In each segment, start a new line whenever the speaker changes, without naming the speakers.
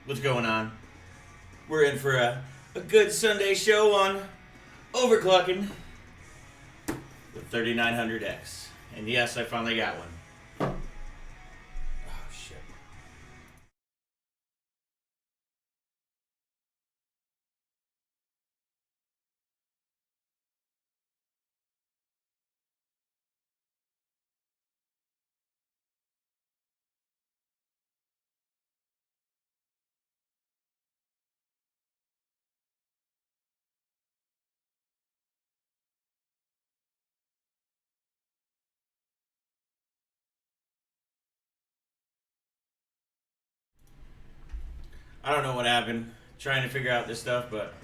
What's going on? We're in for a good Sunday show on Overclocking with 3900X. And yes, I finally got one. Oh, shit. I don't know what happened trying to figure out this stuff, but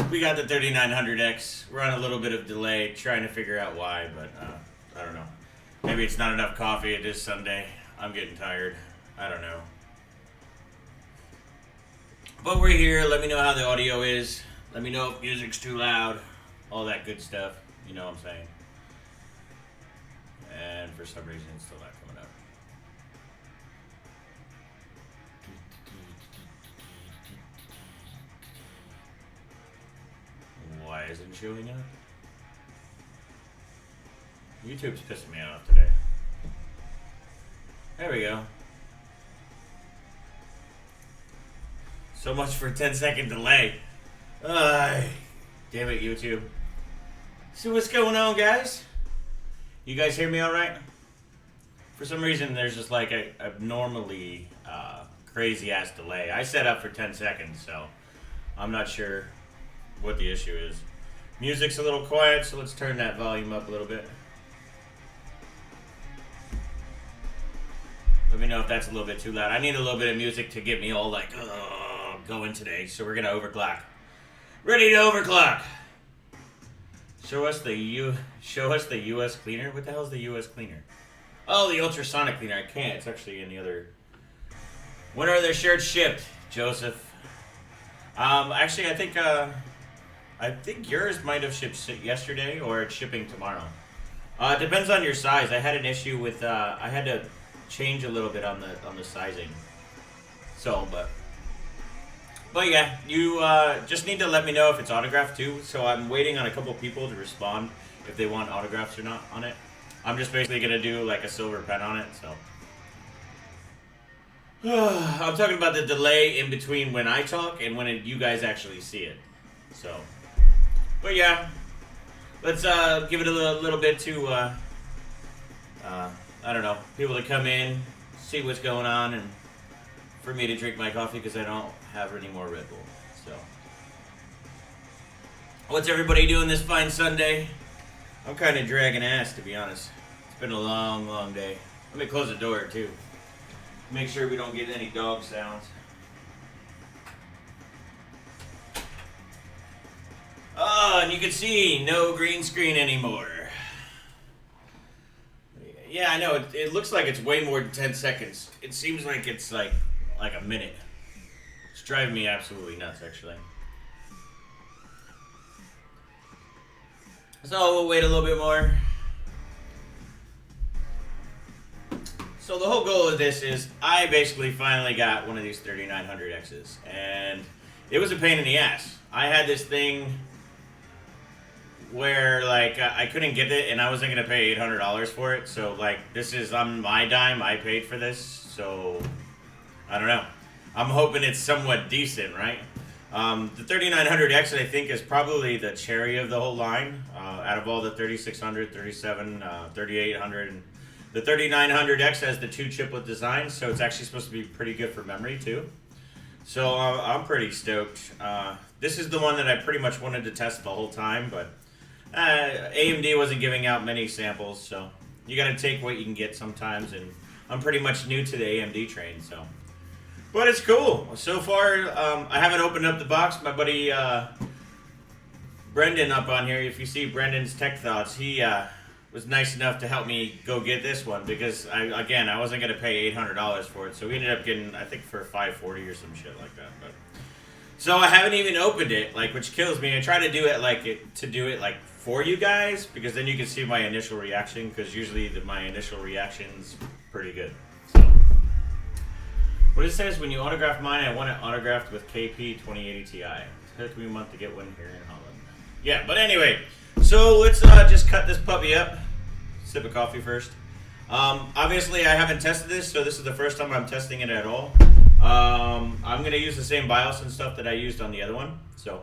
we got the 3900X. We're on a little bit of delay trying to figure out why, but I don't know. Maybe it's not enough coffee. It is Sunday. I'm getting tired. I don't know. But we're here. Let me know how the audio is. Let me know if music's too loud. All that good stuff. You know what I'm saying. And for some reason, it's still not coming up. Why isn't it showing up? YouTube's pissing me off today. There we go. So much for a 10-second delay. Damn it, YouTube. So what's going on, guys? You guys hear me all right? For some reason, there's just like a abnormally crazy-ass delay. I set up for 10 seconds, so I'm not sure what the issue is. Music's a little quiet, so let's turn that volume up a little bit. Let me know if that's a little bit too loud. I need a little bit of music to get me all like going today, so we're gonna overclock. Ready to overclock. Show us the US cleaner. What the hell is the US cleaner? Oh, the ultrasonic cleaner. I can't. It's actually in the other. When are their shirts shipped, Joseph? Actually, I think yours might have shipped yesterday, or it's shipping tomorrow. It depends on your size. I had an issue with I had to change a little bit on the sizing. So, but yeah, you just need to let me know if it's autographed too. So I'm waiting on a couple people to respond if they want autographs or not on it. I'm just basically gonna do like a silver pen on it. So I'm talking about the delay in between when I talk and when you guys actually see it. So, but yeah, let's give it a little bit to I don't know, people to come in, see what's going on, and for me to drink my coffee because I don't have any more Red Bull. So, what's everybody doing this fine Sunday? I'm kind of dragging ass, to be honest. It's been a long, long day. Let me close the door too. Make sure we don't get any dog sounds. Oh, and you can see no green screen anymore. Yeah, I know. It looks like it's way more than 10 seconds. It seems like it's like a minute. It's driving me absolutely nuts, actually. So we'll wait a little bit more. So the whole goal of this is I basically finally got one of these 3900Xs. And it was a pain in the ass. I had this thing where like I couldn't get it and I wasn't gonna pay $800 for it, so like this is on my dime. I paid for this, so I don't know. I'm hoping it's somewhat decent, right? The 3900X I think is probably the cherry of the whole line. Out of all the 3600, 37, 3800, and the 3900X has the 2 chiplet design, so it's actually supposed to be pretty good for memory too. So I'm pretty stoked. This is the one that I pretty much wanted to test the whole time, but AMD wasn't giving out many samples, so you got to take what you can get sometimes, and I'm pretty much new to the AMD train, so. But it's cool. So far, I haven't opened up the box. My buddy Brendan up on here, if you see Brendan's Tech Thoughts, he was nice enough to help me go get this one, because, I wasn't going to pay $800 for it, so we ended up getting, I think, for $540 or some shit like that, but. So I haven't even opened it, like, which kills me. I try to do it like for you guys, because then you can see my initial reaction, because usually my initial reaction's pretty good. So What it says, when you autograph mine, I want it autographed with KP 2080 Ti. It took me a month to get one here in Holland. Yeah, but anyway, so let's just cut this puppy up. Sip of coffee first. Obviously, I haven't tested this, so this is the first time I'm testing it at all. I'm going to use the same BIOS and stuff that I used on the other one. So,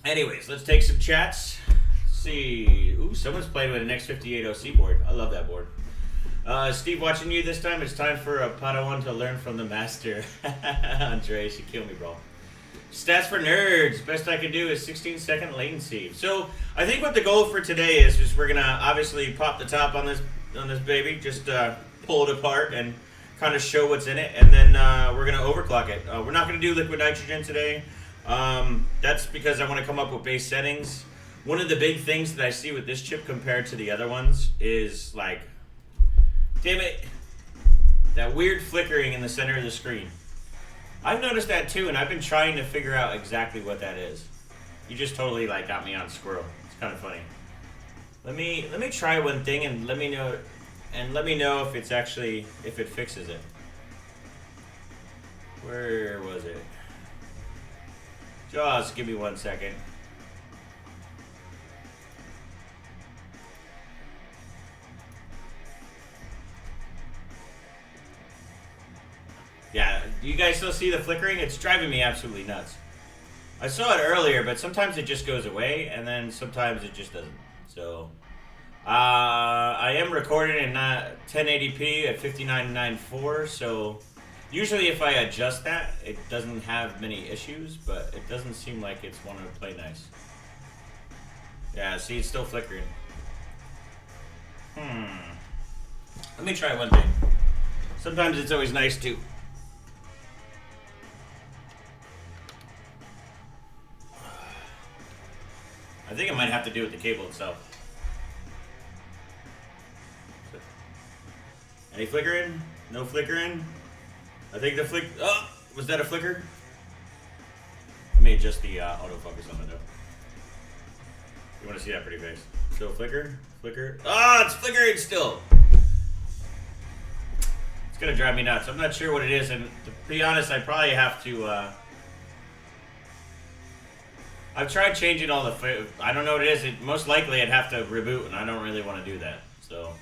anyways, let's take some chats. Let's see. Ooh, someone's playing with an X58OC board. I love that board. Steve, watching you this time. It's time for a Padawan to learn from the master. Andre, you kill me, bro. Stats for nerds. Best I can do is 16-second latency. So I think what the goal for today is just we're gonna obviously pop the top on this baby, just pull it apart and kind of show what's in it, and then we're gonna overclock it. We're not gonna do liquid nitrogen today. That's because I want to come up with base settings. One of the big things that I see with this chip compared to the other ones is like, damn it, that weird flickering in the center of the screen. I've noticed that too, and I've been trying to figure out exactly what that is. You just totally like got me on squirrel. It's kind of funny. Let me try one thing and let me know if it's actually, if it fixes it. Where was it? Jaws, give me 1 second. Yeah, do you guys still see the flickering? It's driving me absolutely nuts. I saw it earlier, but sometimes it just goes away, and then sometimes it just doesn't. So, I am recording in 1080p at 59.94, so usually if I adjust that, it doesn't have many issues, but it doesn't seem like it's wanting to play nice. Yeah, see, it's still flickering. Let me try one thing. Sometimes it's always nice to... I think it might have to do with the cable itself. Any flickering? No flickering? I think the flick... Oh! Was that a flicker? Let me adjust the autofocus on it though. You want to see that pretty face. Still flicker? Flicker? Ah! It's flickering still! It's gonna drive me nuts. I'm not sure what it is, and to be honest, I probably have to... I've tried changing all the... I don't know what it is. Most likely I'd have to reboot, and I don't really want to do that. So,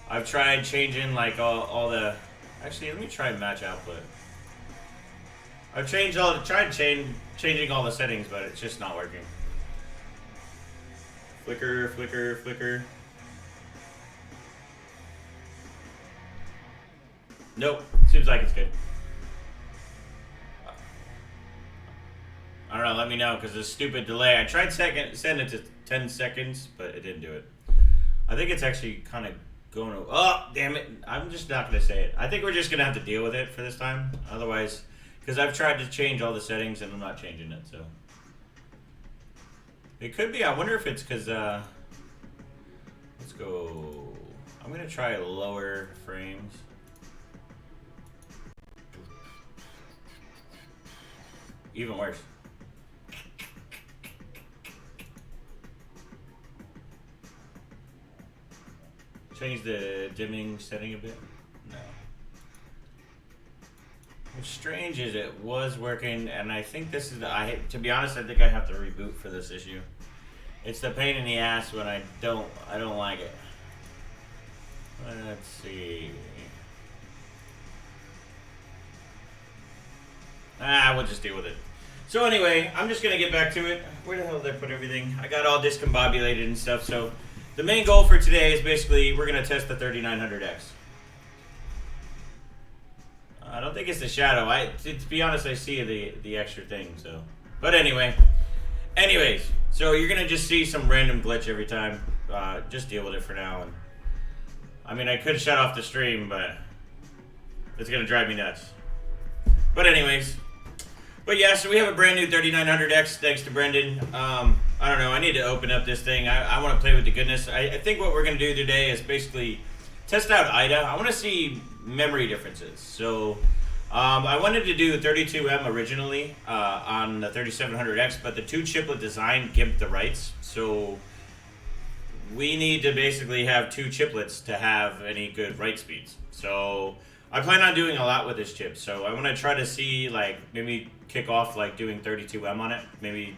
I've tried changing like all the... Actually, let me try match output. I've changed changing all the settings, but it's just not working. Flicker, flicker, flicker. Nope. Seems like it's good. I don't know, let me know, because this stupid delay. I tried send it to 10 seconds, but it didn't do it. I think it's actually kind of going... Oh, damn it. I'm just not going to say it. I think we're just going to have to deal with it for this time. Otherwise, because I've tried to change all the settings, and I'm not changing it, so... It could be. I wonder if it's because... Let's go... I'm going to try lower frames. Even worse. Change the dimming setting a bit? No. What's strange is it was working, and I think this is to be honest, I think I have to reboot for this issue. It's the pain in the ass when I don't like it. Let's see. We'll just deal with it. So anyway, I'm just gonna get back to it. Where the hell did I put everything? I got all discombobulated and stuff, so the main goal for today is basically we're going to test the 3900X. I don't think it's the shadow. To be honest, I see the extra thing. So, but anyways, so you're going to just see some random glitch every time. Just deal with it for now. And I mean, I could shut off the stream, but it's going to drive me nuts. But anyways, but yeah, so we have a brand new 3900X thanks to Brendan. I don't know, I need to open up this thing. I want to play with the goodness. I think what we're going to do today is basically test out IDA. I want to see memory differences. So I wanted to do 32M originally on the 3700X, but the two chiplet design gimped the writes. So we need to basically have 2 chiplets to have any good write speeds. So I plan on doing a lot with this chip. So I want to try to see, like, maybe kick off like doing 32M on it. Maybe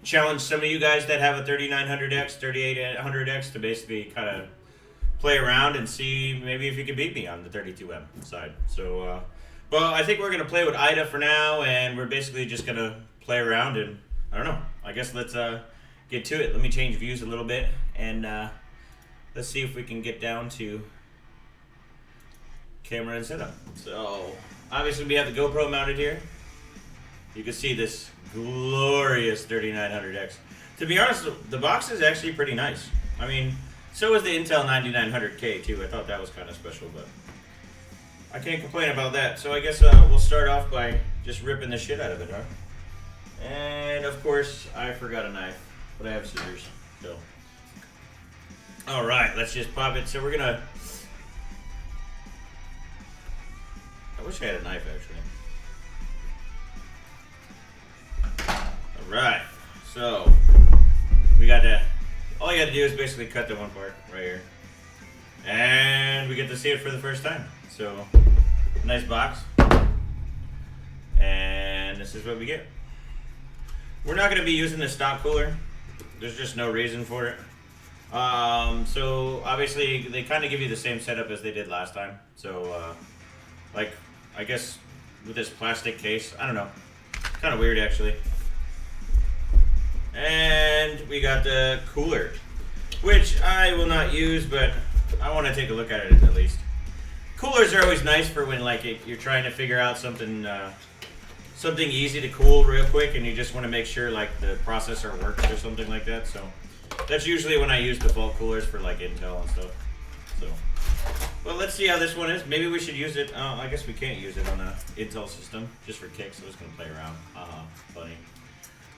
challenge some of you guys that have a 3900X, 3800X to basically kind of play around and see maybe if you can beat me on the 32M side. So, but I think we're going to play with IDA for now, and we're basically just going to play around, and I don't know. I guess let's get to it. Let me change views a little bit, and let's see if we can get down to camera and setup. So obviously we have the GoPro mounted here. You can see this glorious 3900X. To be honest, the box is actually pretty nice. I mean, so is the Intel 9900K too. I thought that was kind of special, but I can't complain about that. So I guess we'll start off by just ripping the shit out of it, huh? And of course, I forgot a knife, but I have scissors. So, all right, let's just pop it. So we're gonna. I wish I had a knife actually. All right, so we got to. All you got to do is basically cut the one part right here, and we get to see it for the first time. So, nice box, and this is what we get. We're not going to be using the stock cooler. There's just no reason for it. So obviously they kind of give you the same setup as they did last time. So like, I guess with this plastic case, I don't know, kind of weird actually. And we got the cooler, which I will not use, but I want to take a look at it at least. Coolers are always nice for when like you're trying to figure out something something easy to cool real quick, and you just want to make sure like the processor works or something like that. So that's usually when I use default coolers for like Intel and stuff. So, well, let's see how this one is. Maybe we should use it. I guess we can't use it on the Intel system just for kicks. So I was gonna play around. Funny.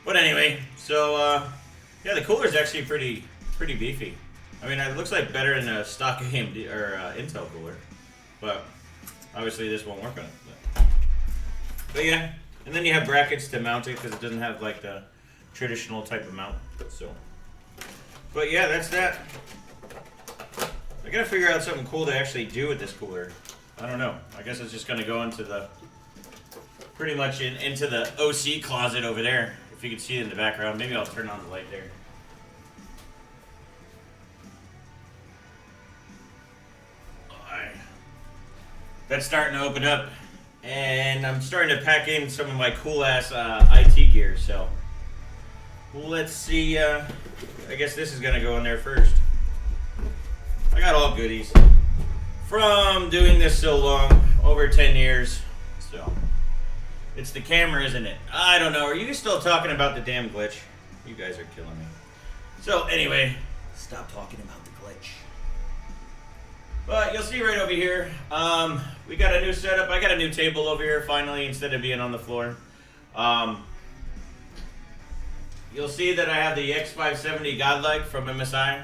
But anyway, so yeah, the cooler is actually pretty beefy. I mean, it looks like better than a stock AMD or Intel cooler, but obviously this won't work on it. But yeah. And then you have brackets to mount it because it doesn't have like the traditional type of mount. So, but yeah, that's that. I gotta figure out something cool to actually do with this cooler. I don't know. I guess it's just gonna go into the pretty much into the OC closet over there. If you can see it in the background, maybe I'll turn on the light there. Alright. That's starting to open up. And I'm starting to pack in some of my cool-ass IT gear, so let's see. I guess this is going to go in there first. I got all goodies from doing this so long, over 10 years. So it's the camera, isn't it? I don't know. Are you still talking about the damn glitch? You guys are killing me. So anyway, stop talking about the glitch. But you'll see right over here, we got a new setup. I got a new table over here finally instead of being on the floor. You'll see that I have the X570 Godlike from MSI.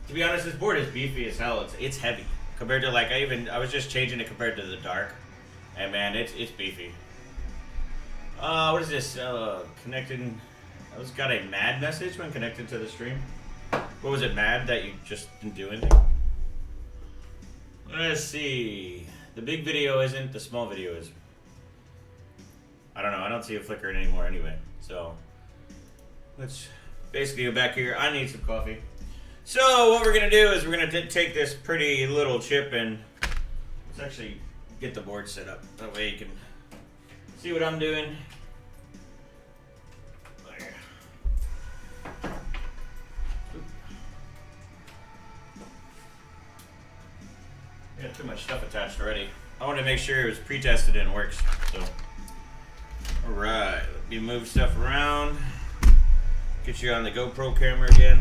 To be honest, this board is beefy as hell. It's heavy compared to like I was just changing it compared to the dark, and man, it's beefy. What is this? Connecting. I was got a mad message when connected to the stream. What was it? Mad that you just didn't do anything? Let's see. The big video isn't, the small video is. I don't know. I don't see it flickering anymore anyway. So let's basically go back here. I need some coffee. So what we're going to do is we're going to take this pretty little chip and let's actually get the board set up. That way you can see what I'm doing. I got too much stuff attached already. I want to make sure it was pre-tested and works. So, all right, let me move stuff around. Get you on the GoPro camera again.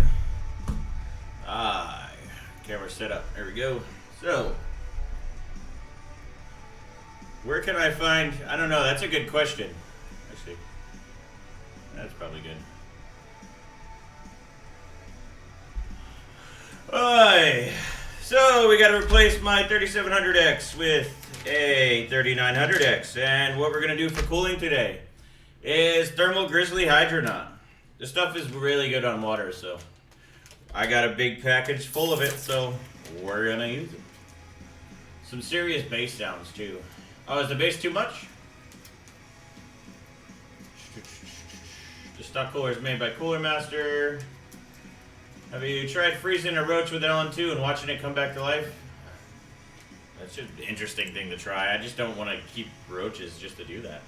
Camera set up. There we go. So, where can I find? I don't know. That's a good question. Actually, that's probably good. Alright. So we got to replace my 3700X with a 3900X, and what we're going to do for cooling today is Thermal Grizzly Hydronaut. This stuff is really good on water, so I got a big package full of it, so we're gonna use it. Some serious bass sounds too. Oh, is the bass too much? The stock cooler is made by Cooler Master. Have you tried freezing a roach with LN2 and watching it come back to life? That's just an interesting thing to try. I just don't want to keep roaches just to do that.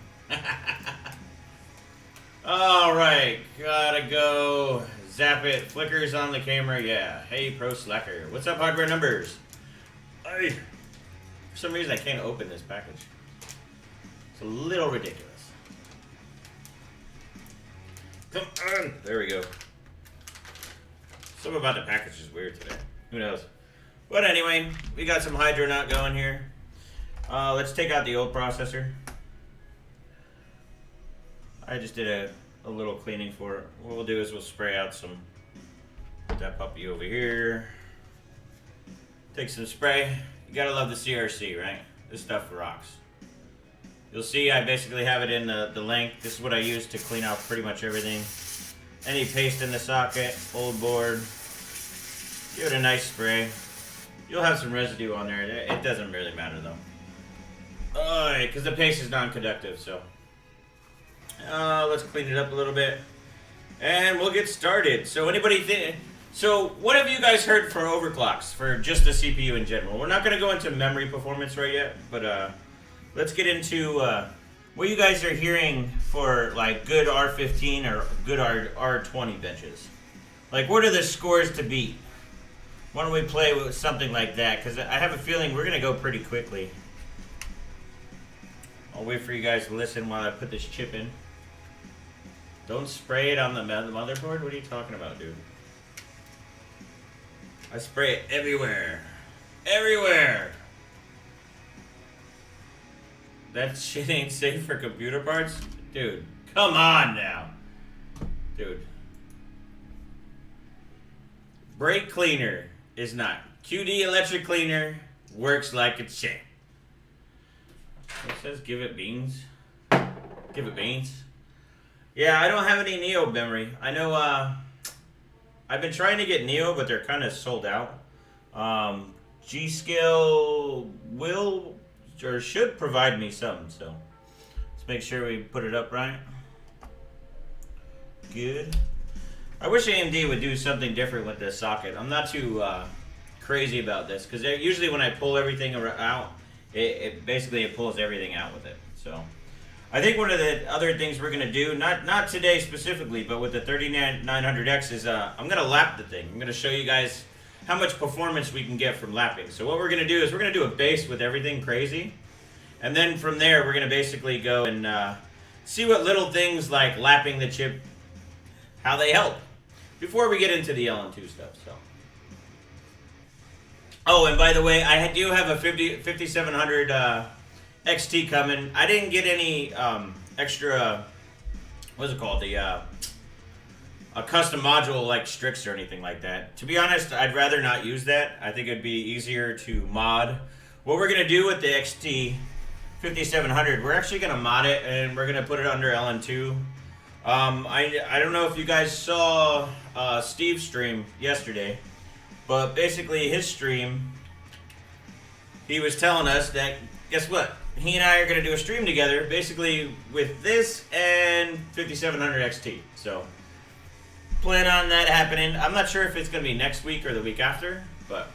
Alright, gotta go. Zap it. Flickers on the camera, yeah. Hey, Pro Slacker. What's up, hardware numbers? For some reason, I can't open this package. It's a little ridiculous. Come on. There we go. Something about the package is weird today. Who knows? But anyway, we got some Hydronaut going here. Let's take out the old processor. I just did a little cleaning for it. What we'll do is we'll spray out some, put that puppy over here. Take some spray. You gotta love the CRC, right? This stuff rocks. You'll see I basically have it in the length. This is what I use to clean out pretty much everything. Any paste in the socket, old board. Give it a nice spray. You'll have some residue on there. It doesn't really matter though. Because the paste is non-conductive, so. Let's clean it up a little bit. And we'll get started. So anybody think... So what have you guys heard for overclocks? For just the CPU in general? We're not going to go into memory performance right yet. But let's get into what you guys are hearing for like good R15 or good R20 benches. Like what are the scores to beat? Why don't we play with something like that? Because I have a feeling we're going to go pretty quickly. I'll wait for you guys to listen while I put this chip in. Don't spray it on the motherboard? What are you talking about, dude? I spray it everywhere. Everywhere! That shit ain't safe for computer parts? Dude, come on now. Dude. Brake cleaner is not. QD electric cleaner works like a champ. It says give it beans. Give it beans. Yeah, I don't have any Neo memory. I know I've been trying to get Neo, but they're kind of sold out. G-Skill will or should provide me some, so let's make sure we put it up right. Good. I wish AMD would do something different with this socket. I'm not too crazy about this because usually when I pull everything out, it basically pulls everything out with it. So I think one of the other things we're gonna do, not today specifically, but with the 3900X is I'm gonna lap the thing. I'm gonna show you guys how much performance we can get from lapping. So what we're gonna do is we're gonna do a base with everything crazy, and then from there we're gonna basically go and see what little things like lapping the chip, how they help, before we get into the LN2 stuff. So. Oh, and by the way, I do have a 5700 XT coming. I didn't get any extra, what's it called, a custom module like Strix or anything like that. To be honest, I'd rather not use that. I think it'd be easier to mod. What we're going to do with the XT 5700, we're actually going to mod it and we're going to put it under LN2. I don't know if you guys saw Steve's stream yesterday, but basically his stream, he was telling us that, guess what? He and I are going to do a stream together, basically with this and 5700 XT. So, plan on that happening. I'm not sure if it's going to be next week or the week after, but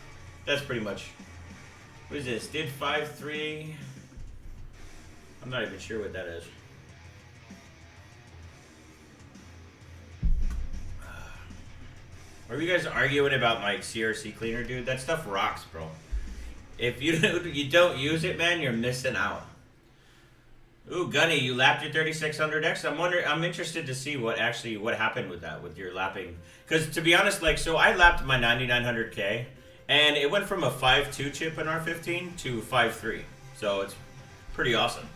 that's pretty much. What is this? Did 5.3? I'm not even sure what that is. Are you guys arguing about my CRC cleaner, dude? That stuff rocks, bro. If you don't use it, man, you're missing out. Ooh, Gunny, you lapped your 3600X. I'm interested to see what happened with that, with your lapping. Because to be honest, like, so I lapped my 9900K, and it went from a 5.2 chip in R15 to 5.3. So it's pretty awesome.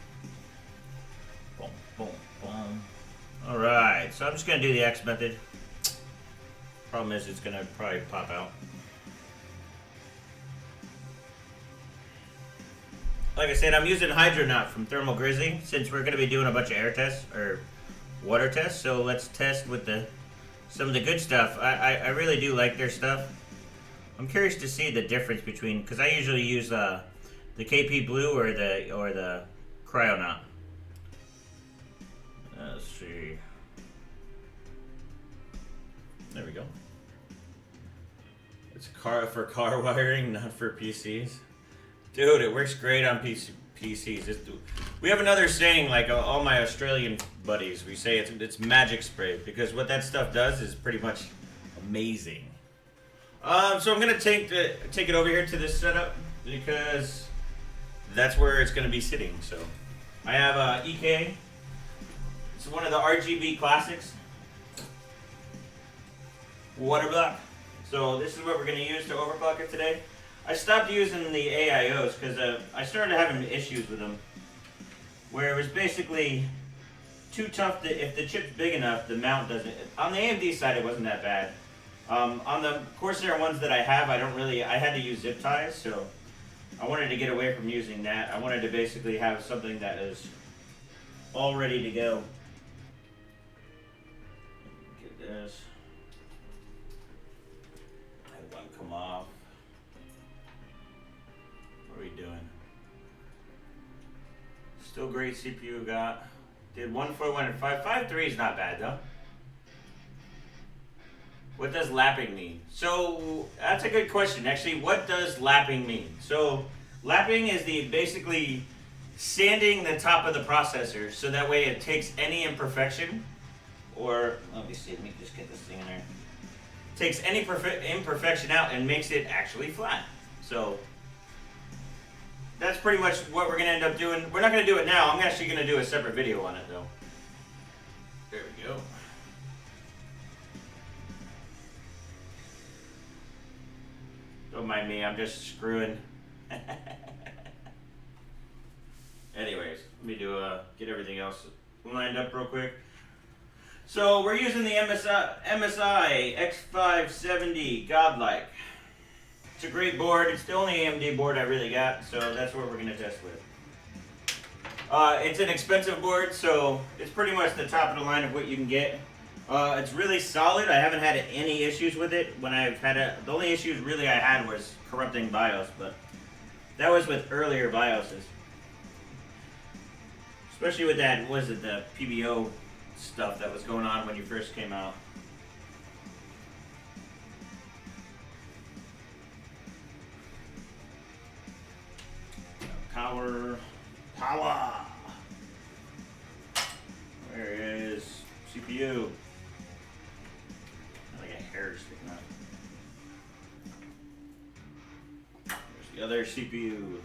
Boom, boom, boom. All right, so I'm just gonna do the X method. Problem is, it's gonna probably pop out. Like I said, I'm using Hydronaut from Thermal Grizzly since we're going to be doing a bunch of air tests or water tests. So let's test with the some of the good stuff. I really do like their stuff. I'm curious to see the difference between, because I usually use the KP Blue or the Cryonaut. Let's see. There we go. It's for car wiring, not for PCs. Dude, it works great on PCs. We have another saying, like all my Australian buddies, we say it's magic spray, because what that stuff does is pretty much amazing. So I'm gonna take it over here to this setup because that's where it's gonna be sitting. So I have EK. It's one of the RGB classics. Water block. So this is what we're going to use to overclock it today. I stopped using the AIOs because I started having issues with them, where it was basically too tough to, if the chip's big enough, the mount doesn't. On the AMD side, it wasn't that bad. On the Corsair ones that I have, I had to use zip ties, so I wanted to get away from using that. I wanted to basically have something that is all ready to go. Get this. Come off. What are we doing? Still great CPU got. Did 141 553 is not bad though. What does lapping mean? So that's a good question. Actually, what does lapping mean? So lapping is basically sanding the top of the processor so that way it takes any imperfection, or let me see, let me just get this thing in there. Takes any imperfection out and makes it actually flat. So that's pretty much what we're going to end up doing. We're not going to do it now. I'm actually going to do a separate video on it though. There we go. Don't mind me, I'm just screwing. Anyways, let me get everything else lined up real quick. So we're using the MSI X570 Godlike. It's a great board. It's the only AMD board I really got, so that's what we're going to test with. It's an expensive board, so it's pretty much the top of the line of what you can get. It's really solid. I haven't had any issues with it. When I've had the only issues really I had was corrupting BIOS, but that was with earlier BIOSes. Especially with that, was it the PBO stuff that was going on when you first came out. Power. Where is CPU? Like a hair sticking up. There's the other CPU.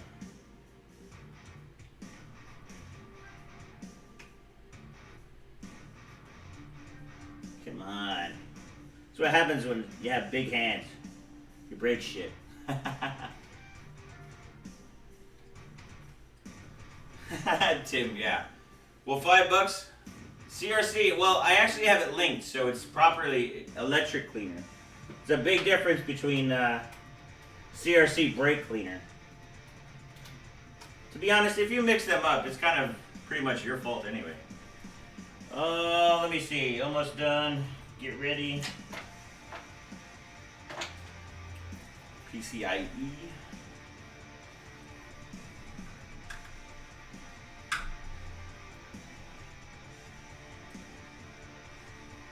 Come on. That's what happens when you have big hands. You break shit. Tim, yeah. Well, $5. CRC, well, I actually have it linked, so it's properly electric cleaner. There's a big difference between CRC brake cleaner. To be honest, if you mix them up, it's kind of pretty much your fault anyway. Let me see. Almost done. Get ready. PCIe.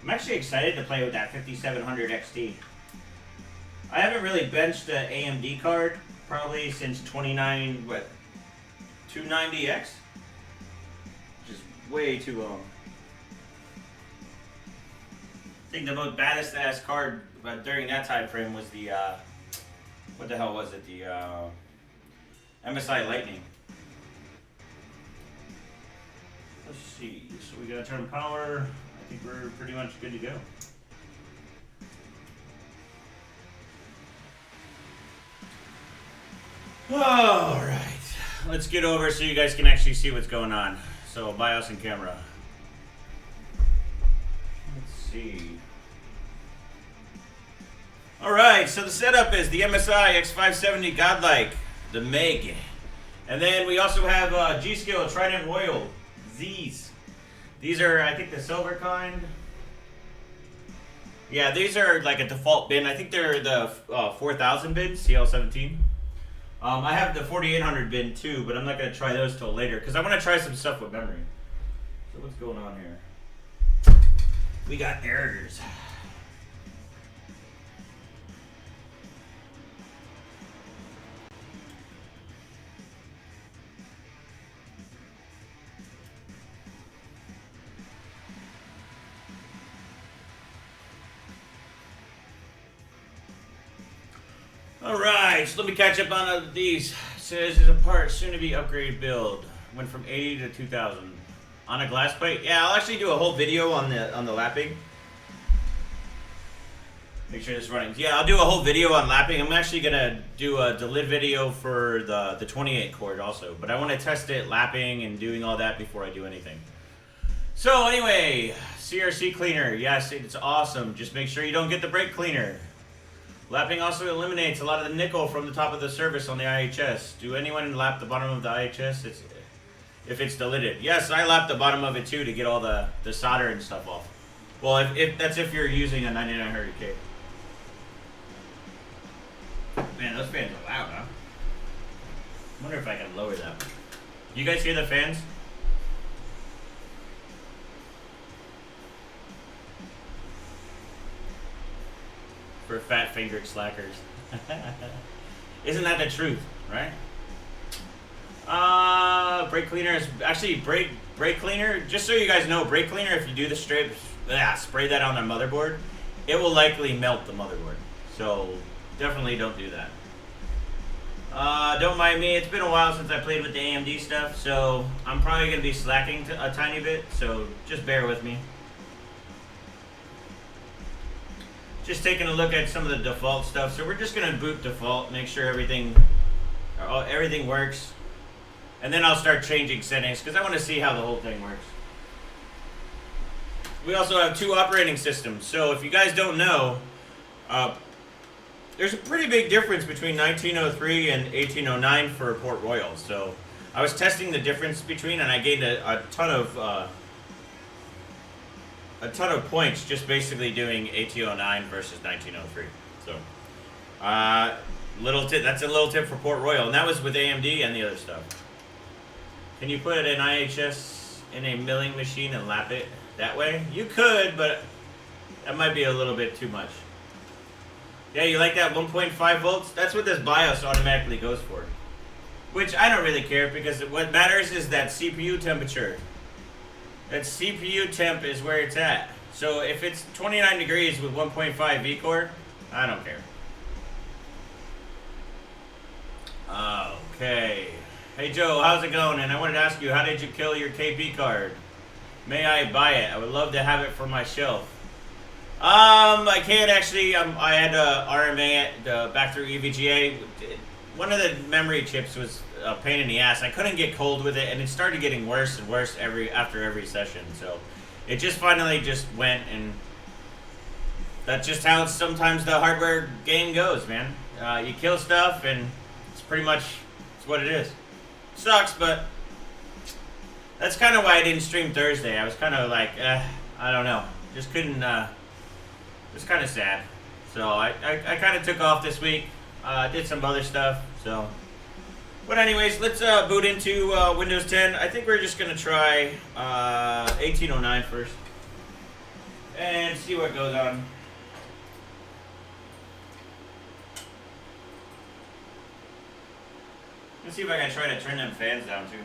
I'm actually excited to play with that 5700 XT. I haven't really benched the AMD card probably since 290X, which is way too long. I think the most baddest ass card during that time frame was the what the hell was it? The MSI Lightning. Let's see. So we gotta turn power. I think we're pretty much good to go. All right. Let's get over so you guys can actually see what's going on. So BIOS and camera. Let's see. All right, so the setup is the MSI X570 Godlike, the Meg. And then we also have G-Skill Trident Royal Z's. These are, I think, the silver kind. Yeah, these are like a default bin. I think they're the 4000 bin, CL17. I have the 4800 bin too, but I'm not going to try those till later because I want to try some stuff with memory. So what's going on here? We got errors. Alright, so let me catch up on these. Says there's a part soon to be upgraded build. Went from 80 to 2000. On a glass plate? Yeah, I'll actually do a whole video on the lapping. Make sure this is running. Yeah, I'll do a whole video on lapping. I'm actually gonna do a delete video for the 28 chord also. But I want to test it lapping and doing all that before I do anything. So anyway, CRC cleaner. Yes, it's awesome. Just make sure you don't get the brake cleaner. Lapping also eliminates a lot of the nickel from the top of the surface on the IHS. Do anyone lap the bottom of the IHS? If it's deleted. Yes, I lap the bottom of it too to get all the solder and stuff off. Well, if that's if you're using a 9900K. Man, those fans are loud, huh? I wonder if I can lower that. You guys hear the fans? For fat-fingered slackers. Isn't that the truth, right? Brake cleaner is actually brake cleaner. Just so you guys know, brake cleaner, if you do the spray that on the motherboard, it will likely melt the motherboard. So definitely don't do that. Don't mind me. It's been a while since I played with the AMD stuff, so I'm probably going to be slacking a tiny bit. So just bear with me. Just taking a look at some of the default stuff. So we're just going to boot default, make sure everything works. And then I'll start changing settings because I want to see how the whole thing works. We also have 2 operating systems. So if you guys don't know, there's a pretty big difference between 1903 and 1809 for Port Royal. So I was testing the difference between, and I gained a ton of points just basically doing 1809 versus 1903. So, that's a little tip for Port Royal, and that was with AMD and the other stuff. Can you put an IHS in a milling machine and lap it that way? You could, but that might be a little bit too much. Yeah, you like that 1.5 volts? That's what this BIOS automatically goes for. Which I don't really care because what matters is that CPU temperature. That CPU temp is where it's at. So if it's 29 degrees with 1.5 V-core, I don't care. Okay. Hey Joe, how's it going? And I wanted to ask you, how did you kill your KB card? May I buy it? I would love to have it for my shelf. I can't actually. I had RMA back through EVGA. One of the memory chips was a pain in the ass. I couldn't get cold with it, and it started getting worse and worse after every session. So it just finally just went, and that's just how sometimes the hardware game goes, man. You kill stuff, and it's pretty much it's what it is. Sucks, but that's kind of why I didn't stream Thursday. I was kind of like, I don't know, just couldn't. It was kind of sad. So I kind of took off this week. Did some other stuff. So, but anyways, let's boot into Windows 10. I think we're just gonna try 1809 first and see what goes on. Let's see if I can try to turn them fans down too.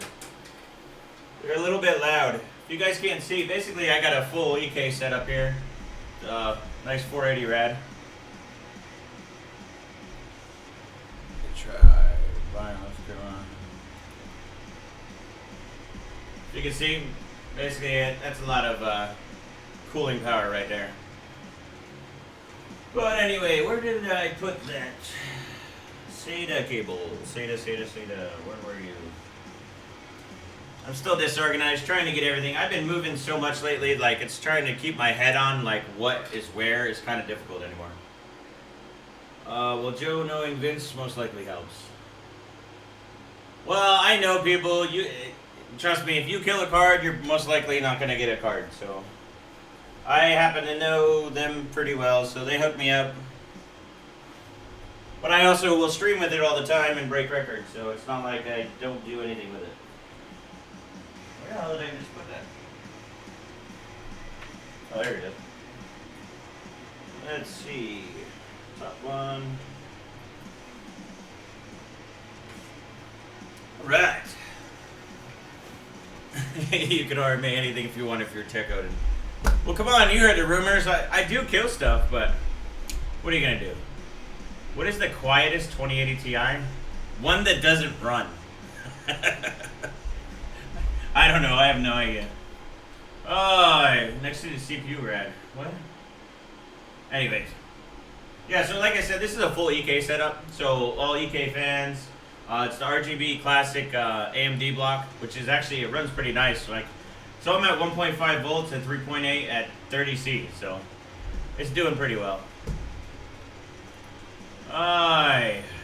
They're a little bit loud. If you guys can't see, basically I got a full EK set up here. Nice 480 rad. Try BIOS, come on. You can see, basically that's a lot of cooling power right there. But anyway, where did I put that? SATA cable. SATA, where were you? I'm still disorganized, trying to get everything. I've been moving so much lately, like it's trying to keep my head on, like what is where is kind of difficult anymore. Well, Joe knowing Vince most likely helps. Well, I know people, trust me, if you kill a card, you're most likely not going to get a card, so. I happen to know them pretty well, so they hooked me up. But I also will stream with it all the time and break records, so it's not like I don't do anything with it. Where the hell did I just put that? Oh, there it is. Let's see. Top one. Right. You can order me anything if you want if you're tech coded. Well, come on, you heard the rumors. I do kill stuff, but what are you going to do? What is the quietest 2080 Ti? One that doesn't run. I don't know. I have no idea. Oh, next to the CPU rad. What? Anyways. Yeah, so like I said, this is a full EK setup. So all EK fans. It's the RGB classic AMD block, which is actually, it runs pretty nice. Like, so I'm at 1.5 volts and 3.8 at 30C, so it's doing pretty well.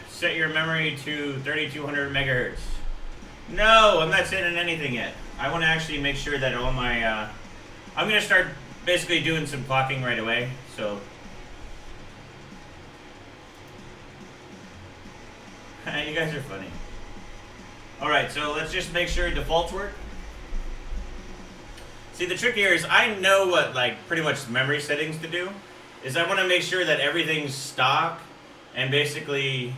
Set your memory to 3200 megahertz. No, I'm not setting anything yet. I want to actually make sure that all my, I'm going to start basically doing some clocking right away, so. You guys are funny. Alright, so let's just make sure defaults work. See, the trick here is I know what, like, pretty much memory settings to do. Is I want to make sure that everything's stock, and basically,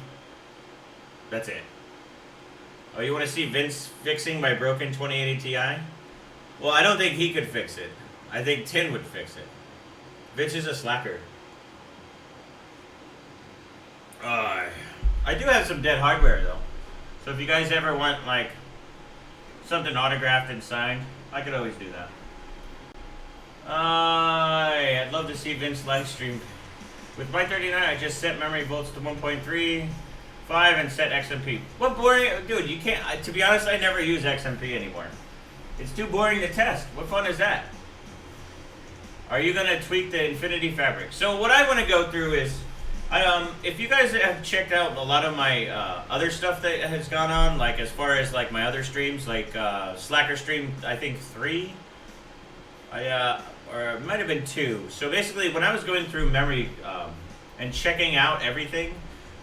that's it. Oh, you want to see Vince fixing my broken 2080 Ti? Well, I don't think he could fix it. I think Tin would fix it. Vince is a slacker. I do have some dead hardware though. So if you guys ever want like something autographed and signed, I could always do that. I'd love to see Vince live stream. With my 39, I just set memory volts to 1.35 and set XMP. What boring, dude, you can't, to be honest, I never use XMP anymore. It's too boring to test. What fun is that? Are you gonna tweak the Infinity Fabric? So what I wanna go through is, if you guys have checked out a lot of my other stuff that has gone on, like as far as like my other streams, like Slacker stream, I think 3, or it might have been 2. So basically, when I was going through memory and checking out everything,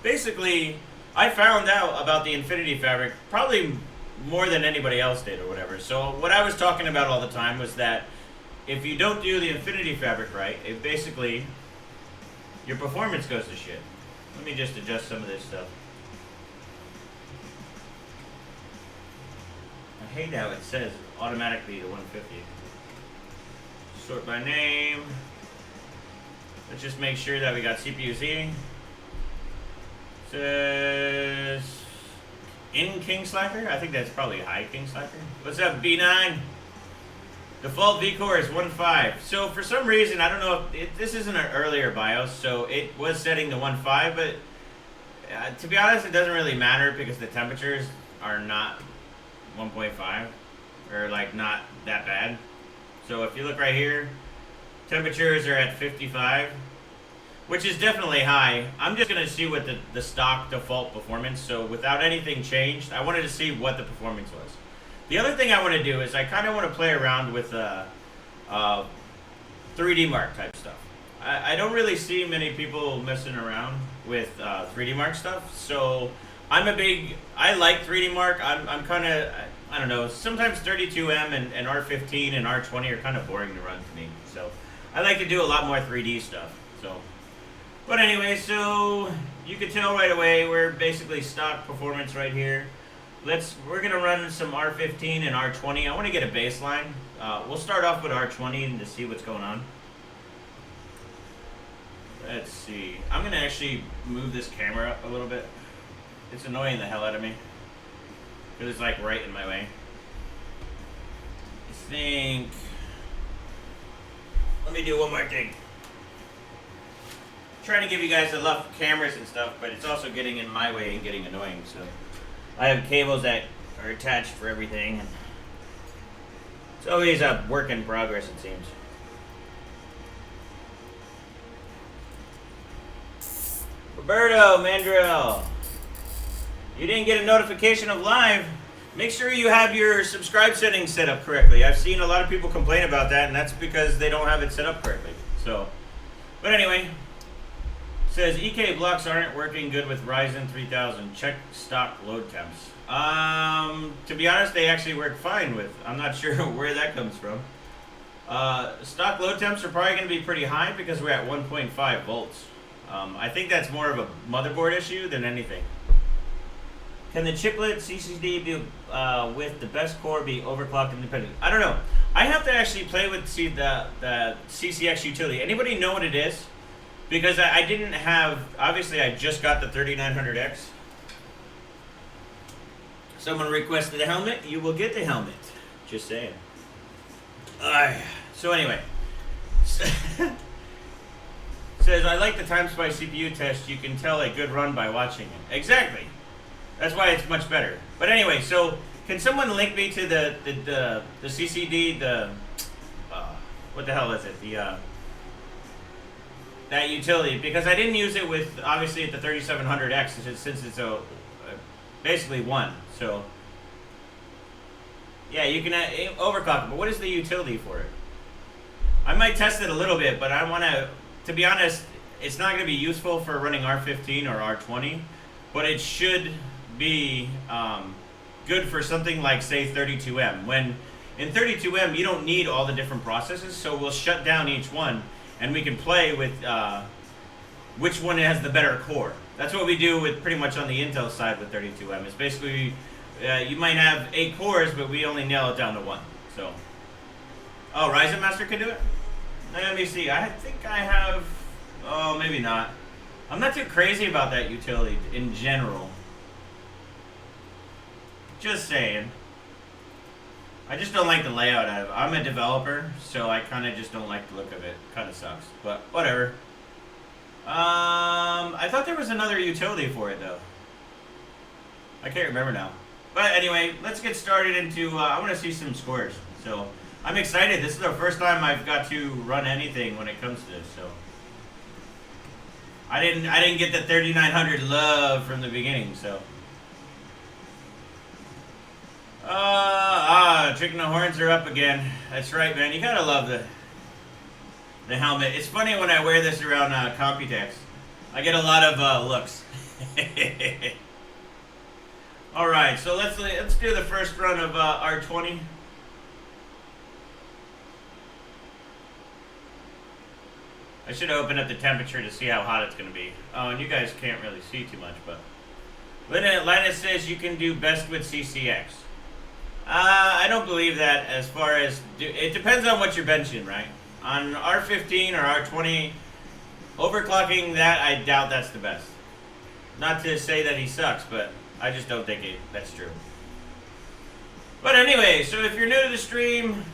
basically I found out about the Infinity Fabric probably more than anybody else did or whatever. So what I was talking about all the time was that if you don't do the Infinity Fabric right, it basically, your performance goes to shit. Let me just adjust some of this stuff. I hate how it says automatically to 150. Sort by name. Let's just make sure that we got CPU Z. Says in King Slacker. I think that's probably high King Slacker. What's up, B9? Default vCore is 1.5. So for some reason, I don't know if this isn't an earlier BIOS, so it was setting to 1.5, but to be honest, it doesn't really matter because the temperatures are not 1.5, or like not that bad. So if you look right here, temperatures are at 55, which is definitely high. I'm just gonna see what the stock default performance, so without anything changed, I wanted to see what the performance was. The other thing I want to do is I kind of want to play around with 3D Mark type stuff. I don't really see many people messing around with 3D Mark stuff, so I like 3D Mark. I'm kind of, I don't know, sometimes 32M and R15 and R20 are kind of boring to run to me, so I like to do a lot more 3D stuff. So, but anyway, so you can tell right away we're basically stock performance right here. We're gonna run some R15 and R20. I want to get a baseline. We'll start off with R20 and to see what's going on. Let's see. I'm gonna actually move this camera up a little bit. It's annoying the hell out of me because it's like right in my way. I think. Let me do one more thing. I'm trying to give you guys enough cameras and stuff, but it's also getting in my way and getting annoying. So. I have cables that are attached for everything. It's always a work in progress, it seems. Roberto Mandrill, you didn't get a notification of live. Make sure you have your subscribe settings set up correctly. I've seen a lot of people complain about that, and that's because they don't have it set up correctly. So, but anyway, says EK blocks aren't working good with Ryzen 3000. Check stock load temps. To be honest, they actually work fine with. I'm not sure where that comes from. Stock load temps are probably going to be pretty high because we're at 1.5 volts. I think that's more of a motherboard issue than anything. Can the chiplet CCD be, with the best core be overclocked independent? I don't know. I have to actually play with the CCX utility. Anybody know what it is? Because I didn't have, obviously I just got the 3900X. Someone requested a helmet, you will get the helmet. Just saying. So anyway. Says, I like the time spice CPU test. You can tell a good run by watching it. Exactly. That's why it's much better. But anyway, so can someone link me to the CCD, what the hell is it? That utility, because I didn't use it with, obviously, at the 3700X since it's basically one. So, yeah, you can overclock it, but what is the utility for it? I might test it a little bit, but I want to be honest, it's not going to be useful for running R15 or R20, but it should be good for something like, say, 32M. When in 32M, you don't need all the different processes, so we'll shut down each one, and we can play with which one has the better core. That's what we do with pretty much on the Intel side with 32M. It's basically, you might have 8 cores, but we only nail it down to 1. So, oh, Ryzen Master can do it? Let me see. I think I have, oh, maybe not. I'm not too crazy about that utility in general. Just saying. I just don't like the layout of it. I'm a developer, so I kind of just don't like the look of it. Kind of sucks, but whatever. I thought there was another utility for it, though. I can't remember now. But anyway, let's get started into, I want to see some scores. So, I'm excited. This is the first time I've got to run anything when it comes to this, so. I didn't get the 3900 love from the beginning, so. Chicken the horns are up again. That's right, man. You gotta love the helmet. It's funny when I wear this around Computex. I get a lot of looks. All right, so let's do the first run of R20. I should open up the temperature to see how hot it's gonna be. Oh, and you guys can't really see too much, but Linus says you can do best with CCX. I don't believe that. As far as it depends on what you're benching, right? On R15 or R20, overclocking that, I doubt that's the best. Not to say that he sucks, but I just don't think that's true. But anyway, so if you're new to the stream,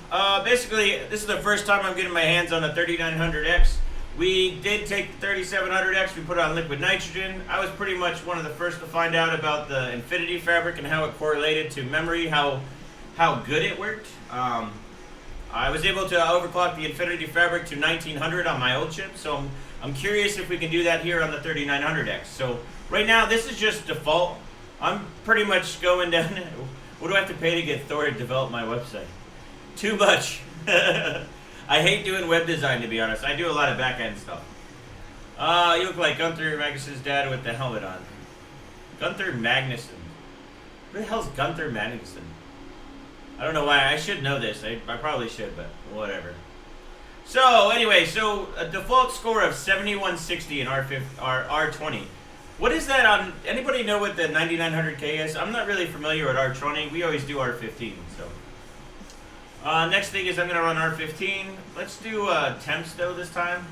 basically this is the first time I'm getting my hands on a 3900X. We did take the 3700X, we put it on liquid nitrogen. I was pretty much one of the first to find out about the Infinity fabric and how it correlated to memory, how good it worked. I was able to overclock the Infinity fabric to 1900 on my old chip, so I'm curious if we can do that here on the 3900X. So right now, this is just default. I'm pretty much going down. What do I have to pay to get Thor to develop my website? Too much. I hate doing web design, to be honest. I do a lot of back-end stuff. You look like Gunther Magnuson's dad with the helmet on. Gunther Magnuson. Who the hell's Gunther Magnuson? I don't know why. I should know this. I probably should, but whatever. So, anyway, so a default score of 7160 in R20. What is that on? Anybody know what the 9900K is? I'm not really familiar with R20. We always do R15, so. Next thing is I'm going to run R15. Let's do temps, though, this time.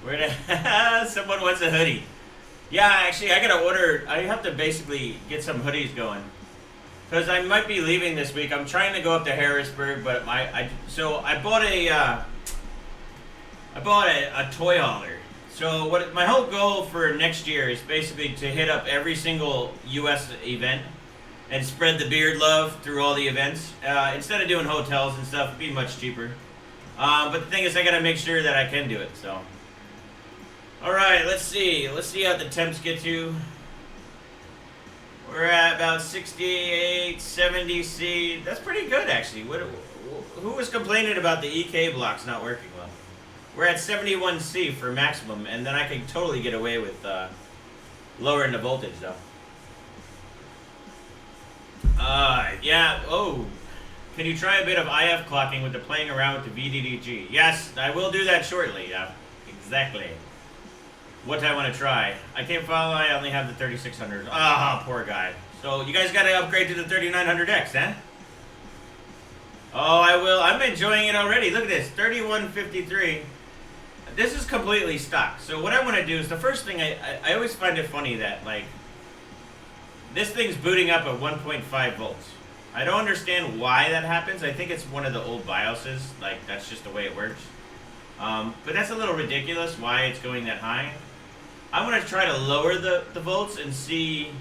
Where the someone wants a hoodie. Yeah, actually, I gotta order. I have to basically get some hoodies going, because I might be leaving this week. I'm trying to go up to Harrisburg, but so I bought a toy hauler. So my whole goal for next year is basically to hit up every single U.S. event and spread the beard love through all the events. Instead of doing hotels and stuff, it'd be much cheaper. But the thing is, I gotta make sure that I can do it, so. Alright, let's see. Let's see how the temps get to. We're at about 68, 70 C. That's pretty good, actually. Who was complaining about the EK blocks not working well? We're at 71 C for maximum, and then I can totally get away with lowering the voltage, though. Yeah, oh. Can you try a bit of IF clocking with the playing around with the VDDG? Yes, I will do that shortly, yeah. Exactly. What I want to try. I can't follow, I only have the 3600. Ah, poor guy. So, you guys gotta upgrade to the 3900X, eh? Oh, I will. I'm enjoying it already. Look at this, 3153. This is completely stock. So what I want to do is, the first thing, I always find it funny that, like, this thing's booting up at 1.5 volts. I don't understand why that happens. I think it's one of the old BIOSes. Like, that's just the way it works. But that's a little ridiculous why it's going that high. I'm going to try to lower the volts and see.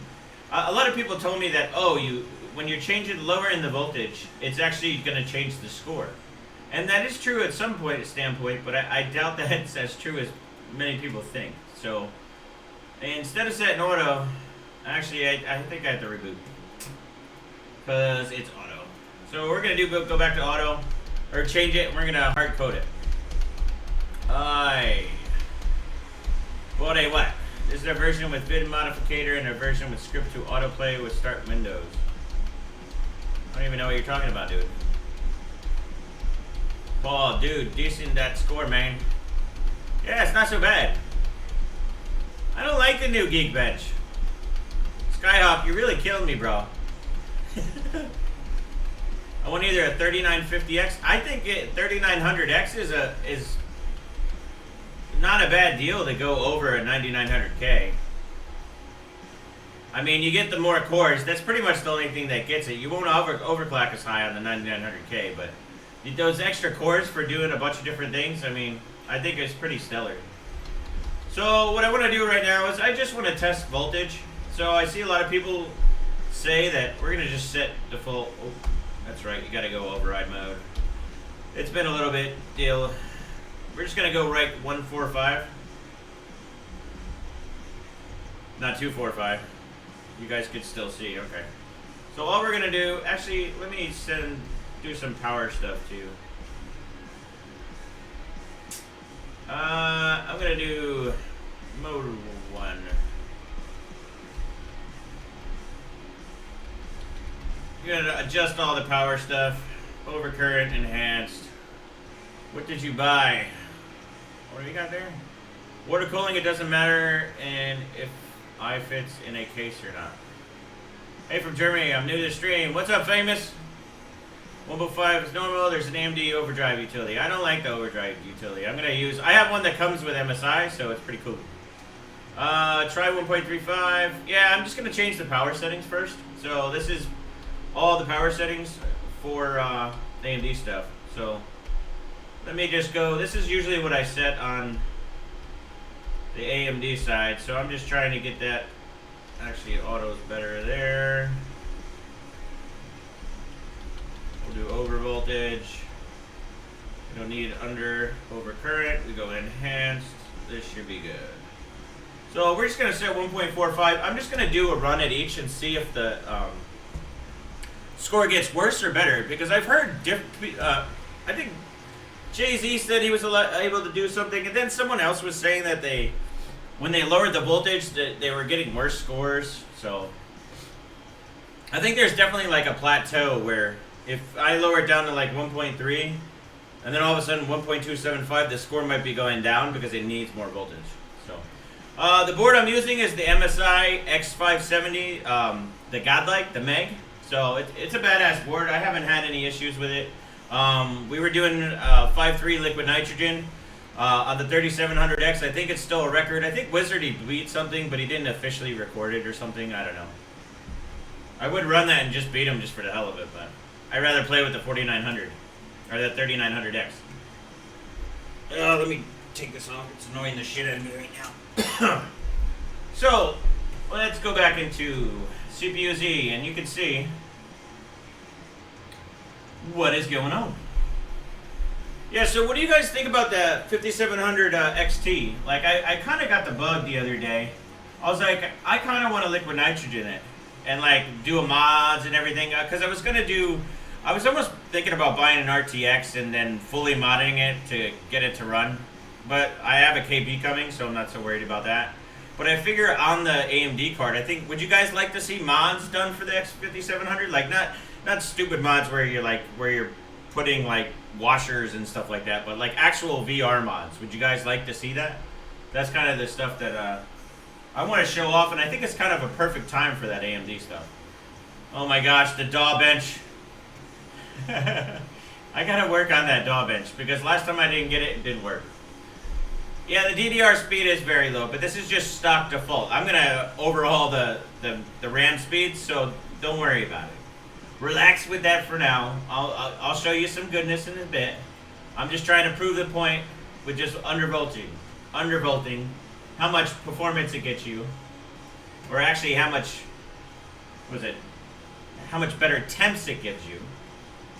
A lot of people told me that, oh, when you're lowering the voltage, it's actually going to change the score. And that is true at some standpoint, but I doubt that it's as true as many people think. So, instead of setting auto, actually, I think I have to reboot. Because it's auto. So we're going to go back to auto, or change it, and we're going to hard code it. Bought a what? This is a version with vid modificator and a version with script to autoplay with start windows. I don't even know what you're talking about, dude. Paul, dude, decent that score, man. Yeah, it's not so bad. I don't like the new Geekbench. Skyhawk, you're really killing me, bro. I want either a 3950X. I think 3900X is not a bad deal to go over a 9900K. I mean, you get the more cores. That's pretty much the only thing that gets it. You won't overclock as high on the 9900K, but those extra cores for doing a bunch of different things, I mean, I think it's pretty stellar. So what I want to do right now is I just want to test voltage. So I see a lot of people say that we're going to just set default. Oh, that's right, you got to go override mode. It's been a little bit deal. We're just going to go right 145. Not 245. You guys could still see, okay. So all we're going to do, actually, let me do some power stuff too. I'm going to do mode 1. You're going to adjust all the power stuff. Overcurrent, enhanced. What did you buy? What do you got there? Water cooling, it doesn't matter, and if I fits in a case or not. Hey, from Germany, I'm new to the stream. What's up, famous? 1.5 is normal. There's an AMD overdrive utility. I don't like the overdrive utility. I have one that comes with MSI, so it's pretty cool. Try 1.35. Yeah, I'm just going to change the power settings first. So this is all the power settings for AMD stuff. So let me just go. This is usually what I set on the AMD side. So I'm just trying to get that. Actually, auto's better there. We'll do over voltage. We don't need under overcurrent. We go enhanced. This should be good. So we're just going to set 1.45. I'm just going to do a run at each and see if the score gets worse or better. Because I've heard different. I think Jay-Z said he was able to do something, and then someone else was saying that when they lowered the voltage, they were getting worse scores. So I think there's definitely like a plateau where if I lower it down to like 1.3, and then all of a sudden 1.275, the score might be going down because it needs more voltage. So the board I'm using is the MSI X570, the Godlike, the Meg. So it's a badass board. I haven't had any issues with it. We were doing 5.3 liquid nitrogen on the 3700X. I think it's still a record. I think Wizard, he beat something, but he didn't officially record it or something. I don't know. I would run that and just beat him just for the hell of it, but I'd rather play with the 4900 or the 3900X. Let me take this off. It's annoying the shit out of me right now. So let's go back into CPU-Z, and you can see what is going on. Yeah, so what do you guys think about the 5700 XT? Like, I kind of got the bug the other day. I was like, I kind of want to liquid nitrogen it and like do a mods and everything, because I was almost thinking about buying an RTX and then fully modding it to get it to run. But I have a KB coming, so I'm not so worried about that. But I figure on the AMD card, I think, would you guys like to see mods done for the X5700? Like, not stupid mods where you're putting like washers and stuff like that, but like actual VR mods. Would you guys like to see that? That's kind of the stuff that I want to show off, and I think it's kind of a perfect time for that AMD stuff. Oh my gosh, the DAW bench. I gotta work on that DAW bench, because last time I didn't get it, it didn't work. Yeah, the DDR speed is very low, but this is just stock default. I'm gonna overhaul the RAM speed, so don't worry about it. Relax with that for now. I'll show you some goodness in a bit. I'm just trying to prove the point with just undervolting, how much performance it gets you, or actually how much better temps it gives you,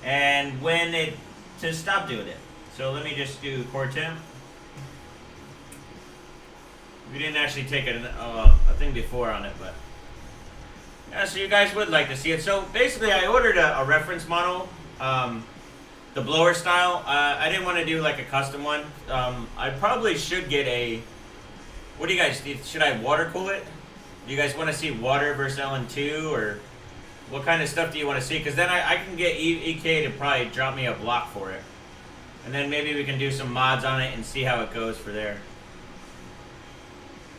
and when to stop doing it. So let me just do core temp. We didn't actually take a thing before on it, but yeah, so you guys would like to see it. So basically, I ordered a reference model, the blower style. I didn't want to do like a custom one. I probably should get a. What do you guys think? Should I water cool it? Do you guys want to see water versus LN2, or what kind of stuff do you want to see? Because then I can get EK to probably drop me a block for it, and then maybe we can do some mods on it and see how it goes for there.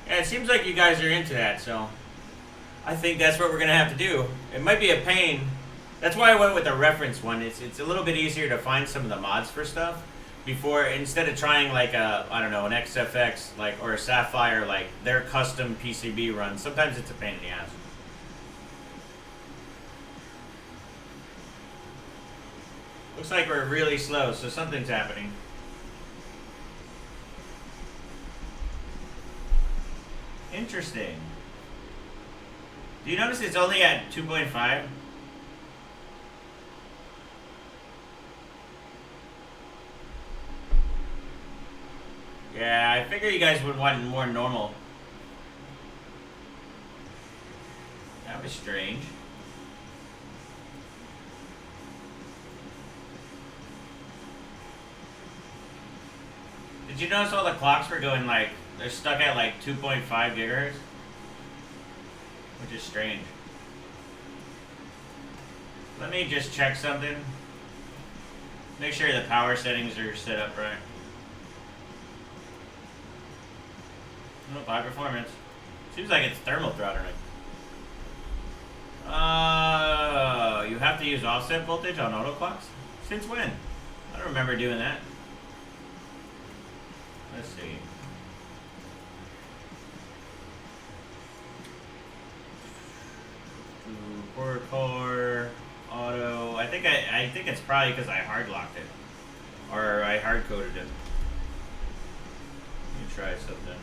Yeah, it seems like you guys are into that, so I think that's what we're going to have to do. It might be a pain. That's why I went with the reference one. It's a little bit easier to find some of the mods for stuff instead of trying like I don't know, an XFX like or a Sapphire, like their custom PCB run. Sometimes it's a pain in the ass. Looks like we're really slow, so something's happening. Interesting. Do you notice it's only at 2.5? Yeah, I figure you guys would want more normal. That was strange. Did you notice all the clocks were going like, they're stuck at like 2.5 gigahertz? Which is strange. Let me just check something. Make sure the power settings are set up right. Oh, high performance. Seems like it's thermal throttling. You have to use offset voltage on autoclocks? Since when? I don't remember doing that. Let's see. Core, auto. I think it's probably because I hard locked it, or I hard coded it. Let me try something.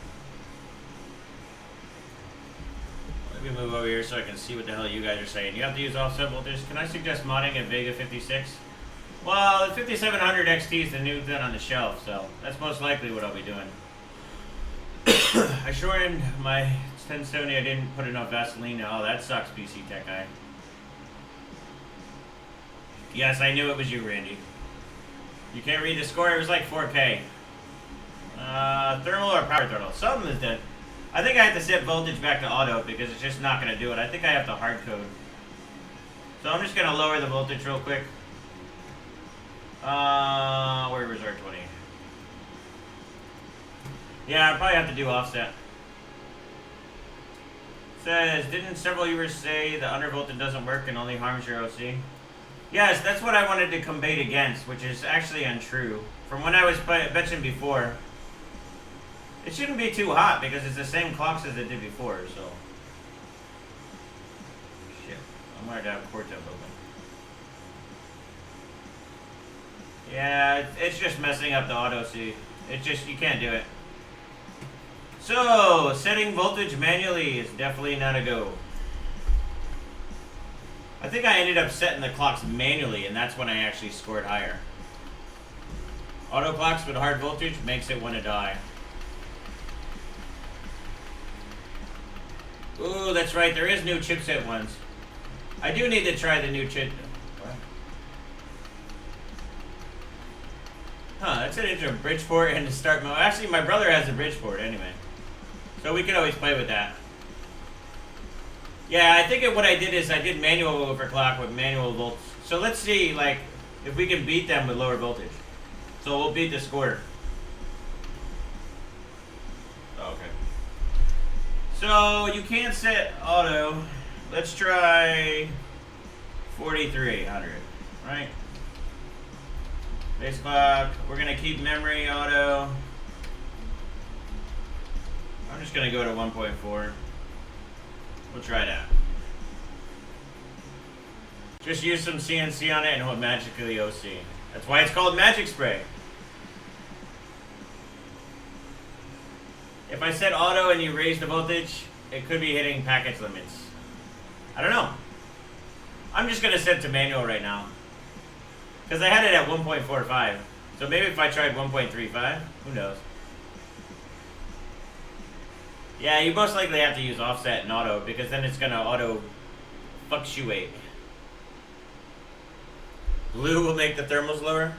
Let me move over here so I can see what the hell you guys are saying. You have to use offset voltage. Can I suggest modding a VEGA 56? Well, the 5700 XT is the new thing on the shelf, so that's most likely what I'll be doing. I shortened my 1070. I didn't put enough Vaseline. Oh, that sucks, PC Tech Guy. Yes, I knew it was you, Randy. You can't read the score. It was like 4K. Thermal or power throttle? Something is dead. I think I have to set voltage back to auto because it's just not going to do it. I think I have to hard code. So I'm just going to lower the voltage real quick. Where was R20? Yeah, I probably have to do offset. Says, didn't several viewers say the undervolted doesn't work and only harms your OC? Yes, that's what I wanted to combat against, which is actually untrue. From when I was mentioned before, it shouldn't be too hot because it's the same clocks as it did before, so. Shit, I'm going to have core temp open. Yeah, it's just messing up the auto C. It's just, you can't do it. So, setting voltage manually is definitely not a go. I think I ended up setting the clocks manually, and that's when I actually scored higher. Auto clocks with hard voltage makes it want to die. Ooh, that's right. There is new chipset ones. I do need to try the new chip. What? Huh, that's an interesting Bridgeport and the start mode. Actually, my brother has a Bridgeport anyway. So we can always play with that. Yeah, I think what I did is I did manual overclock with manual volts. So let's see, like, if we can beat them with lower voltage. So we'll beat the score. Oh, okay. So you can't set auto. Let's try 4300, right? Base clock. We're gonna keep memory auto. I'm just gonna go to 1.4. We'll try that. Just use some CNC on it and it'll magically OC. That's why it's called Magic Spray. If I set auto and you raise the voltage, it could be hitting package limits. I don't know. I'm just going to set to manual right now. Because I had it at 1.45. So maybe if I tried 1.35, who knows. Yeah, you most likely have to use offset and auto because then it's going to auto fluctuate. Blue will make the thermals lower.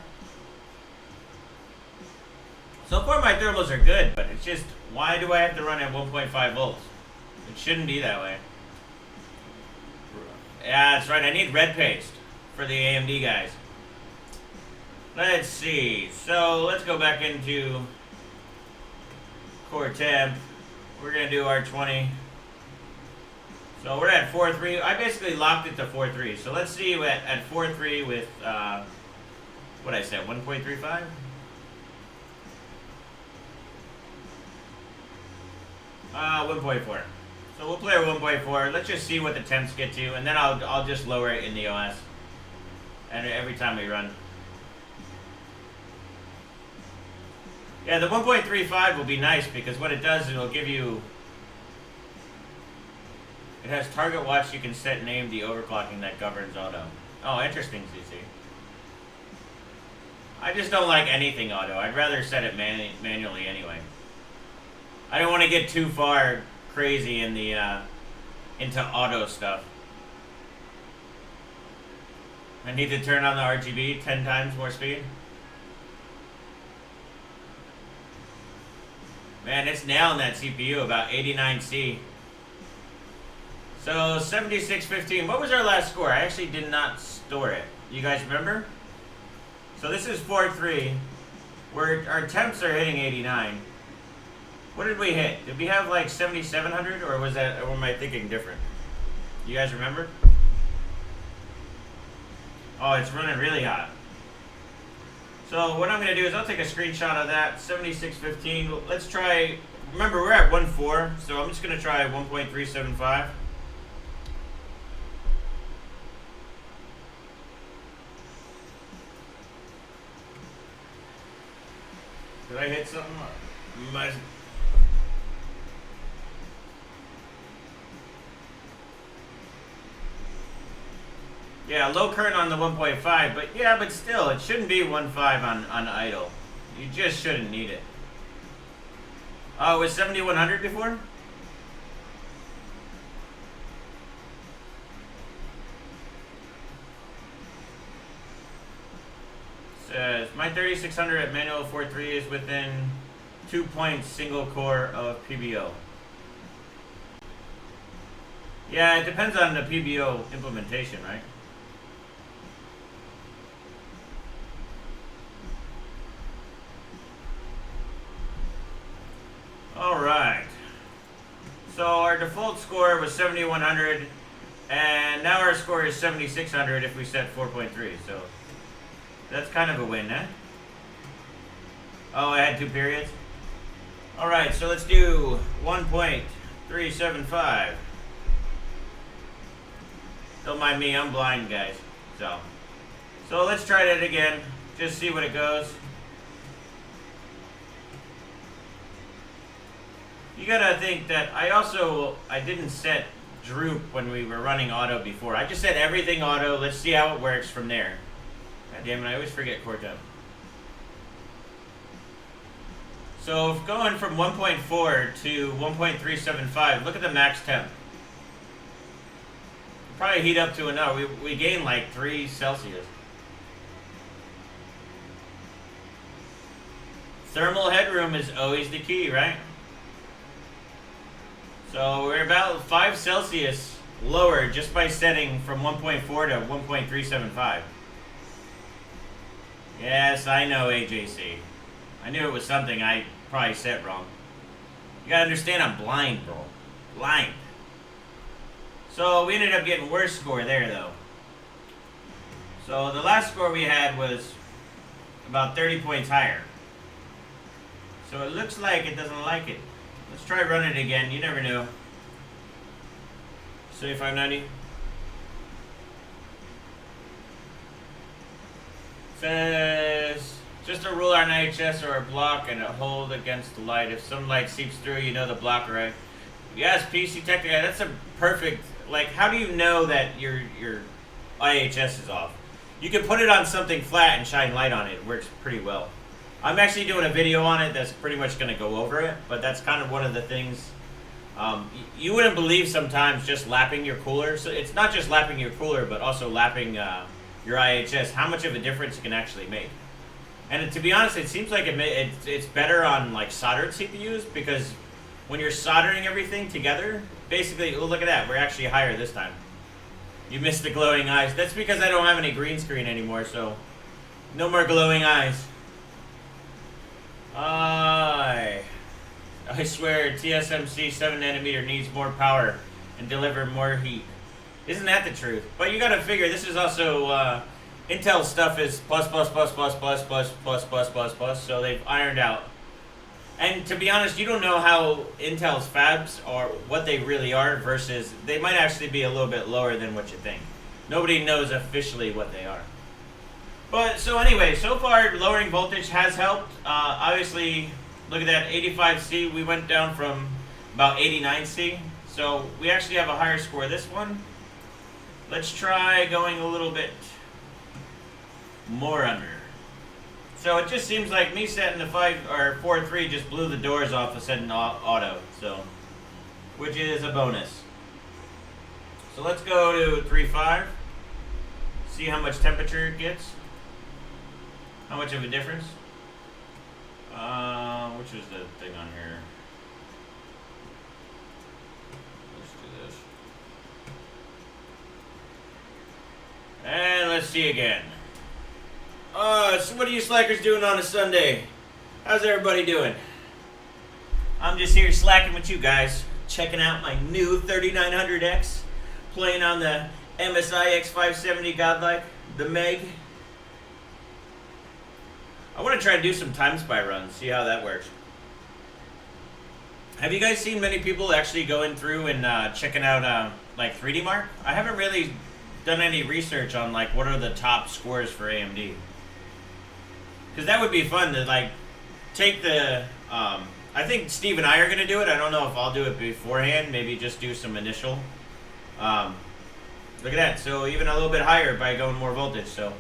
So far my thermals are good, but it's just, why do I have to run at 1.5 volts? It shouldn't be that way. Yeah, that's right, I need red paste for the AMD guys. Let's see, so let's go back into core temp. We're gonna do R20. So we're at 4.3. I basically locked it to 4.3. So let's see at 4.3 with, what I said, 1.35? Uh, 1.4. So we'll play 1.4. Let's just see what the temps get to, and then I'll just lower it in the OS. And every time we run. Yeah, the 1.35 will be nice because what it does is it'll give you. It has target watch. You can set name the overclocking that governs auto. Oh, interesting, CC. I just don't like anything auto. I'd rather set it manually anyway. I don't want to get too far crazy in the into auto stuff. I need to turn on the RGB 10 times more speed. Man, it's nailing that CPU about 89C. So 7615. What was our last score? I actually did not store it. You guys remember? So this is 4.3. Where our temps are hitting 89. What did we hit? Did we have like 7700 or was that, or am I thinking different? You guys remember? Oh, it's running really hot. So what I'm going to do is I'll take a screenshot of that, 7615. Let's try, remember we're at 1.4, so I'm just going to try 1.375. Did I hit something? Yeah, low current on the 1.5, but still, it shouldn't be 1.5 on idle. You just shouldn't need it. Oh, it was 7100 before? Says, my 3600 at manual 4.3 is within 2 points single core of PBO. Yeah, it depends on the PBO implementation, right? Alright, so our default score was 7100 and now our score is 7600 if we set 4.3, so that's kind of a win, eh? Oh, I had 2 periods? Alright, so let's do 1.375. Don't mind me, I'm blind, guys. So let's try that again, just see what it goes. You gotta think that I didn't set droop when we were running auto before. I just set everything auto. Let's see how it works from there. God damn it, I always forget core temp. So if going from 1.4 to 1.375, look at the max temp. Probably heat up to enough. We gain like 3 Celsius. Thermal headroom is always the key, right? So we're about 5 Celsius lower just by setting from 1.4 to 1.375. Yes, I know, AJC. I knew it was something I probably set wrong. You gotta understand I'm blind, bro. Blind. So we ended up getting worse score there, though. So the last score we had was about 30 points higher. So it looks like it doesn't like it. Let's try running it again. You never know. 7590. Says just a rule on IHS or a block and a hold against the light. If some light seeps through, you know the block, right? Yes, PC Tech guy. That's a perfect. Like, how do you know that your IHS is off? You can put it on something flat and shine light on it. It works pretty well. I'm actually doing a video on it that's pretty much going to go over it, but that's kind of one of the things you wouldn't believe sometimes just lapping your cooler. So it's not just lapping your cooler, but also lapping your IHS, how much of a difference it can actually make. And to be honest, it seems like it's better on like soldered CPUs, because when you're soldering everything together, basically, oh, look at that, we're actually higher this time. You missed the glowing eyes. That's because I don't have any green screen anymore, so no more glowing eyes. I swear TSMC 7nm needs more power and deliver more heat. Isn't that the truth? But you gotta figure this is also Intel stuff is plus, so they've ironed out. And to be honest, you don't know how Intel's fabs are, what they really are, versus they might actually be a little bit lower than what you think. Nobody knows officially what they are. But so anyway, so far lowering voltage has helped. Obviously, look at that, 85C. We went down from about 89C. So we actually have a higher score this one. Let's try going a little bit more under. So it just seems like me setting the 4.3 just blew the doors off of setting auto. So, which is a bonus. So let's go to 3.5. See how much temperature it gets. How much of a difference? Which was the thing on here? Let's do this. And let's see again. So what are you slackers doing on a Sunday? How's everybody doing? I'm just here slacking with you guys, checking out my new 3900X, playing on the MSI X570 Godlike, the Meg. I want to try to do some time spy runs, see how that works. Have you guys seen many people actually going through and checking out like 3D Mark? I haven't really done any research on like what are the top scores for AMD. Because that would be fun to like take the, I think Steve and I are going to do it. I don't know if I'll do it beforehand, maybe just do some initial. Look at that, so even a little bit higher by going more voltage, so.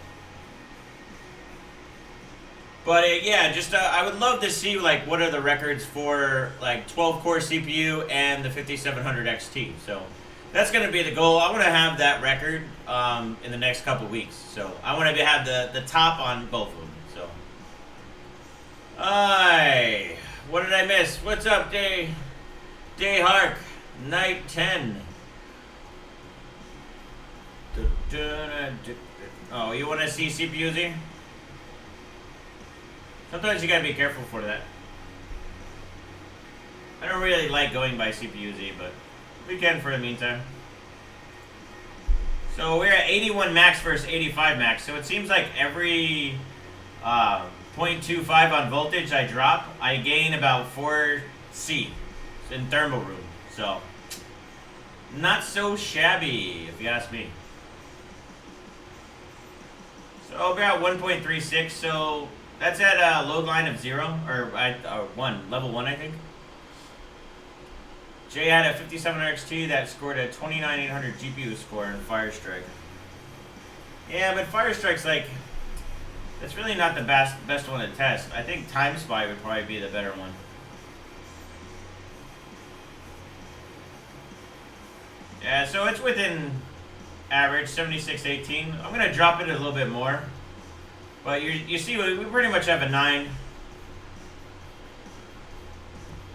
But yeah, just I would love to see like what are the records for like 12 core CPU and the 5700 XT. So that's going to be the goal. I want to have that record in the next couple weeks. So I want to have the top on both of them. So, what did I miss? What's up, Day Hark? Night 10. Oh, you want to see CPU-Z? Sometimes you gotta be careful for that. I don't really like going by CPU-Z, but we can for the meantime. So we're at 81 max versus 85 max. So it seems like every 0.25 on voltage I drop, I gain about 4 C in thermal room. So not so shabby, if you ask me. So we're at 1.36. So that's at a load line of 0, or 1, level 1, I think. Jay had a 5700 XT that scored a 29800 GPU score in Firestrike. Yeah, but Firestrike's like, It's really not the best one to test. I think Time Spy would probably be the better one. Yeah, so it's within average, 76.18. I'm gonna drop it a little bit more, but you see, we pretty much have a 9.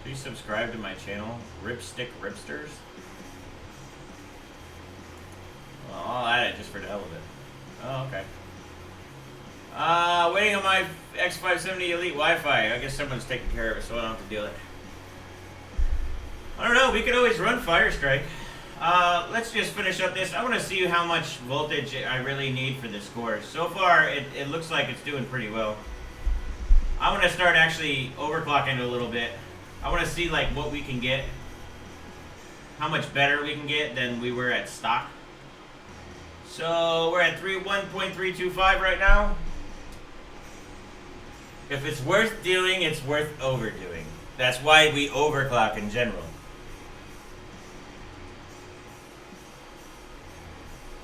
Please subscribe to my channel, Ripstick Ripsters. Well, I'll add it just for the hell of it. Oh, okay. Waiting on my X570 Elite Wi-Fi. I guess someone's taking care of it, so I don't have to deal with it. I don't know. We could always run Firestrike. Let's just finish up this. I want to see how much voltage I really need for this score. So far, it looks like it's doing pretty well. I want to start actually overclocking it a little bit. I want to see like what we can get, how much better we can get than we were at stock. So we're at 1.325 right now. If it's worth doing, it's worth overdoing. That's why we overclock in general.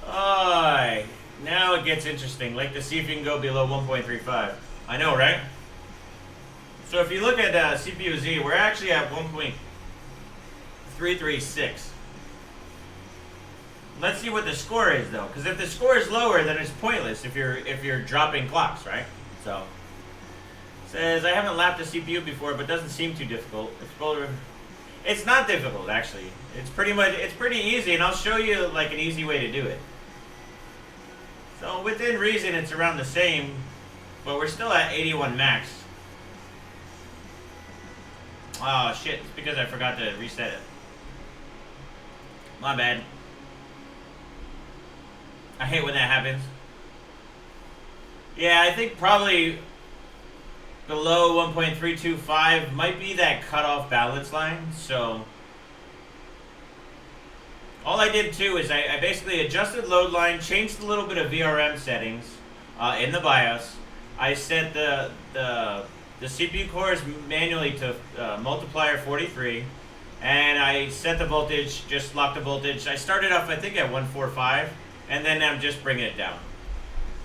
Alright, now it gets interesting. Like to see if you can go below 1.35. I know, right? So if you look at CPU Z, we're actually at 1.336. Let's see what the score is though, because if the score is lower, then it's pointless if you're dropping clocks, right? So says I haven't lapped a CPU before, but doesn't seem too difficult. It's not difficult actually. It's pretty easy, and I'll show you like an easy way to do it. So within reason, it's around the same, but we're still at 81 max. Oh shit! It's because I forgot to reset it. My bad. I hate when that happens. Yeah, I think probably below 1.325 might be that cutoff balance line. So all I did too is I basically adjusted load line, changed a little bit of VRM settings in the BIOS. I set the CPU cores manually to multiplier 43, and I set the voltage, just locked the voltage. I started off I think at 145. And then I'm just bringing it down.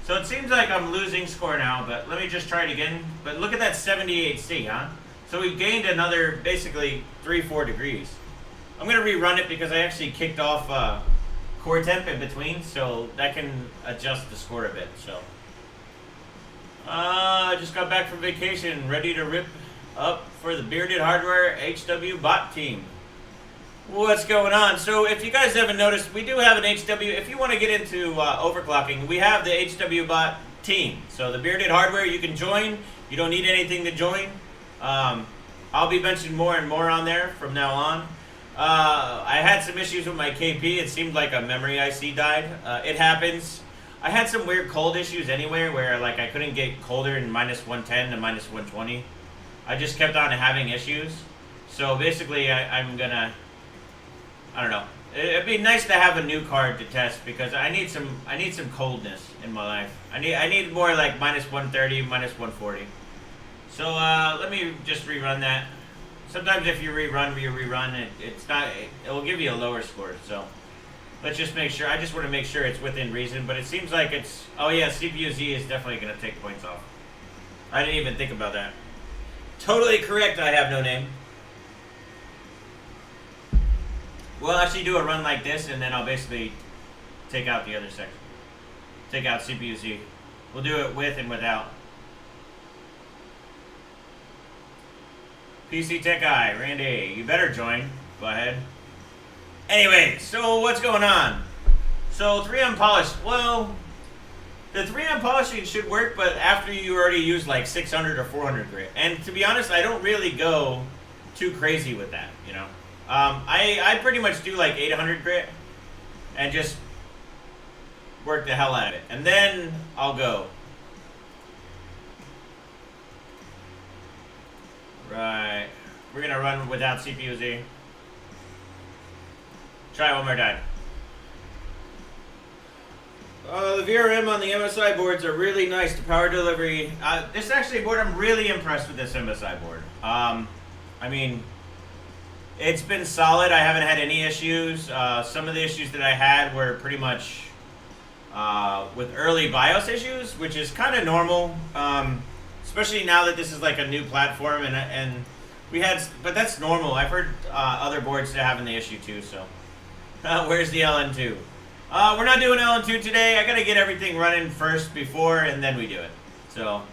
So it seems like I'm losing score now, but let me just try it again. But look at that 78C, huh? So we gained another, basically, 3-4 degrees. I'm going to rerun it because I actually kicked off core temp in between, so that can adjust the score a bit. So I just got back from vacation, ready to rip up for the Bearded Hardware HW bot team. What's going on? So if you guys haven't noticed, we do have an HW. If you want to get into overclocking, we have the HW bot team. So the Bearded Hardware, you can join. You don't need anything to join. I'll be mentioning more and more on there from now on. I had some issues with my KP. It seemed like a memory IC died. It happens. I had some weird cold issues anyway, where like I couldn't get colder than -110 to -120. I just kept on having issues. So basically, I'm gonna. I don't know. It'd be nice to have a new card to test because I need some coldness in my life. I need more like -130, -140. So let me just rerun that. Sometimes if you rerun, it will give you a lower score. So let's just make sure. I just want to make sure it's within reason. But it seems like it's. Oh yeah, CPU Z is definitely going to take points off. I didn't even think about that. Totally correct. I have no name. We'll actually do a run like this, and then I'll basically take out the other section. Take out CPU Z. We'll do it with and without. PC Tech Eye, Randy, you better join. Go ahead. Anyway, so what's going on? So 3M polish. Well, the 3M polishing should work, but after you already use like 600 or 400 grit. And to be honest, I don't really go too crazy with that, you know. I pretty much do like 800 grit and just work the hell out of it. And then I'll go. Right. We're going to run without CPU Z. Try it one more time. The VRM on the MSI boards are really nice. The power delivery. This is actually a board I'm really impressed with, this MSI board. I mean, it's been solid. I haven't had any issues. Some of the issues that I had were pretty much with early BIOS issues, which is kind of normal, especially now that this is like a new platform, and we had, but that's normal. I've heard other boards that are having the issue too. So, where's the LN2? We're not doing LN2 today. I gotta get everything running first before, and then we do it. So,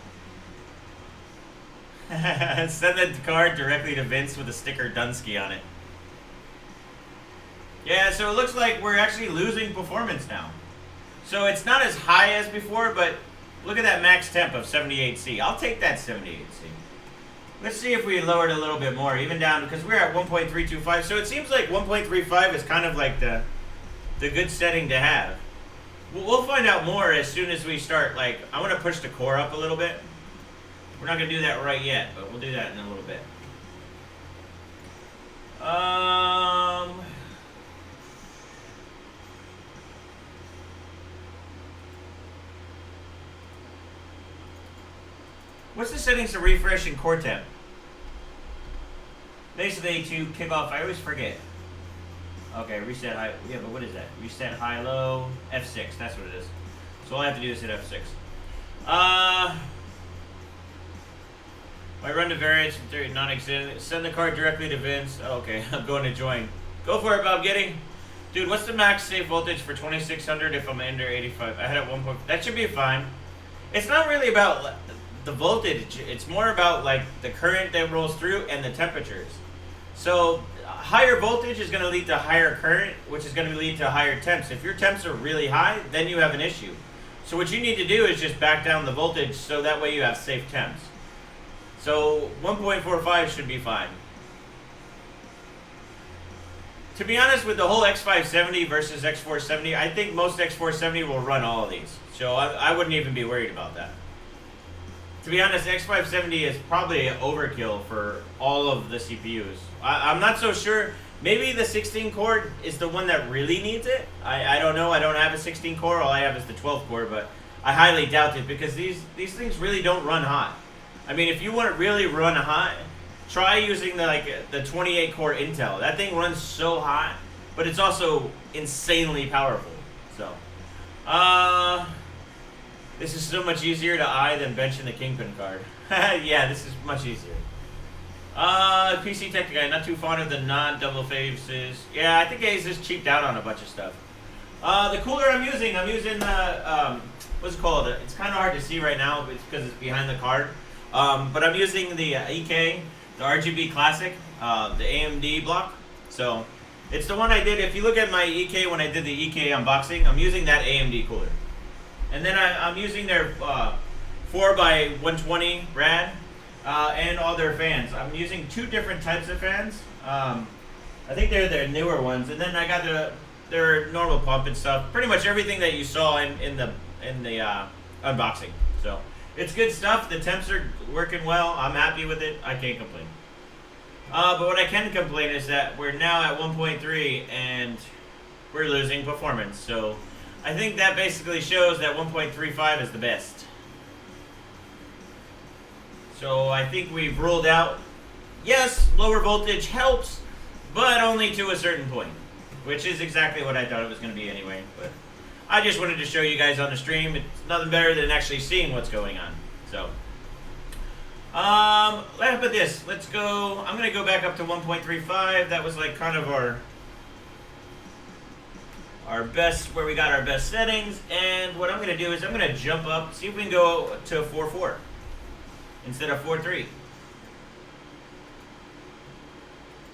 send the card directly to Vince with a sticker Dunsky on it. Yeah, so it looks like we're actually losing performance now. So it's not as high as before, but look at that max temp of 78C. I'll take that 78C. Let's see if we lowered a little bit more, even down, because we're at 1.325. So it seems like 1.35 is kind of like the good setting to have. We'll find out more as soon as we start. Like, I want to push the core up a little bit. We're not going to do that right yet, but we'll do that in a little bit. What's the settings to refresh in core temp? Basically to kick off, I always forget. Okay, reset high, yeah, but what is that? Reset high, low, F6, that's what it is. So all I have to do is hit F6. I run to variance, non-existent, send the card directly to Vince. Oh, okay, I'm going to join. Go for it, Bob Getty. Dude, what's the max safe voltage for 2600 if I'm under 85? I had at 1 point, that should be fine. It's not really about the voltage, it's more about like the current that rolls through and the temperatures. So higher voltage is going to lead to higher current, which is going to lead to higher temps. If your temps are really high, then you have an issue. So what you need to do is just back down the voltage so that way you have safe temps. So 1.45 should be fine. To be honest, with the whole X570 versus X470, I think most X470 will run all of these. So I wouldn't even be worried about that. To be honest, X570 is probably an overkill for all of the CPUs. I'm not so sure. Maybe the 16 core is the one that really needs it. I don't know. I don't have a 16 core. All I have is the 12 core, but I highly doubt it because these things really don't run hot. I mean, if you want to really run hot, try using the 28 core Intel. That thing runs so hot, but it's also insanely powerful. So, this is so much easier to eye than benching the Kingpin card. Yeah, this is much easier. PC Tech Guy, not too fond of the non-double faces. Yeah, I think he's just cheaped out on a bunch of stuff. The cooler I'm using the, what's it called? It's kind of hard to see right now because it's behind the card. But I'm using the EK, the RGB Classic, the AMD block. So, it's the one I did. If you look at my EK when I did the EK unboxing, I'm using that AMD cooler. And then I'm using their 4x120 rad and all their fans. I'm using two different types of fans. I think they're their newer ones. And then I got their normal pump and stuff. Pretty much everything that you saw in the unboxing. So it's good stuff. The temps are working well. I'm happy with it. I can't complain. But what I can complain is that we're now at 1.3 and we're losing performance. So I think that basically shows that 1.35 is the best. So I think we've ruled out, yes, lower voltage helps, but only to a certain point, which is exactly what I thought it was going to be anyway. But I just wanted to show you guys on the stream. It's nothing better than actually seeing what's going on. So, how about this? Let's go. I'm going to go back up to 1.35. That was like kind of our best, where we got our best settings. And what I'm going to do is I'm going to jump up, see if we can go to 4.4 instead of 4.3.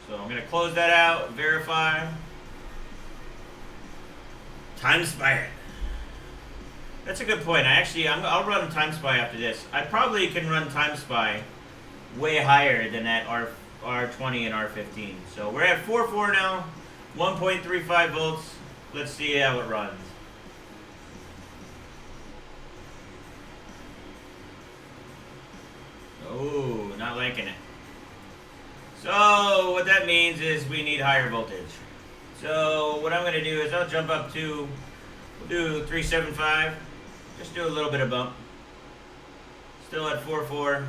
So I'm going to close that out, verify. Time Spy. That's a good point. I'll run Time Spy after this. I probably can run Time Spy way higher than at R20 and R15. So we're at 4.4 now, 1.35 volts. Let's see how it runs. Oh, not liking it. So what that means is we need higher voltage. So what I'm going to do is I'll jump up to, we'll do 375. Just do a little bit of bump. Still at 4.4.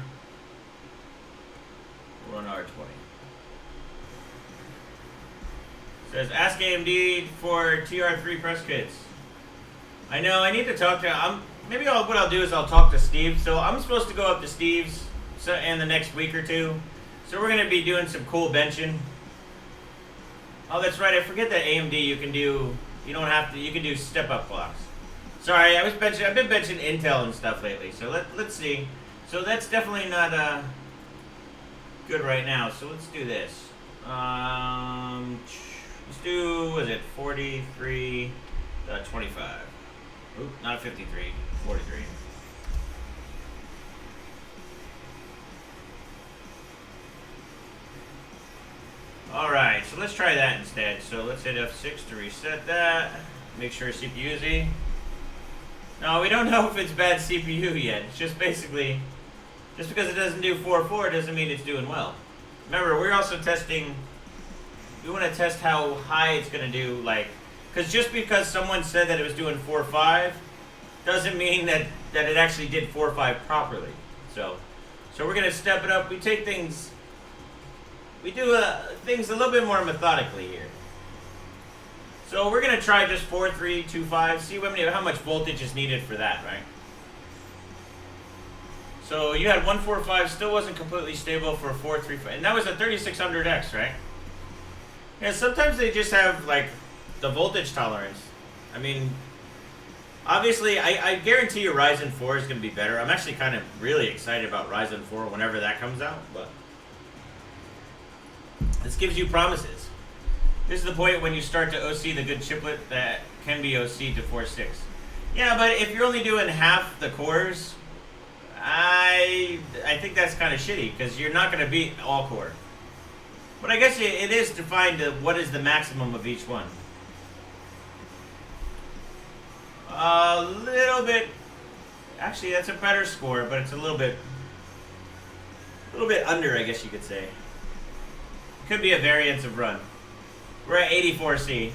We'll run R20. Says ask AMD for TR3 press kits. I know, I need to talk to, maybe what I'll do is I'll talk to Steve. So I'm supposed to go up to Steve's in the next week or two. So we're going to be doing some cool benching. Oh, that's right, I forget that AMD you can do, you don't have to, you can do step-up clocks. Sorry, I've been benching Intel and stuff lately, so let's see. So that's definitely not good right now, so let's do this. Let's do, what is it, 43.25. Oop, not 53, 43. Alright, so let's try that instead. So let's hit F6 to reset that. Make sure CPU's E. No, we don't know if it's bad CPU yet. It's just basically, just because it doesn't do 4.4 doesn't mean it's doing well. Remember, we're also testing, we want to test how high it's going to do, like, because just because someone said that it was doing 4.5 doesn't mean that it actually did 4.5 properly. So we're going to step it up. We take things, we do things a little bit more methodically here. So we're going to try just 4.325, see how much voltage is needed for that, right? So you had 145, still wasn't completely stable for 4.35, and that was a 3600X, right? Yeah, sometimes they just have, like, the voltage tolerance. I mean, obviously, I guarantee you Ryzen 4 is going to be better. I'm actually kind of really excited about Ryzen 4 whenever that comes out, but this gives you promises. This is the point when you start to OC the good chiplet that can be OC to 4.6. Yeah, but if you're only doing half the cores, I think that's kind of shitty, because you're not going to beat all core. But I guess it is to find what is the maximum of each one. A little bit, actually that's a better score, but it's a little bit under, I guess you could say. Could be a variance of run. We're at 84C.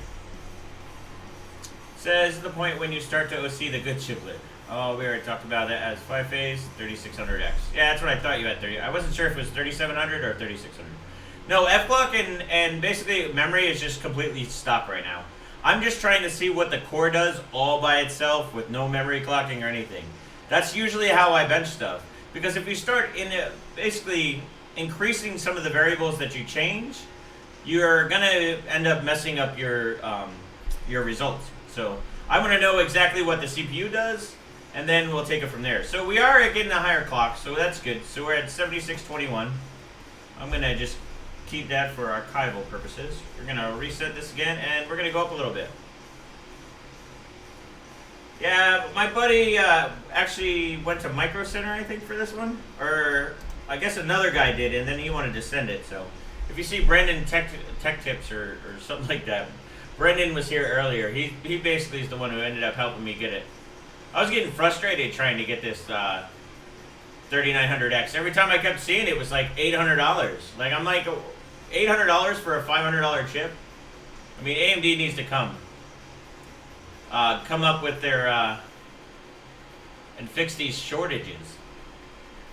Says the point when you start to OC the good chiplet. Oh, we already talked about it as 5-phase, 3600X. Yeah, that's what I thought you had 30. I wasn't sure if it was 3700 or 3600. No, F-clock and basically memory is just completely stock right now. I'm just trying to see what the core does all by itself with no memory clocking or anything. That's usually how I bench stuff. Because if you start basically increasing some of the variables that you change, you're gonna end up messing up your results. So I want to know exactly what the CPU does, and then we'll take it from there. So we are getting a higher clock, so that's good. So we're at 7621. I'm gonna just keep that for archival purposes. We're gonna reset this again, and we're gonna go up a little bit. Yeah, my buddy actually went to Micro Center, I think, for this one, or I guess another guy did, and then he wanted to send it. So if you see Brendan Tech Tips or something like that, Brendan was here earlier. He basically is the one who ended up helping me get it. I was getting frustrated trying to get this 3900X. Every time I kept seeing it, it was like $800. Like, I'm like, $800 for a $500 chip? I mean, AMD needs to come up with their and fix these shortages.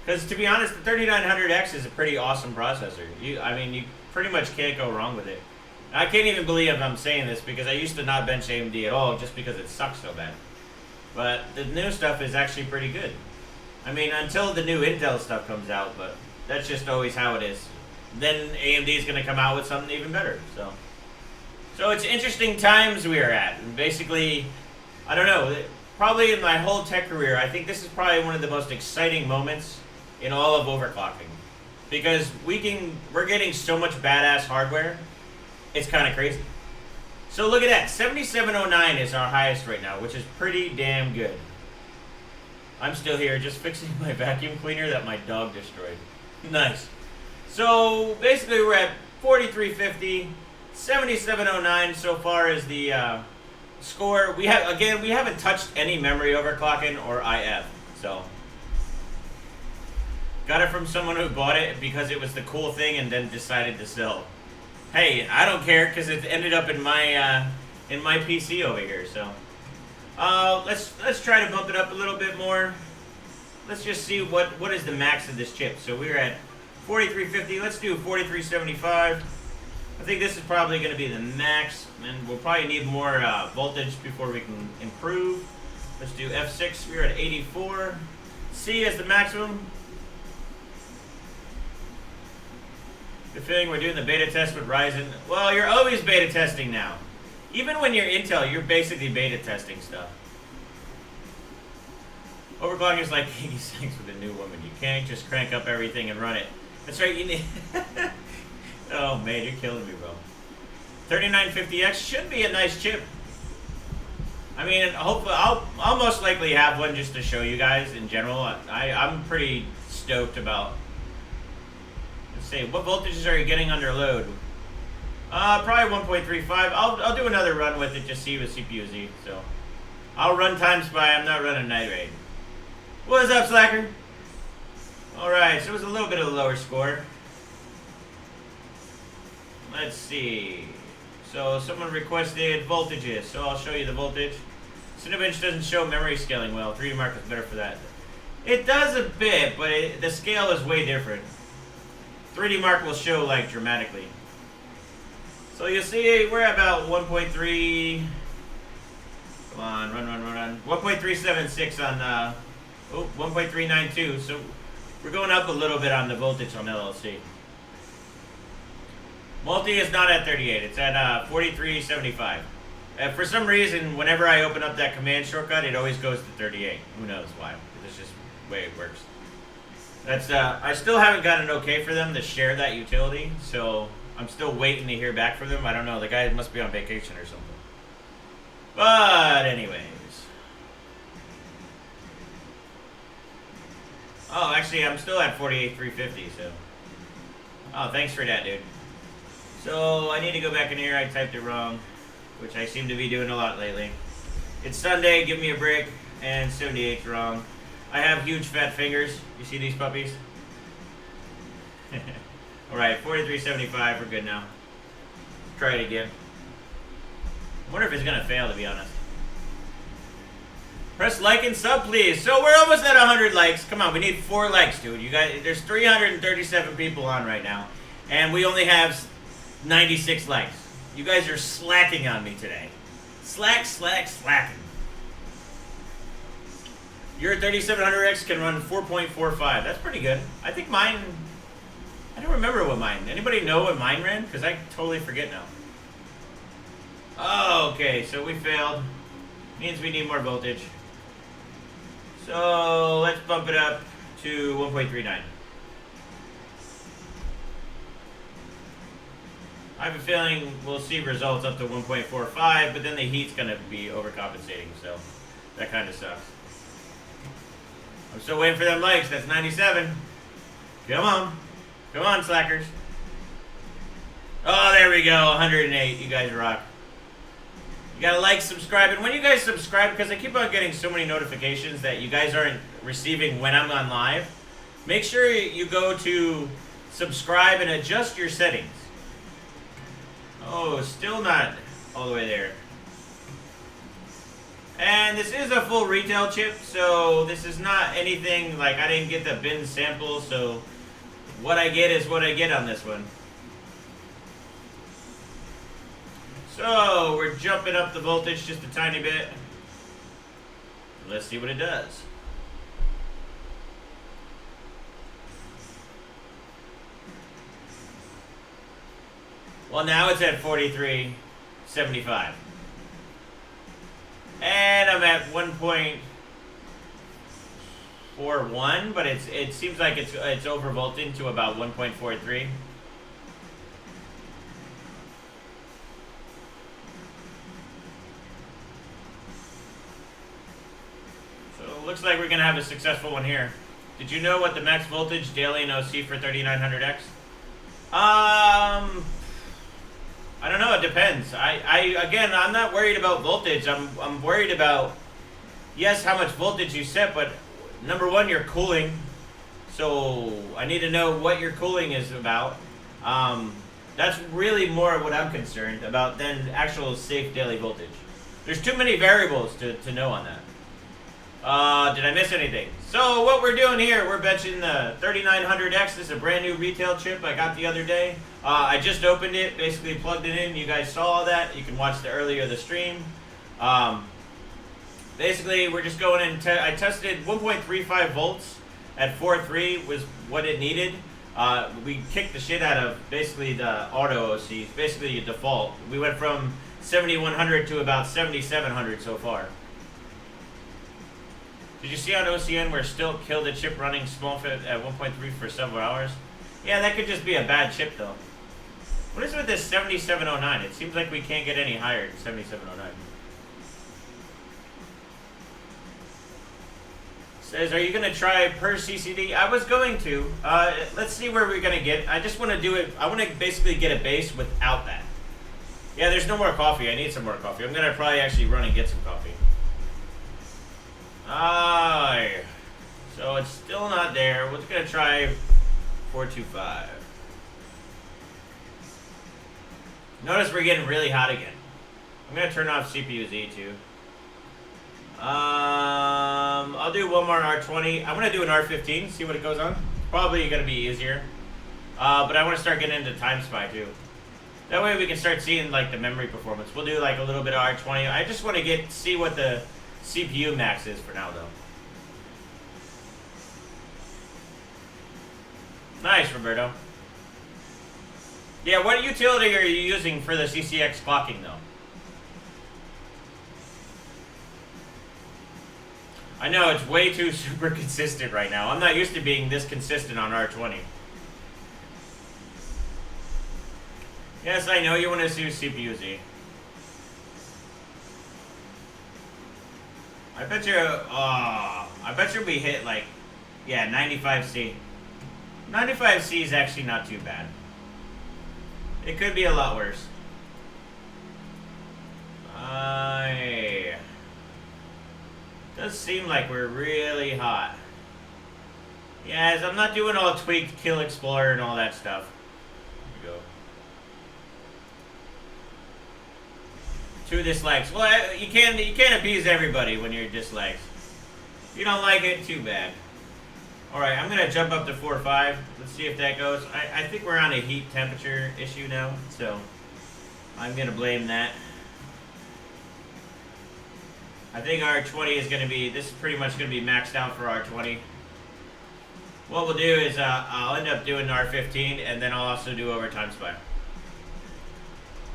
Because to be honest, the 3900X is a pretty awesome processor. I mean, you pretty much can't go wrong with it. I can't even believe I'm saying this, because I used to not bench AMD at all just because it sucks so bad. But the new stuff is actually pretty good. I mean, until the new Intel stuff comes out, but that's just always how it is. Then AMD is going to come out with something even better. So it's interesting times we are at. And basically, I don't know, probably in my whole tech career, I think this is probably one of the most exciting moments in all of overclocking. Because we're getting so much badass hardware, it's kind of crazy. So look at that, 7709 is our highest right now, which is pretty damn good. I'm still here just fixing my vacuum cleaner that my dog destroyed. Nice. So basically we're at 4350, 7709 so far is the score. We haven't touched any memory overclocking or IF. So got it from someone who bought it because it was the cool thing and then decided to sell. Hey, I don't care because it ended up in my PC over here. So let's try to bump it up a little bit more. Let's just see what is the max of this chip. So we're at 4350. Let's do 4375. I think this is probably going to be the max, and we'll probably need more voltage before we can improve. Let's do F6. We're at 84. C is the maximum. Good feeling we're doing the beta test with Ryzen. Well, you're always beta testing now. Even when you're Intel, you're basically beta testing stuff. Overclocking is like 86 with a new woman. You can't just crank up everything and run it. That's right, you need... Oh man, you're killing me, bro. 3950X should be a nice chip. I mean, hopefully, I'll most likely have one just to show you guys in general. I'm pretty stoked about... Let's see, what voltages are you getting under load? Probably 1.35. I'll do another run with it, just see with CPU Z. So, I'll run Time Spy. I'm not running Night Raid. What's up, Slacker? Alright, so it was a little bit of a lower score. Let's see. So someone requested voltages, so I'll show you the voltage. Cinebench doesn't show memory scaling well. 3D Mark is better for that. It does a bit, but the scale is way different. 3D Mark will show like dramatically. So you'll see we're about 1.3. Come on, run. 1.376 on 1.392. So we're going up a little bit on the voltage on LLC. Multi is not at 38. It's at 4375. For some reason, whenever I open up that command shortcut, it always goes to 38. Who knows why? It's just the way it works. That's I still haven't got an okay for them to share that utility, so I'm still waiting to hear back from them. I don't know. The guy must be on vacation or something. But anyways. Oh, actually, I'm still at 48,350, so... Oh, thanks for that, dude. So, I need to go back in here. I typed it wrong, which I seem to be doing a lot lately. It's Sunday, give me a break, and 78's wrong. I have huge fat fingers. You see these puppies? Alright, 43.75, we're good now. Try it again. I wonder if it's going to fail, to be honest. Press like and sub, please. So we're almost at 100 likes. Come on, we need 4 likes, dude. You guys, there's 337 people on right now, and we only have 96 likes. You guys are slacking on me today. Slacking. Your 3700X can run 4.45. That's pretty good. I think mine... I don't remember what mine... Anybody know what mine ran? Because I totally forget now. Oh, okay. So we failed. Means we need more voltage. So let's bump it up to 1.39. I have a feeling we'll see results up to 1.45, but then the heat's going to be overcompensating, so that kind of sucks. I'm still waiting for them likes. That's 97. Come on, slackers. Oh, there we go. 108. You guys rock. You gotta like, subscribe, and when you guys subscribe, because I keep on getting so many notifications that you guys aren't receiving when I'm on live, make sure you go to subscribe and adjust your settings. Oh, still not all the way there. And this is a full retail chip, so this is not anything like I didn't get the bin sample, so what I get is what I get on this one. So we're jumping up the voltage just a tiny bit. Let's see what it does. Well, now it's at 43.75. And I'm at 1.41, but it seems like it's overvolting to about 1.43. So it looks like we're gonna have a successful one here. Did you know what the max voltage daily in OC for 3900X? I don't know, it depends. Again, I'm not worried about voltage. I'm worried about, yes, how much voltage you set, but number one, your cooling. So I need to know what your cooling is about. That's really more what I'm concerned about than actual safe daily voltage. There's too many variables to know on that. Did I miss anything? So what we're doing here, we're benching the 3900X. This is a brand new retail chip I got the other day. I just opened it, basically plugged it in. You guys saw that. You can watch the earlier the stream. Basically, we're just going in. I tested 1.35 volts at 4.3 was what it needed. We kicked the shit out of basically the auto OCs, basically a default. We went from 7100 to about 7700 so far. Did you see on OCN we're still kill the chip running small fit at 1.3 for several hours? Yeah, that could just be a bad chip though. What is with this 7709? It seems like we can't get any higher than 7709. Says, are you going to try per CCD? I was going to. Let's see where we're going to get. I just want to do it. I want to basically get a base without that. Yeah, there's no more coffee. I need some more coffee. I'm going to probably actually run and get some coffee. So it's still not there. We're going to try 425. Notice we're getting really hot again. I'm going to turn off CPU Z too. I'll do one more R20. I'm going to do an R15, see what it goes on. Probably going to be easier. But I want to start getting into Time Spy too. That way we can start seeing like the memory performance. We'll do like a little bit of R20. I just want to see what the CPU max is for now though. Nice, Roberto. Yeah, what utility are you using for the CCX clocking though? I know, it's way too super consistent right now. I'm not used to being this consistent on R20. Yes, I know you want to do CPU Z. I bet you we hit like, yeah, 95C. 95C is actually not too bad. It could be a lot worse. Does seem like we're really hot. Yes, I'm not doing all tweaked Kill Explorer and all that stuff. Here we go. 2 dislikes. Well, you can't appease everybody when you're dislikes. If you don't like it, too bad. Alright, I'm gonna jump up to 4.5. Let's see if that goes. I think we're on a heat temperature issue now, so I'm gonna blame that. I think R20 is going to be, this is pretty much going to be maxed out for R20. What we'll do is I'll end up doing R15 and then I'll also do Overtime Spy.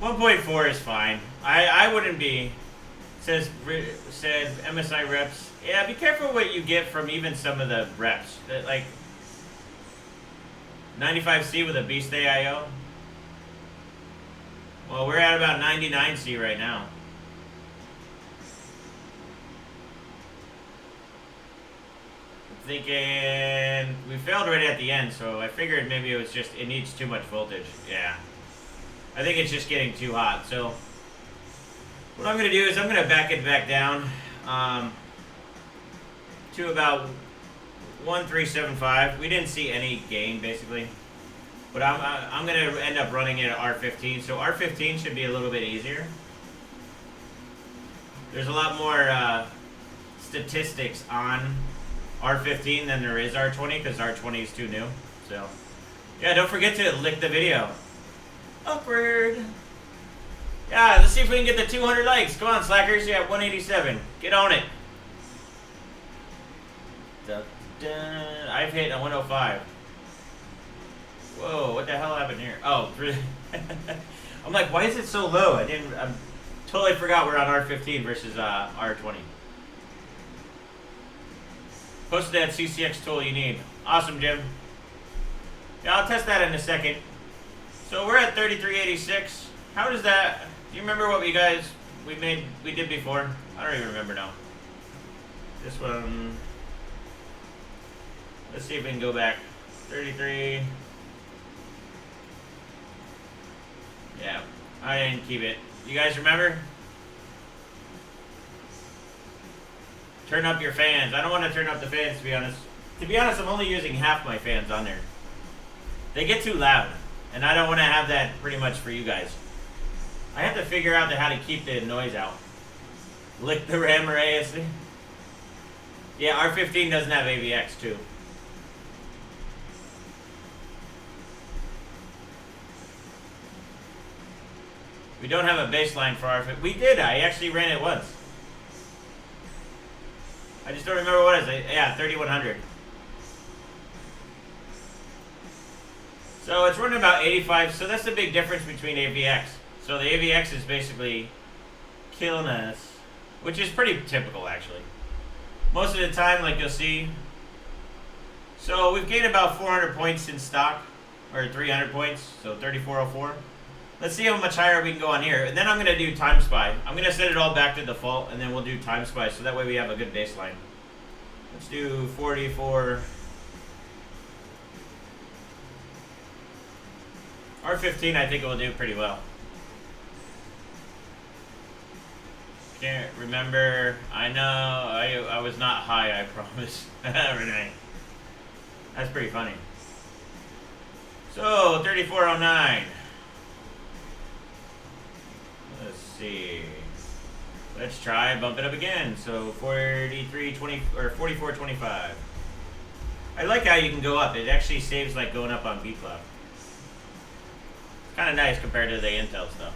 1.4 is fine. I wouldn't be, said MSI reps. Yeah, be careful what you get from even some of the reps. Like 95C with a Beast Day IO. Well, we're at about 99C right now. Thinking we failed right at the end, so I figured maybe it was just it needs too much voltage. Yeah, I think it's just getting too hot. So what I'm gonna do is I'm gonna back it back down to about 1375. We didn't see any gain basically, but I'm gonna end up running it at R15. So R15 should be a little bit easier. There's a lot more statistics on R15 than there is R20 because R20 is too new. So yeah, don't forget to lick the video. Awkward. Yeah, let's see if we can get the 200 likes. Come on, slackers. Yeah, 187. Get on it. Dun, dun. I've hit a 105. Whoa, what the hell happened here? Oh, I'm like, why is it so low? I totally forgot we're on R15 versus R20. Posted that CCX tool you need. Awesome, Jim. Yeah, I'll test that in a second. So we're at 3386. How does that? Do you remember what we did before? I don't even remember now. This one. Let's see if we can go back. 33. Yeah, I didn't keep it. You guys remember? Turn up your fans. I don't want to turn up the fans, to be honest. To be honest, I'm only using half my fans on there. They get too loud, and I don't want to have that pretty much for you guys. I have to figure out how to keep the noise out. Lick the RAM or ASD. Yeah, R15 doesn't have AVX too. We don't have a baseline for R15. We did. I actually ran it once. I just don't remember what it is. Yeah, 3100. So it's running about 85. So that's the big difference between AVX. So the AVX is basically killing us, which is pretty typical actually. Most of the time, like you'll see. So we've gained about 400 points in stock, or 300 points, so 3404. Let's see how much higher we can go on here. And then I'm going to do time spy. I'm going to set it all back to default, and then we'll do time spy, so that way we have a good baseline. Let's do 44. R15 I think it will do pretty well. Can't remember. I know I was not high, I promise. Renee. That's pretty funny. So 3409. Let's see. Let's try bump it up again. So 4320 or 4425. I like how you can go up. It actually saves like going up on B-Cloud. Kind of nice compared to the Intel stuff.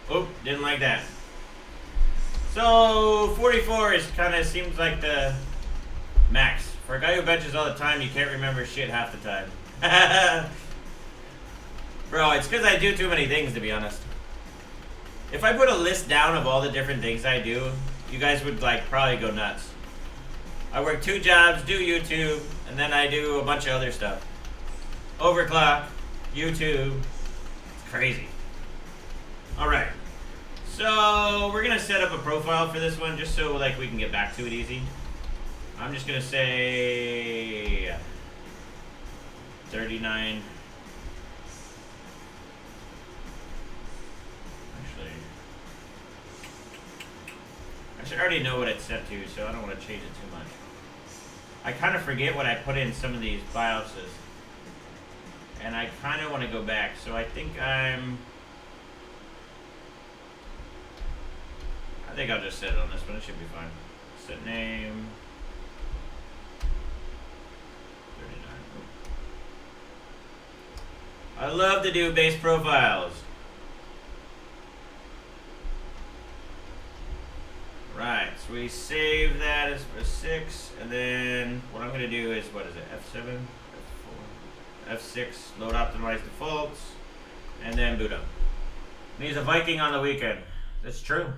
Oh, didn't like that. So 44 is kind of seems like the max. For a guy who benches all the time, you can't remember shit half the time. Bro, it's because I do too many things, to be honest. If I put a list down of all the different things I do, you guys would like probably go nuts. I work 2 jobs, do YouTube, and then I do a bunch of other stuff. Overclock, YouTube. It's crazy. Alright. So we're gonna set up a profile for this one just so like we can get back to it easy. I'm just gonna say 39. Actually, I already know what it's set to, so I don't want to change it too much. I kind of forget what I put in some of these BIOSes. And I kind of want to go back, so I think I think I'll just set it on this one, it should be fine. Set name. 39. I love to do base profiles. Right, so we save that as for 6, and then what I'm going to do is, what is it, F7, F4, F6, load optimize defaults, and then boot up. Needs a Viking on the weekend. That's true.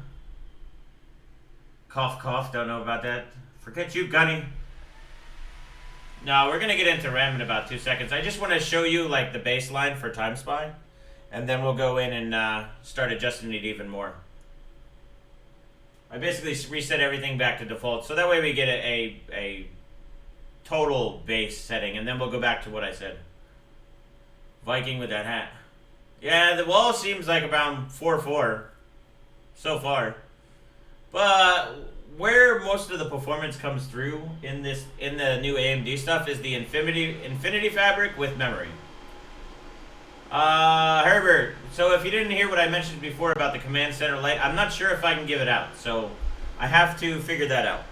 Cough, cough, don't know about that. Forget you, Gunny. No, we're going to get into RAM in about 2 seconds. I just want to show you like the baseline for Time Spy, and then we'll go in and start adjusting it even more. I basically reset everything back to default, so that way we get a total base setting, and then we'll go back to what I said. Viking with that hat. Yeah, the wall seems like around 4.4 so far, but where most of the performance comes through in the new AMD stuff is the Infinity Fabric with memory. Herbert, so if you didn't hear what I mentioned before about the Command Center Lite, I'm not sure if I can give it out, so I have to figure that out.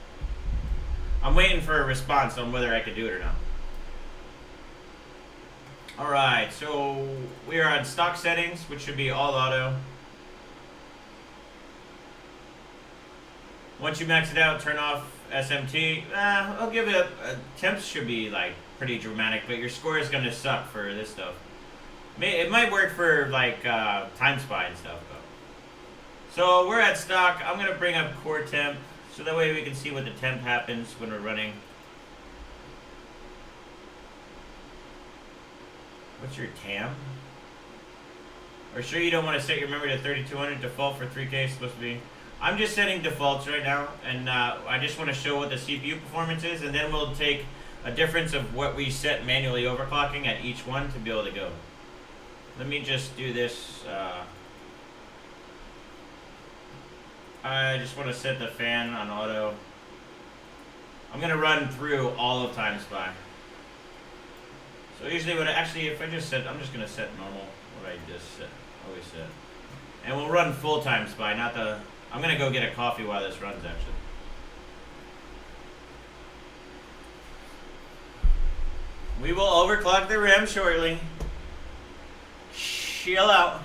I'm waiting for a response on whether I could do it or not. Alright, so we are on stock settings, which should be all auto. Once you max it out, turn off SMT. I'll give it temps should be like pretty dramatic, but your score is going to suck for this stuff. It might work for like Time Spy and stuff though. So we're at stock. I'm going to bring up core temp so that way we can see what the temp happens when we're running. What's your TAM? Or sure you don't want to set your memory to 3200 default for 3K is supposed to be. I'm just setting defaults right now, and I just want to show what the CPU performance is, and then we'll take a difference of what we set manually overclocking at each one to be able to go. Let me just do this. I just want to set the fan on auto. I'm going to run through all of Time Spy. So usually what if I just set, I'm just going to set normal, what I just set, always set. And we'll run full Time Spy, not the, I'm going to go get a coffee while this runs actually. We will overclock the RAM shortly. Chill out.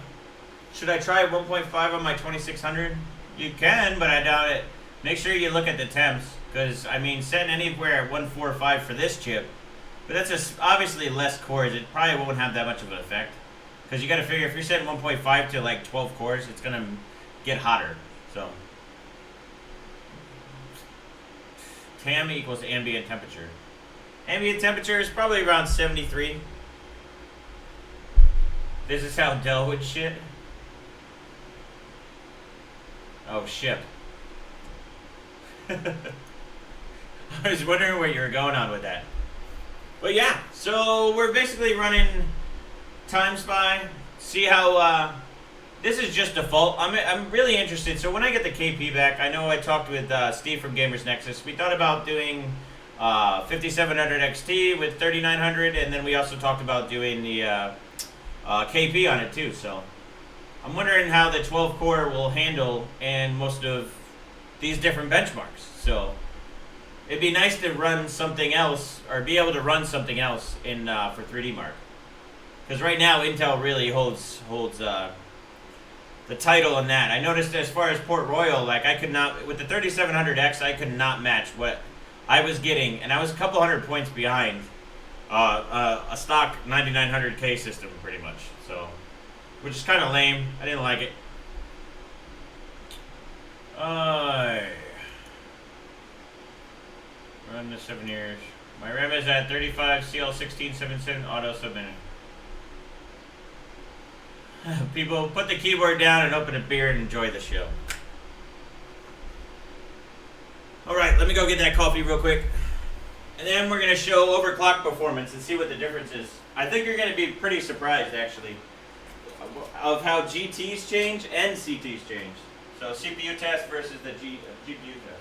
Should I try 1.5 on my 2600? You can, but I doubt it. Make sure you look at the temps, because I mean, setting anywhere at 145 for this chip, but that's just obviously less cores. It probably won't have that much of an effect, because you got to figure if you're setting 1.5 to like 12 cores, it's gonna get hotter. So TAM equals ambient temperature. Ambient temperature is probably around 73. This is how Dell would shit. Oh, ship. I was wondering where you were going on with that. But yeah, so we're basically running time spy. See how this is just default. I'm really interested. So when I get the KP back, I know I talked with Steve from Gamers Nexus. We thought about doing 5700 XT with 3900, and then we also talked about doing the KP on it too. So I'm wondering how the 12 core will handle and most of these different benchmarks. So it'd be nice to run something else, or be able to run something else in for 3D Mark, because right now Intel really holds the title on that. I noticed as far as Port Royal, like I could not, with the 3700X, I could not match what I was getting, and I was a couple hundred points behind a stock 9900K system, pretty much. So, which is kind of lame. I didn't like it. Run the 7 years. My RAM is at 35 CL1677 auto submitted. People, put the keyboard down and open a beer and enjoy the show. Alright, let me go get that coffee real quick. And then we're going to show overclock performance and see what the difference is. I think you're going to be pretty surprised, actually, of how GTs change and CTs change. So CPU test versus the GPU test.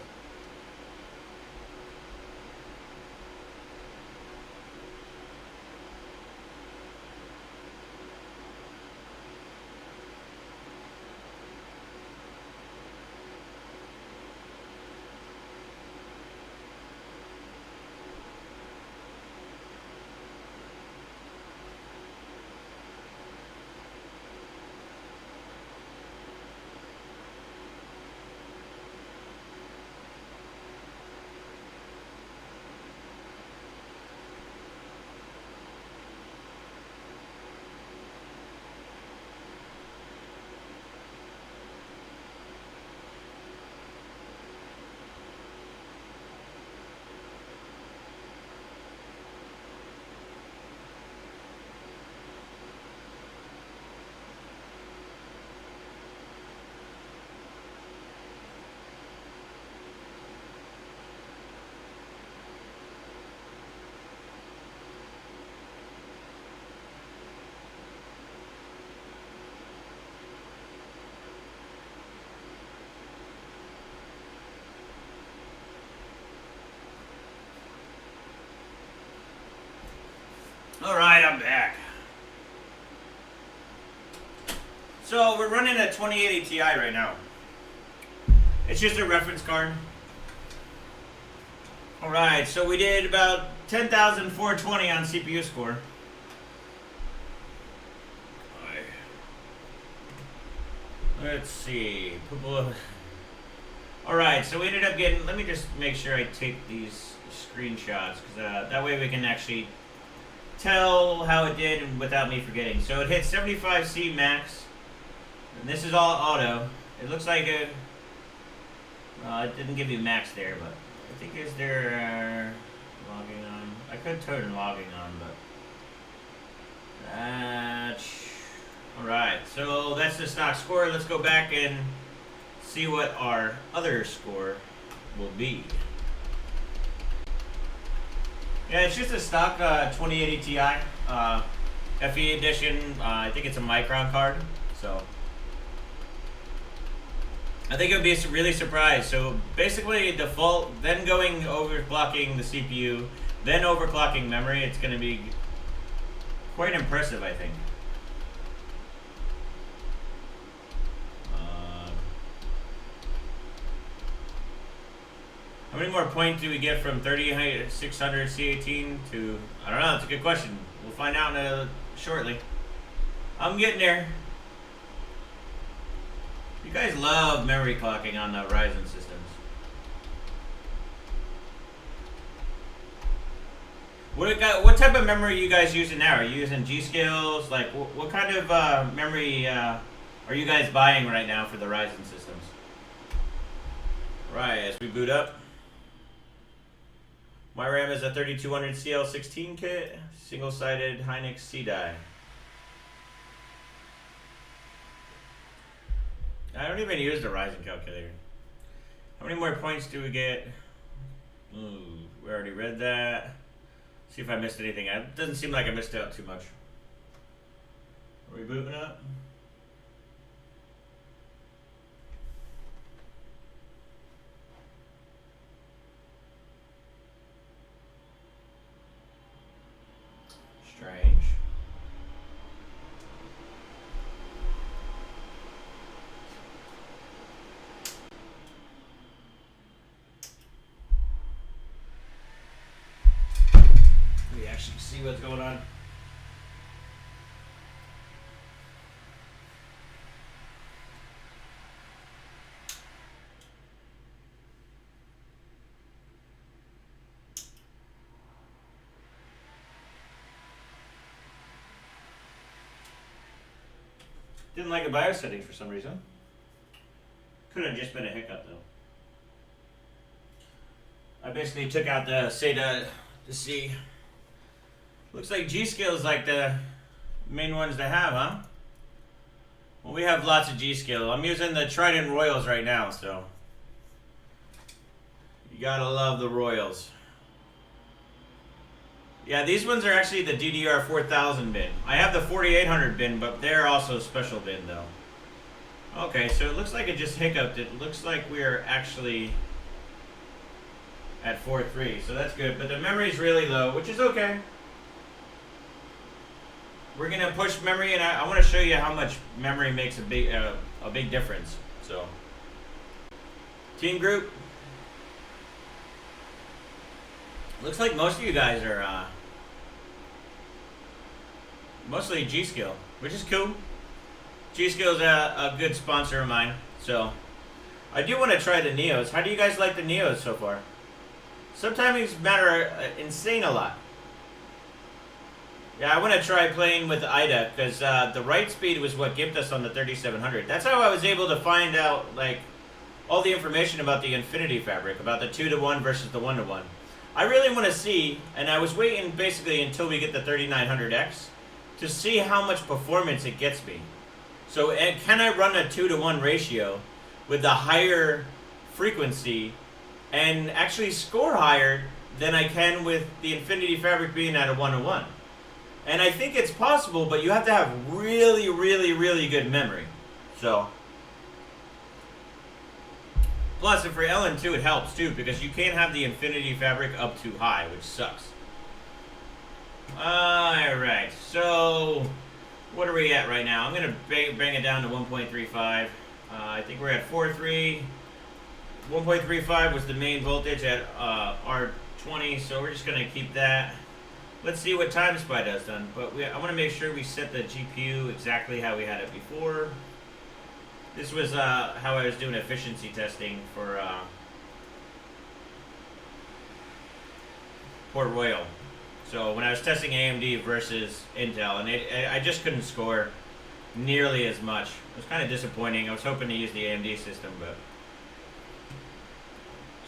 Alright, I'm back. So we're running a 2080 Ti right now. It's just a reference card. Alright, so we did about 10,420 on CPU score. Let's see. Alright, so we ended up getting, let me just make sure I take these screenshots, because that way we can actually tell how it did and without me forgetting. So it hit 75C max, and this is all auto. It looks like it didn't give you max there, but I think is there logging on. I could turn logging on, but alright, so that's the stock score. Let's go back and see what our other score will be. Yeah, it's just a stock 2080 Ti, FE edition. I think it's a Micron card, so I think it would be really surprised. So basically, default, then going overclocking the CPU, then overclocking memory. It's going to be quite impressive, I think. How many more points do we get from 3600 C18 to, I don't know, it's a good question. We'll find out shortly. I'm getting there. You guys love memory clocking on the Ryzen systems. What type of memory are you guys using now? Are you using G-Skills? Like, what kind of memory are you guys buying right now for the Ryzen systems? Right, as we boot up. My RAM is a 3200 CL16 kit, single-sided Hynix C-die. I don't even use the Ryzen calculator. How many more points do we get? Ooh, we already read that. See if I missed anything. It doesn't seem like I missed out too much. Are we booting up? Strange. We actually see what's going on. Didn't like a BIOS setting for some reason. Could have just been a hiccup though. I basically took out the SATA to see. Looks like G-Skill is like the main ones to have, huh? Well, we have lots of G-Skill. I'm using the Trident Royals right now, so you gotta love the Royals. Yeah, these ones are actually the DDR 4000 bin. I have the 4800 bin, but they're also special bin though. Okay, so it looks like it just hiccuped. It looks like we're actually at 4.3, so that's good. But the memory's really low, which is okay. We're gonna push memory, and I want to show you how much memory makes a big difference. So, team group. Looks like most of you guys are mostly G-Skill, which is cool. G-Skill is a good sponsor of mine, so I do want to try the Neos. How do you guys like the Neos so far? Sometimes matter insane a lot. Yeah, I want to try playing with IDA because the write speed was what gimped us on the 3700. That's how I was able to find out like all the information about the Infinity Fabric, about the 2-to-1 versus the 1-to-1. I really want to see, and I was waiting basically until we get the 3900X to see how much performance it gets me. So can I run a 2-to-1 ratio with the higher frequency and actually score higher than I can with the Infinity Fabric being at a 1-to-1? And I think it's possible, but you have to have really, really, really good memory. So, plus, if for LN2, it helps too, because you can't have the Infinity Fabric up too high, which sucks. Alright, so what are we at right now? I'm going to bring it down to 1.35. I think we're at 4.3. 1.35 was the main voltage at R20, so we're just going to keep that. Let's see what time spy does then. But I want to make sure we set the GPU exactly how we had it before. This was how I was doing efficiency testing for Port Royal. So when I was testing AMD versus Intel, and I just couldn't score nearly as much. It was kind of disappointing. I was hoping to use the AMD system, but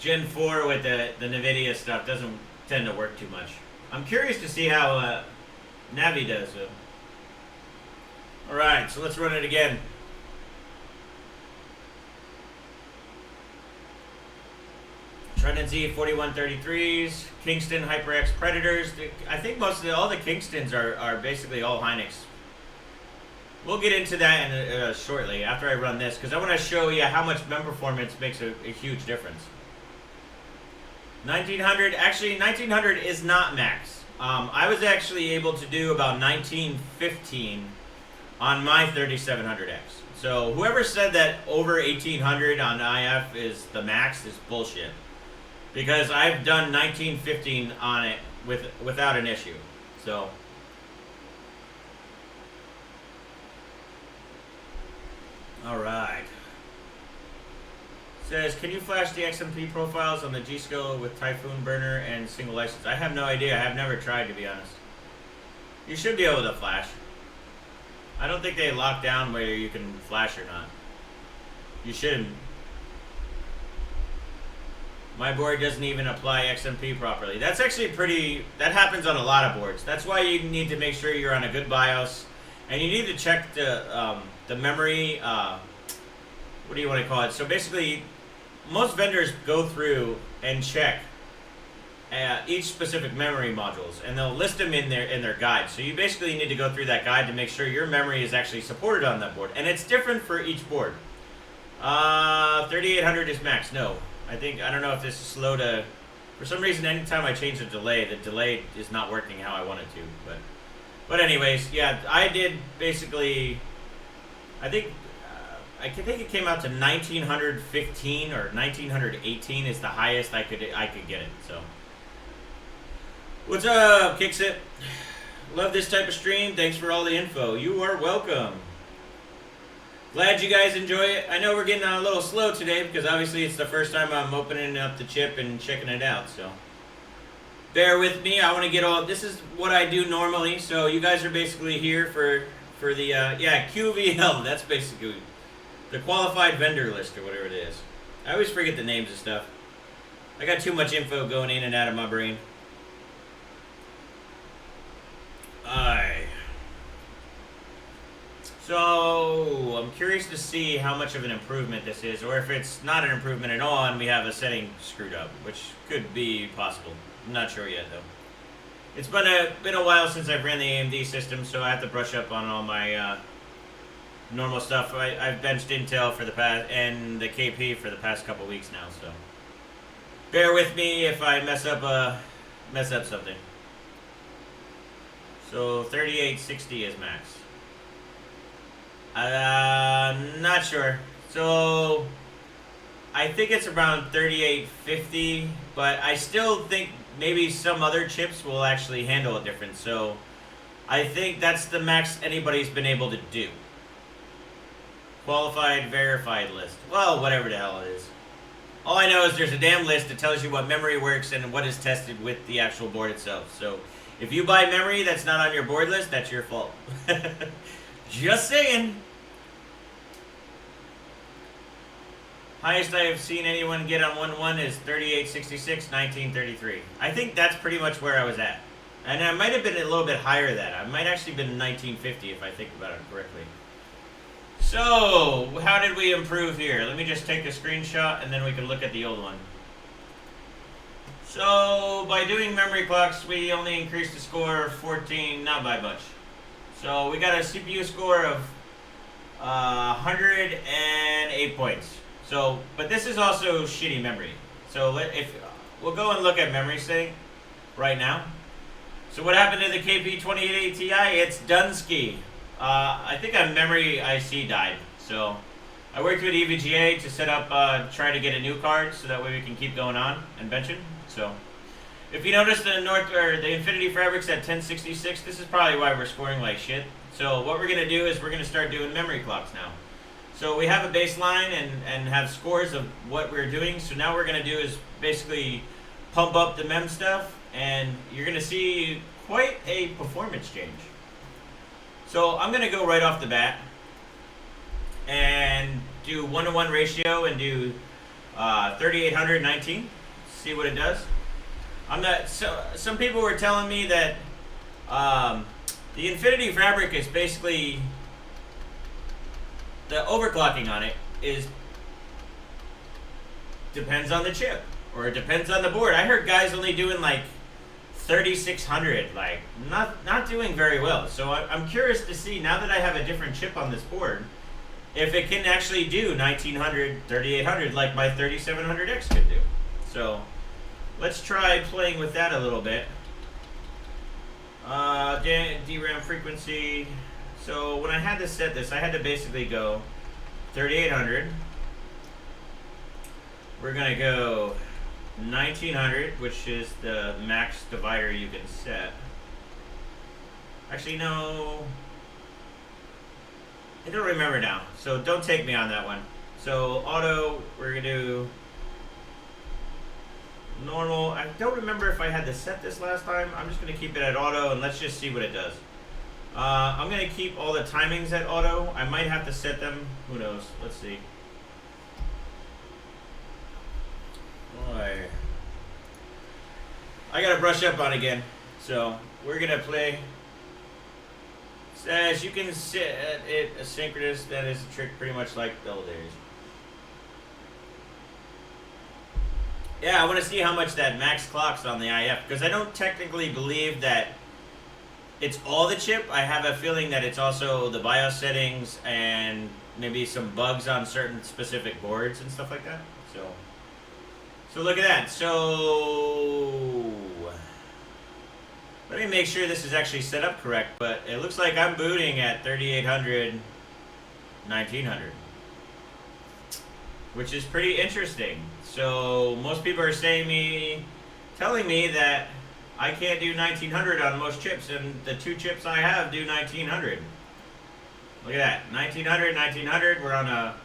Gen 4 with the NVIDIA stuff doesn't tend to work too much. I'm curious to see how Navi does. Alright, so let's run it again. Trident Z 4133s, Kingston HyperX Predators. I think all the Kingstons are basically all Hynix. We'll get into that shortly after I run this, because I want to show you how much MEM performance makes a huge difference. 1900, actually 1900 is not max. I was actually able to do about 1915 on my 3700X. So whoever said that over 1800 on IF is the max is bullshit. Because I've done 1915 on it without an issue. So all right. Says, can you flash the XMP profiles on the G-Skill with Typhoon Burner and single license? I have no idea. I have never tried, to be honest. You should be able to flash. I don't think they lock down whether you can flash or not. You shouldn't. My board doesn't even apply XMP properly. That's actually pretty... That happens on a lot of boards. That's why you need to make sure you're on a good BIOS. And you need to check the memory... what do you want to call it? So basically, most vendors go through and check each specific memory modules, and they'll list them in their guide. So you basically need to go through that guide to make sure your memory is actually supported on that board, and it's different for each board. 3800 is max. No, I don't know if this is slow to. For some reason, anytime I change the delay is not working how I want it to. But anyways, yeah, I did basically. I think it came out to 1915 or 1918 is the highest I could get it. So, what's up, Kixit? Love this type of stream. Thanks for all the info. You are welcome. Glad you guys enjoy it. I know we're getting on a little slow today because obviously it's the first time I'm opening up the chip and checking it out. So, bear with me. I want to get all. This is what I do normally. So you guys are basically here for the QVL. That's basically the qualified vendor list or whatever it is. I always forget the names of stuff. I got too much info going in and out of my brain. So, I'm curious to see how much of an improvement this is, or if it's not an improvement at all and we have a setting screwed up, which could be possible. I'm not sure yet, though. It's been a while since I've ran the AMD system, so I have to brush up on all my normal stuff. I've benched Intel for the past, and the KP for the past couple weeks now, so bear with me if I mess up something. So 3860 is max. Not sure. So I think it's around 3850, but I still think maybe some other chips will actually handle it different. So I think that's the max anybody's been able to do. Qualified, verified list. Well, whatever the hell it is. All I know is there's a damn list that tells you what memory works and what is tested with the actual board itself. So if you buy memory that's not on your board list, that's your fault. Just saying. Highest I have seen anyone get on 1-1 is 3866, 1933. I think that's pretty much where I was at. And I might have been a little bit higher than that. I might actually been 1950 if I think about it correctly. So, how did we improve here? Let me just take a screenshot and then we can look at the old one. So, by doing memory clocks, we only increased the score 14, not by much. So, we got a CPU score of 108 points. So, but this is also shitty memory. So, if we'll go and look at memory setting right now. So, what happened to the KP2880 Ti? It's Dunsky. I think a memory IC died. So, I worked with EVGA to set up, try to get a new card so that way we can keep going on and benching. So, if you notice the Infinity Fabrics at 1066, this is probably why we're scoring like shit. So, what we're going to do is we're going to start doing memory clocks now. So we have a baseline and have scores of what we're doing. So now what we're going to do is basically pump up the mem stuff, and you're going to see quite a performance change. So I'm going to go right off the bat and do 1-to-1 ratio and do 3819. See what it does. Some people were telling me that the Infinity Fabric is basically. The overclocking on it depends on the chip, or it depends on the board. I heard guys only doing like 3600, like not doing very well. So I'm curious to see, now that I have a different chip on this board, if it can actually do 1900, 3800 like my 3700X could do. So let's try playing with that a little bit. DRAM frequency. So when I had to set this, I had to basically go 3800. We're going to go 1900, which is the max divider you can set. Actually, no. I don't remember now, so don't take me on that one. So auto, we're gonna do normal. I don't remember if I had to set this last time. I'm just gonna keep it at auto and let's just see what it does. I'm gonna keep all the timings at auto. I might have to set them, who knows, let's see. Boy. I gotta brush up on again. So we're gonna play. Says you can set it asynchronous. That is a trick pretty much like the old days. Yeah, I want to see how much that max clocks on the IF, because I don't technically believe that it's all the chip. I have a feeling that it's also the BIOS settings and maybe some bugs on certain specific boards and stuff like that. So look at that. So let me make sure this is actually set up correct, but it looks like I'm booting at 3800, 1900, which is pretty interesting. So most people are telling me that I can't do 1900 on most chips, and the two chips I have do 1900. Look at that, 1900, 1900. We're on a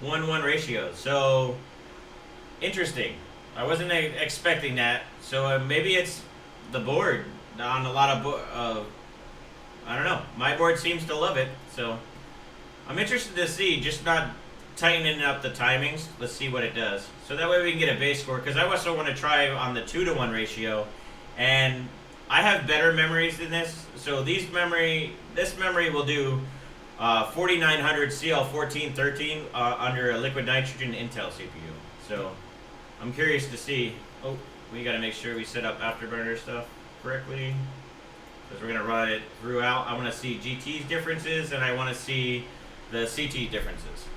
1:1 ratio. So interesting. I wasn't expecting that. So maybe it's the board on a lot of I don't know. My board seems to love it. So I'm interested to see, just not tightening up the timings. Let's see what it does. So that way we can get a base score, because I also want to try on the 2:1 ratio, and I have better memories than this. So this memory will do 4900 CL1413 under a liquid nitrogen Intel CPU. So I'm curious to see. Oh, we got to make sure we set up afterburner stuff correctly, because we're going to run it throughout. I want to see GT's differences, and I want to see the CT differences.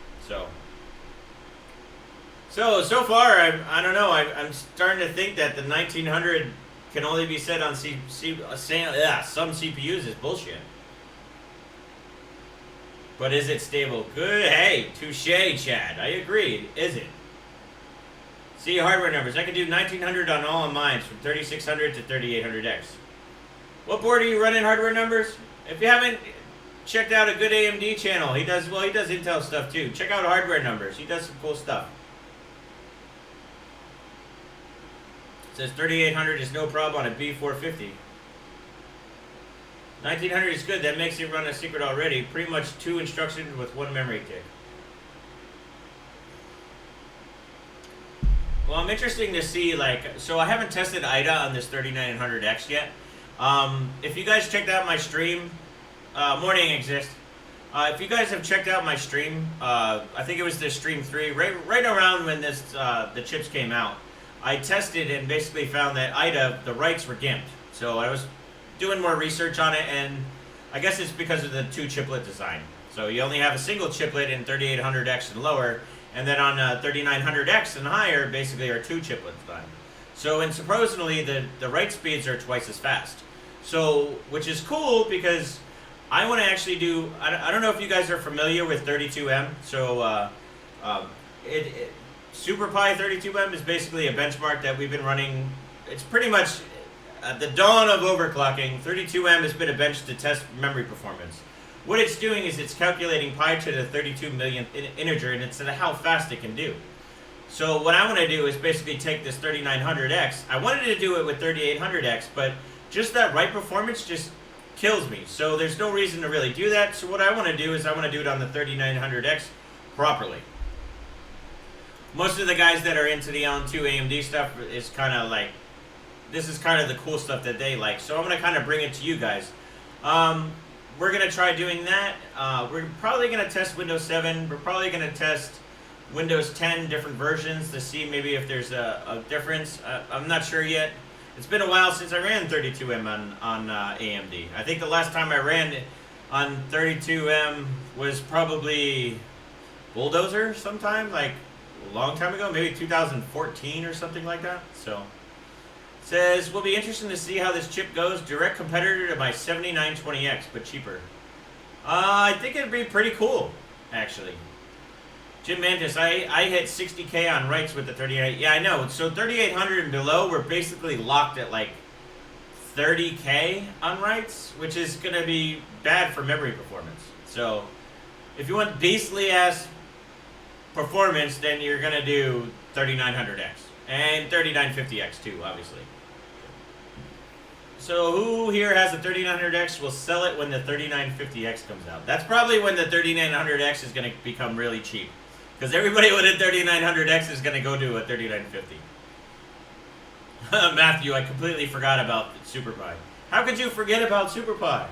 So far, I don't know. I'm starting to think that the 1900 can only be set on some CPUs is bullshit. But is it stable? Good. Hey, touche, Chad. I agree. Is it? See hardware numbers. I can do 1900 on all of mine, from 3600 to 3800X. What board are you running hardware numbers? If you haven't checked out a good AMD channel, he does Intel stuff too. Check out hardware numbers. He does some cool stuff. It says 3800 is no problem on a B450. 1900 is good. That makes it run a secret already. Pretty much 2 instructions with 1 memory tick. Well, I'm interested to see, so I haven't tested IDA on this 3900X yet. If you guys checked out my stream, Morning Exist. If you guys have checked out my stream, I think it was the stream 3, right around when the chips came out, I tested and basically found that IDA, the writes were gimped. So I was doing more research on it, and I guess it's because of the 2 chiplet design. So you only have a single chiplet in 3800X and lower, and then on 3900X and higher, basically are 2 chiplet design. So, and supposedly the write speeds are twice as fast. So, which is cool, because I want to actually do, I don't know if you guys are familiar with 32M. So SuperPi 32M is basically a benchmark that we've been running. It's pretty much at the dawn of overclocking. 32M has been a bench to test memory performance. What it's doing is it's calculating pi to the 32 millionth integer, and it's how fast it can do. So what I want to do is basically take this 3900X. I wanted to do it with 3800X, but just that write performance just kills me. So there's no reason to really do that. So what I want to do is I want to do it on the 3900X properly. Most of the guys that are into the L2 AMD stuff is kind of like, this is kind of the cool stuff that they like. So I'm going to kind of bring it to you guys. We're going to try doing that. We're probably going to test Windows 7. We're probably going to test Windows 10 different versions to see maybe if there's a difference. I'm not sure yet. It's been a while since I ran 32M on AMD. I think the last time I ran on 32M was probably Bulldozer sometime, like a long time ago, maybe 2014 or something like that. So it says, will be interesting to see how this chip goes. Direct competitor to my 7920X, but cheaper. I think it'd be pretty cool, actually. Jim Mantis, I hit 60K on writes with the 38. Yeah, I know. So 3800 and below, we're basically locked at like 30K on writes, which is going to be bad for memory performance. So if you want beastly ass performance, then you're going to do 3900X. And 3950X too, obviously. So who here has a 3900X will sell it when the 3950X comes out. That's probably when the 3900X is going to become really cheap. Because everybody with a 3900X is going to go to a 3950. Matthew, I completely forgot about Super Pi. How could you forget about Super Pi?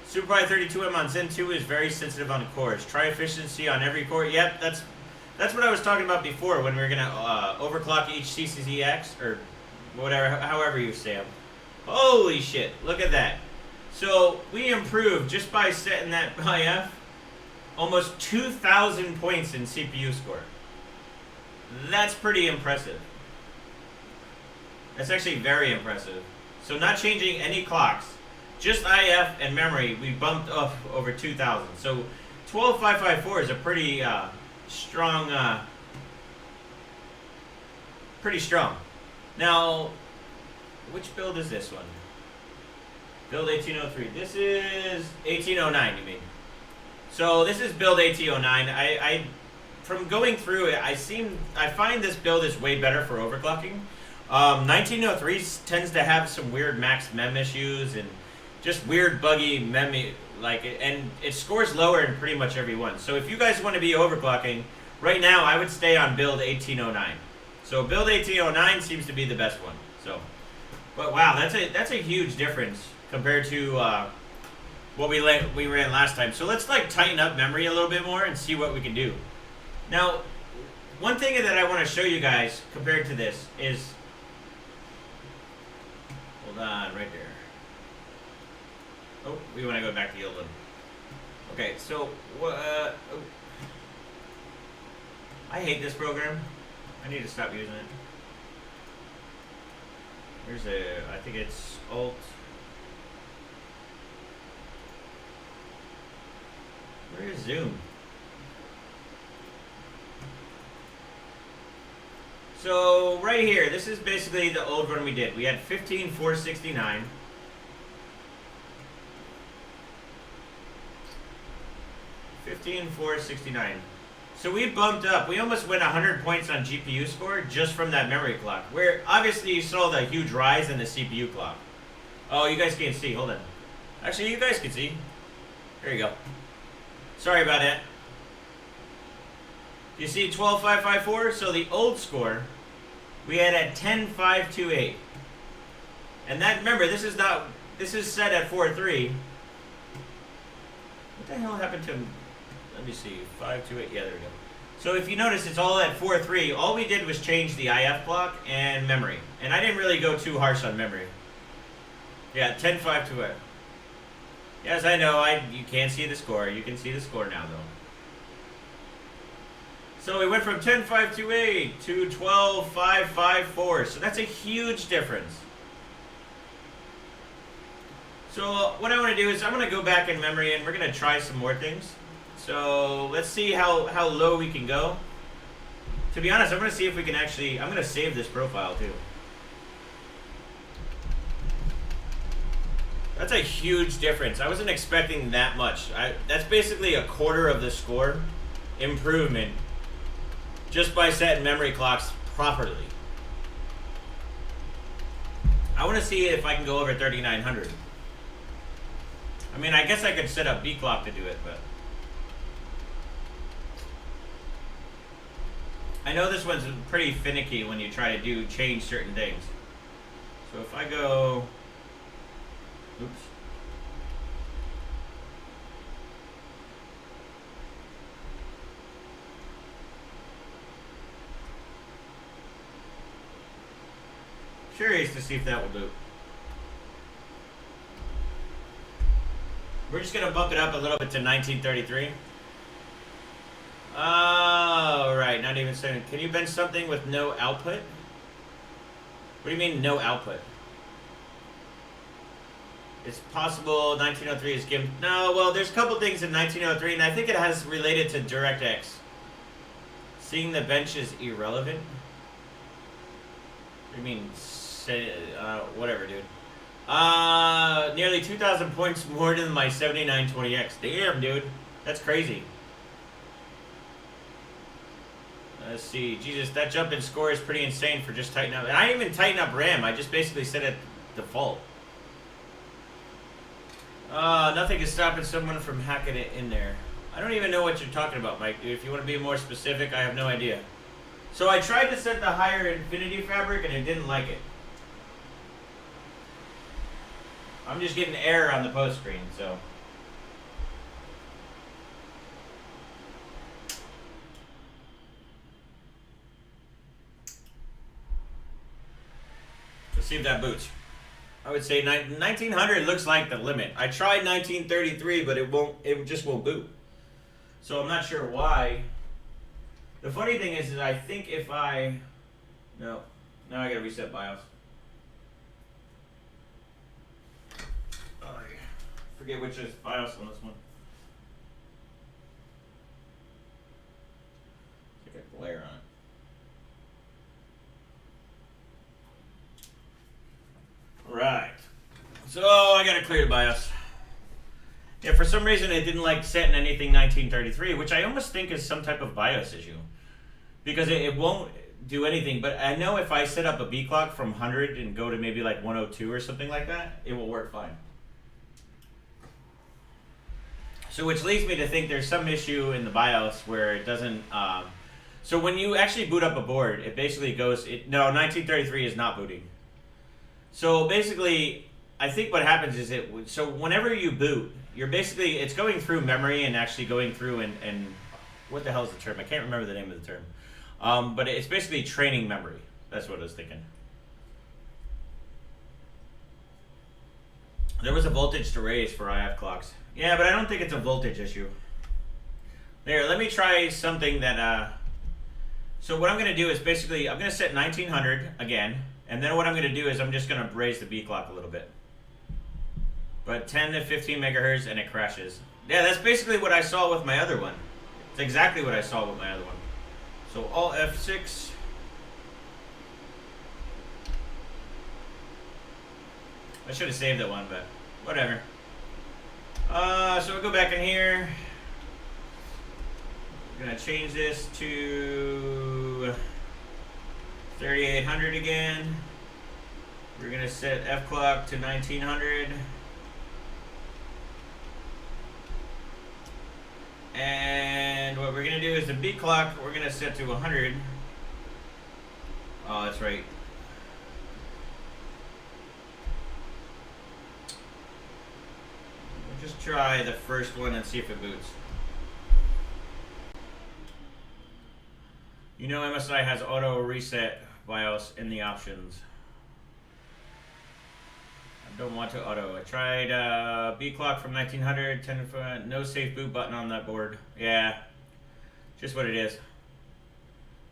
Super Pi 32M on Zen 2 is very sensitive on cores. Try efficiency on every core. Yep, that's what I was talking about before when we were going to overclock each CCZX, or whatever, however you say them. Holy shit, look at that. So we improved just by setting that IF almost 2,000 points in CPU score. That's pretty impressive. That's actually very impressive. So not changing any clocks, just IF and memory, we bumped up over 2,000. So 12554 is a pretty strong, pretty strong. Now, which build is this one? Build 1803. This is 1809, you mean? So this is build 1809. I from going through it, I find this build is way better for overclocking. 1903 tends to have some weird max mem issues and just weird buggy mem, and it scores lower in pretty much every one. So if you guys want to be overclocking, right now I would stay on build 1809. So build 1809 seems to be the best one. So, but wow, that's a huge difference compared to what we ran last time. So let's like tighten up memory a little bit more and see what we can do. Now, one thing that I want to show you guys compared to this is, hold on, right there. Oh, we want to go back to the old one. Okay, so I hate this program. I need to stop using it. I think it's Alt. Where is Zoom? So right here, this is basically the old one we did. We had 15469. So we bumped up. We almost went 100 points on GPU score just from that memory clock. Where obviously you saw the huge rise in the CPU clock. Oh, you guys can't see. Hold on. Actually, you guys can see. There you go. Sorry about that. You see 12554? So the old score we had at 10528. And that, remember, this is set at 4.3. What the hell happened to, let me see, 528, yeah, there we go. So if you notice, it's all at 4.3. All we did was change the IF block and memory. And I didn't really go too harsh on memory. Yeah, 10528. Yes, I know, you can't see the score. You can see the score now, though. So we went from 10528 to 12554. So that's a huge difference. So what I want to do is I'm going to go back in memory and we're going to try some more things. So let's see how low we can go. To be honest, I'm going to see if we can actually, I'm going to save this profile too. That's a huge difference. I wasn't expecting that much. That's basically a quarter of the score improvement just by setting memory clocks properly. I want to see if I can go over 3900. I mean, I guess I could set up B clock to do it, but I know this one's pretty finicky when you try to change certain things. So if I go, oops. Curious to see if that will do. We're just going to bump it up a little bit to 1933. Oh, right, not even saying. Can you bench something with no output? What do you mean, no output? It's possible 1903 is given. No, well, there's a couple things in 1903, and I think it has related to DirectX. Seeing the bench is irrelevant? What do you mean, whatever, dude. Nearly 2,000 points more than my 7920X. Damn, dude. That's crazy. Let's see. Jesus, that jump in score is pretty insane for just tightening up. And I didn't even tighten up RAM. I just basically set it default. Nothing is stopping someone from hacking it in there. I don't even know what you're talking about, Mike. If you want to be more specific, I have no idea. So I tried to set the higher infinity fabric and it didn't like it. I'm just getting error on the post screen, so. Let's see if that boots. I would say 1900 looks like the limit. I tried 1933, but it just won't boot. So I'm not sure why. The funny thing is I think if I, no, now I gotta reset BIOS. I forget which is BIOS on this one. It's like a glare on it. Right. So I gotta clear the BIOS. Yeah, for some reason it didn't like setting anything 1933, which I almost think is some type of BIOS issue. Because it won't do anything, but I know if I set up a B clock from 100 and go to maybe like 102 or something like that, it will work fine. So which leads me to think there's some issue in the BIOS where it doesn't, so when you actually boot up a board, it basically goes, no, 1933 is not booting. So basically, I think what happens is so whenever you boot, you're basically, it's going through memory and actually going through and what the hell is the term? I can't remember the name of the term. But it's basically training memory. That's what I was thinking. There was a voltage to raise for IF clocks. Yeah, but I don't think it's a voltage issue. There, let me try something that, so what I'm going to do is basically, I'm going to set 1900 again. And then what I'm going to do is I'm just going to raise the B clock a little bit. But 10 to 15 megahertz and it crashes. Yeah, that's basically what I saw with my other one. It's exactly what I saw with my other one. So Alt F6. I should have saved that one, but whatever. So we'll go back in here. We're going to change this to 3800 again. We're going to set F clock to 1900. And what we're going to do is the B clock, we're going to set to 100. Oh, that's right. We'll just try the first one and see if it boots. You know MSI has auto reset BIOS in the options. I don't want to auto. I tried B clock from 1900, 10 no safe boot button on that board. Yeah, just what it is.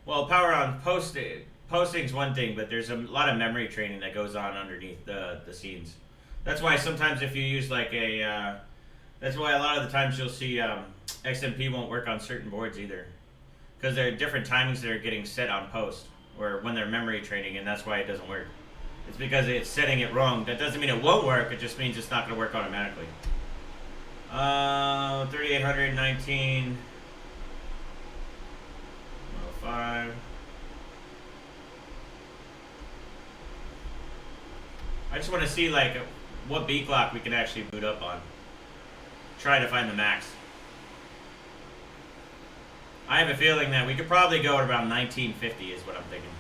Well, power on posting's one thing, but there's a lot of memory training that goes on underneath the scenes. That's why sometimes if you use like a, that's why a lot of the times you'll see XMP won't work on certain boards either. Because there are different timings that are getting set on post, or when they're memory training, and that's why it doesn't work. It's because it's setting it wrong. That doesn't mean it won't work, it just means it's not going to work automatically. 3819. 105. I just want to see like what B clock we can actually boot up on. Try to find the max. I have a feeling that we could probably go at around 1950 is what I'm thinking.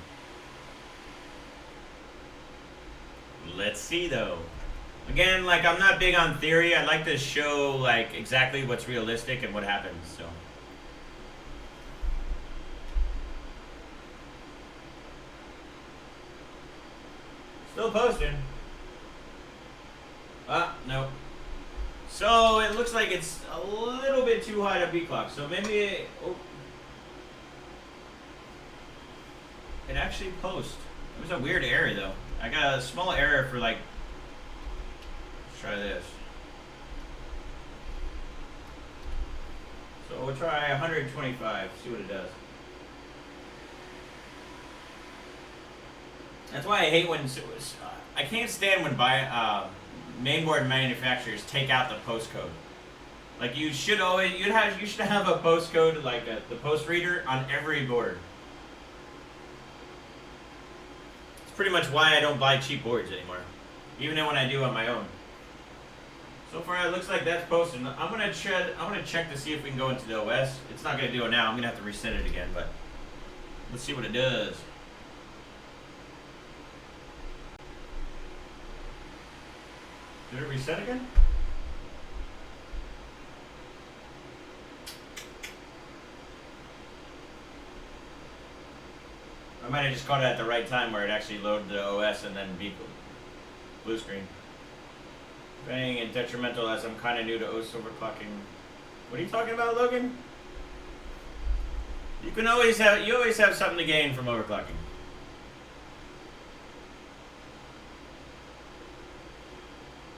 Let's see though. Again, like I'm not big on theory. I like to show like exactly what's realistic and what happens, so. Still posting. Ah, no. So it looks like it's a little bit too high to B clock. So maybe it actually posts. It was a weird error though. I got a small error for like, let's try this. So we'll try 125, see what it does. That's why I hate when, I can't stand when mainboard manufacturers take out the post code. Like you should always, you should have a post code, like the post reader on every board. pretty much why I don't buy cheap boards anymore, even when I do on my own. So far, it looks like that's posted. I'm gonna check to see if we can go into the OS. It's not gonna do it now. I'm gonna have to reset it again, but let's see what it does. Did it reset again? I might have just caught it at the right time where it actually loaded the OS and then beat blue screen. Being and detrimental as I'm kind of new to OS overclocking. What are you talking about, Logan? You always have something to gain from overclocking.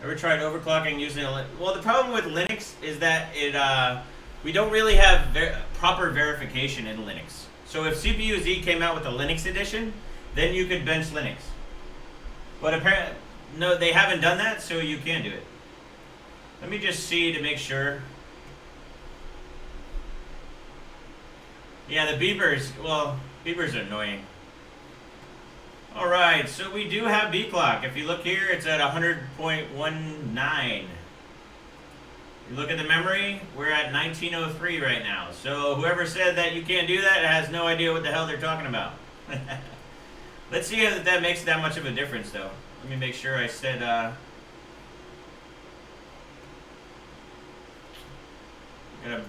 Ever tried overclocking using a well? The problem with Linux is that we don't really have proper verification in Linux. So if CPU-Z came out with a Linux edition, then you could bench Linux. But apparently, no, they haven't done that, so you can do it. Let me just see to make sure. Yeah, the beepers, well, beepers are annoying. Alright, so we do have B clock. If you look here, it's at 100.19. You look at the memory, we're at 1903 right now. So whoever said that you can't do that has no idea what the hell they're talking about. Let's see if that makes that much of a difference, though. Let me make sure I said, got a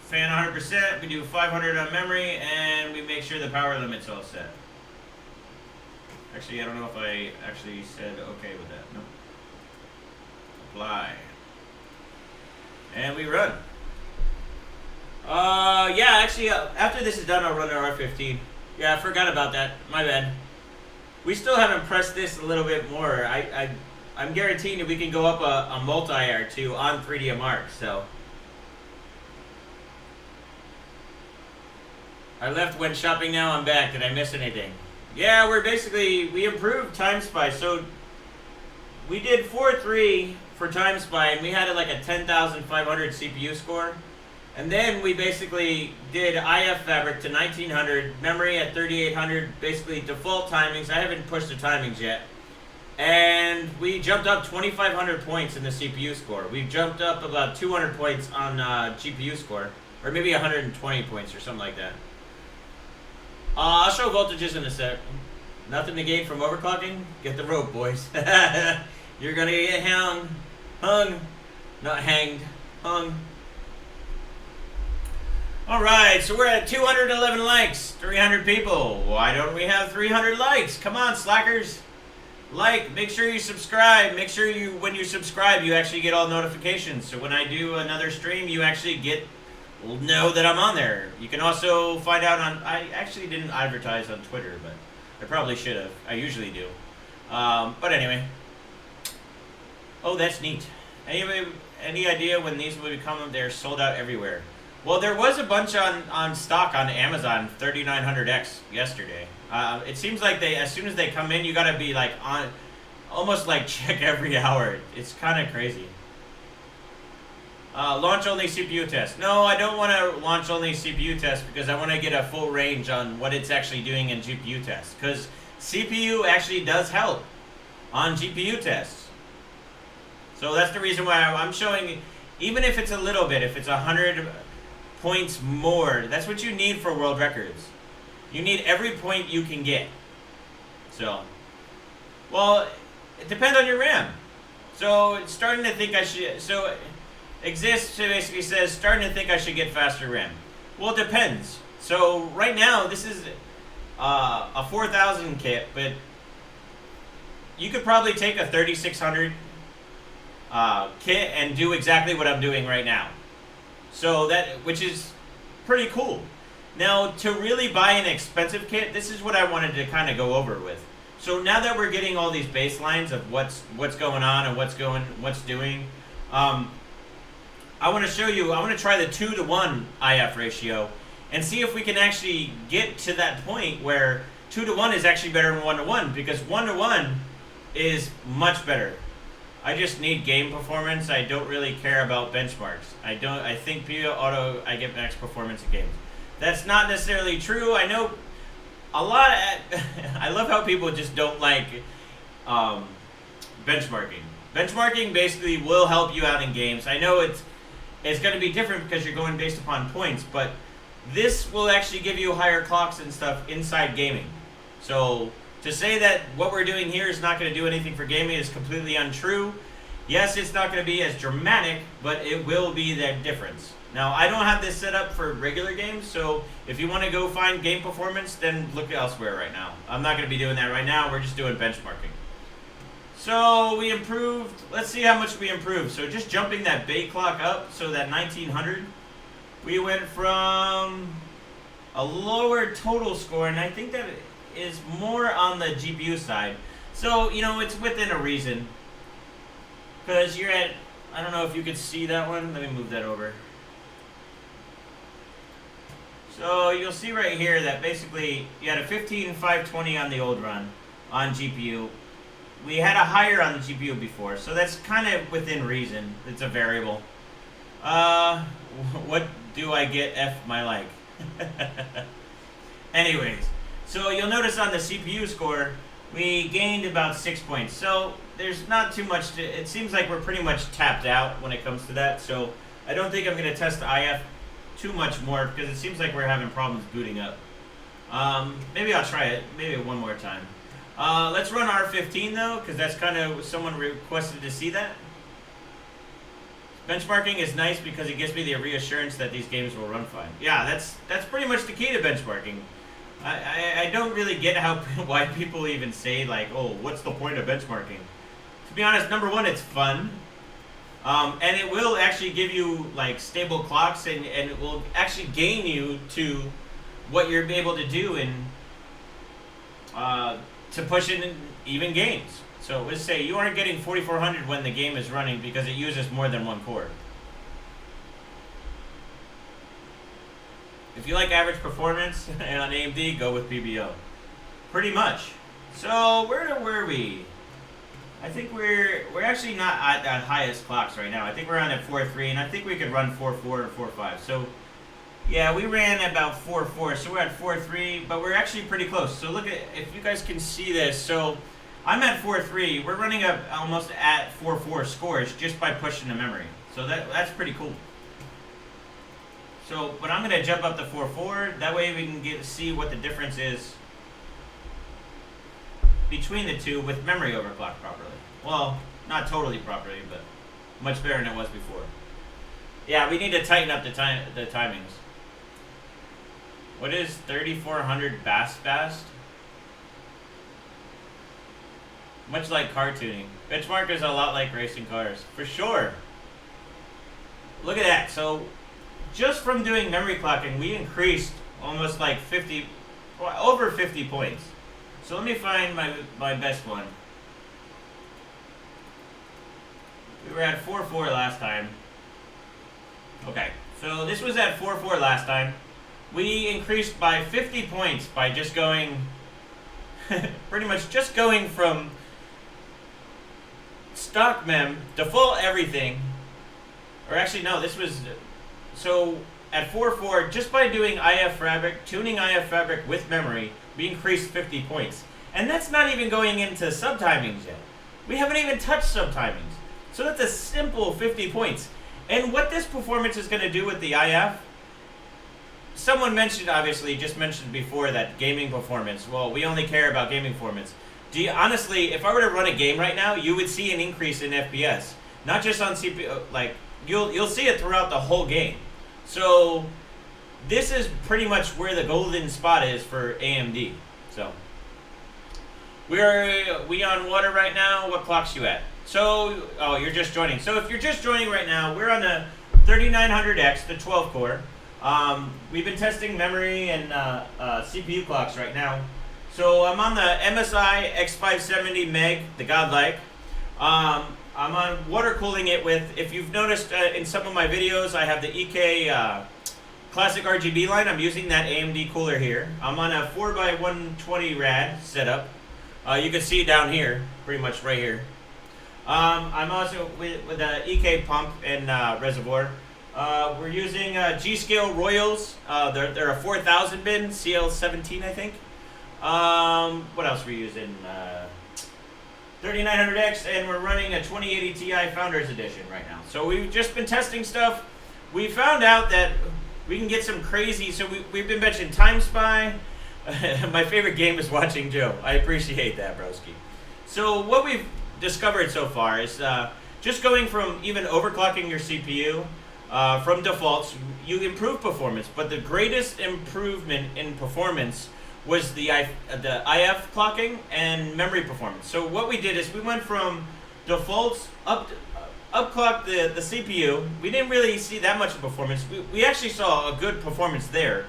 fan 100%, we do 500 on memory, and we make sure the power limit's all set. Actually, I don't know if I actually said okay with that. No. Apply. And we run. Yeah, actually, after this is done, I'll run an R15. Yeah, I forgot about that. My bad. We still haven't pressed this a little bit more. I'm guaranteeing that we can go up a multi or two on 3DMark, so. I left when shopping, now I'm back. Did I miss anything? Yeah, we improved time spy. So we did 4.3 for time spy, and we had like a 10,500 CPU score. And then we basically did IF fabric to 1900, memory at 3800, basically default timings. I haven't pushed the timings yet. And we jumped up 2,500 points in the CPU score. We've jumped up about 200 points on GPU score, or maybe 120 points or something like that. I'll show voltages in a sec. Nothing to gain from overclocking? Get the rope, boys. You're gonna get hung. Not hanged, hung. Alright, so we're at 211 likes, 300 people. Why don't we have 300 likes? Come on, slackers. Like, make sure you subscribe. Make sure when you subscribe, you actually get all notifications. So when I do another stream, you actually know that I'm on there. You can also find out I actually didn't advertise on Twitter, but I probably should have. I usually do. But anyway. Oh, that's neat. Any idea when these will become? They're sold out everywhere. Well, there was a bunch on stock on Amazon, 3900X yesterday. It seems like as soon as they come in, you gotta be like on, almost like check every hour. It's kind of crazy. Launch only CPU test. No, I don't want to launch only CPU test because I want to get a full range on what it's actually doing in GPU tests. Because CPU actually does help on GPU tests. So that's the reason why I'm showing, even if it's a little bit, if it's 100 points more, that's what you need for world records. You need every point you can get. So, well, it depends on your RAM. So it's starting to think I should, so Exists basically says, starting to think I should get faster RAM. Well, it depends. So right now, this is a 4000 kit, but you could probably take a 3600 kit and do exactly what I'm doing right now. So which is pretty cool. Now, to really buy an expensive kit, this is what I wanted to kind of go over with. So now that we're getting all these baselines of what's going on and what's doing, I want to show you. I want to try the 2-to-1 IF ratio and see if we can actually get to that point where 2-to-1 is actually better than 1-to-1, because 1-to-1 is much better. I just need game performance. I don't really care about benchmarks. I think I get max performance in games. That's not necessarily true. I know a lot of, I love how people just don't like benchmarking. Benchmarking basically will help you out in games. I know it's going to be different because you're going based upon points, but this will actually give you higher clocks and stuff inside gaming. So to say that what we're doing here is not going to do anything for gaming is completely untrue. Yes, it's not going to be as dramatic, but it will be that difference. Now, I don't have this set up for regular games, so if you want to go find game performance, then look elsewhere right now. I'm not going to be doing that right now. We're just doing benchmarking. So we improved. Let's see how much we improved. So just jumping that bay clock up, so that 1900, we went from a lower total score, and I think that is more on the GPU side. So, you know, it's within a reason. Because you're at, I don't know if you could see that one. Let me move that over. So you'll see right here that basically you had a 15520 on the old run on GPU. We had a higher on the GPU before, so that's kind of within reason. It's a variable. What do I get F my like? Anyways, so you'll notice on the CPU score, we gained about 6 points. So there's not too much to, it seems like we're pretty much tapped out when it comes to that. So I don't think I'm going to test the IF too much more because it seems like we're having problems booting up. Maybe I'll try it, maybe one more time. Let's run R15 though, because that's kind of, someone requested to see that. Benchmarking is nice because it gives me the reassurance that these games will run fine. Yeah, that's pretty much the key to benchmarking. I don't really get how why people even say like, oh, what's the point of benchmarking? To be honest, number one, it's fun. And it will actually give you like stable clocks, and it will actually gain you to what you're able to do in to push in even games. So let's say you aren't getting 4400 when the game is running because it uses more than one core. If you like average performance and on AMD, go with PBO. Pretty much. So where were we? I think we're actually not at that highest clocks right now. I think we're on at 4.3, and I think we could run 4.4 or 4.5. So yeah, we ran about 4.4, so we're at 4.3, but we're actually pretty close. So look at, if you guys can see this. So I'm at 4.3. We're running up almost at 4.4 scores just by pushing the memory. So that's pretty cool. So, but I'm gonna jump up to 4.4. That way we can see what the difference is between the two with memory overclocked properly. Well, not totally properly, but much better than it was before. Yeah, we need to tighten up the timings. What is 3400 fast? Much like car tuning. Benchmark is a lot like racing cars, for sure. Look at that. So just from doing memory clocking, we increased almost like 50, over 50 points. So let me find my best one. We were at 4.4 last time. Okay, so this was at 4.4 last time. We increased by 50 points by just going, pretty much just going from stock mem, default everything, or actually no, this was, so at 4.4, just by doing IF Fabric, tuning IF Fabric with memory, we increased 50 points. And that's not even going into subtimings yet. We haven't even touched subtimings. So that's a simple 50 points. And what this performance is going to do with the IF, someone mentioned, obviously, just mentioned before that gaming performance. Well, we only care about gaming performance. Honestly, if I were to run a game right now, you would see an increase in FPS. Not just on CPU, like, you'll see it throughout the whole game. So this is pretty much where the golden spot is for AMD. So we on water right now. What clock's you at? So, oh, you're just joining. So if you're just joining right now, we're on the 3900X, the 12 core. We've been testing memory and CPU clocks right now. So I'm on the MSI X570 Meg, the Godlike. I'm on water cooling it with, if you've noticed in some of my videos, I have the EVGA Classic RGB line. I'm using that AMD cooler here. I'm on a 4x120 rad setup. You can see down here, pretty much right here. I'm also with the EVGA pump and reservoir. We're using G-Scale Royals. They're a 4000 bin, CL17 I think. What else are we using? 3900X, and we're running a 2080 Ti Founders Edition right now. So we've just been testing stuff. We found out that we can get some crazy, so we've been mentioning Time Spy. My favorite game is watching Joe. I appreciate that, broski. So what we've discovered so far is just going from even overclocking your CPU from defaults, you improve performance, but the greatest improvement in performance was the IF clocking and memory performance. So what we did is we went from defaults upclocked the CPU. We didn't really see that much performance. We actually saw a good performance there.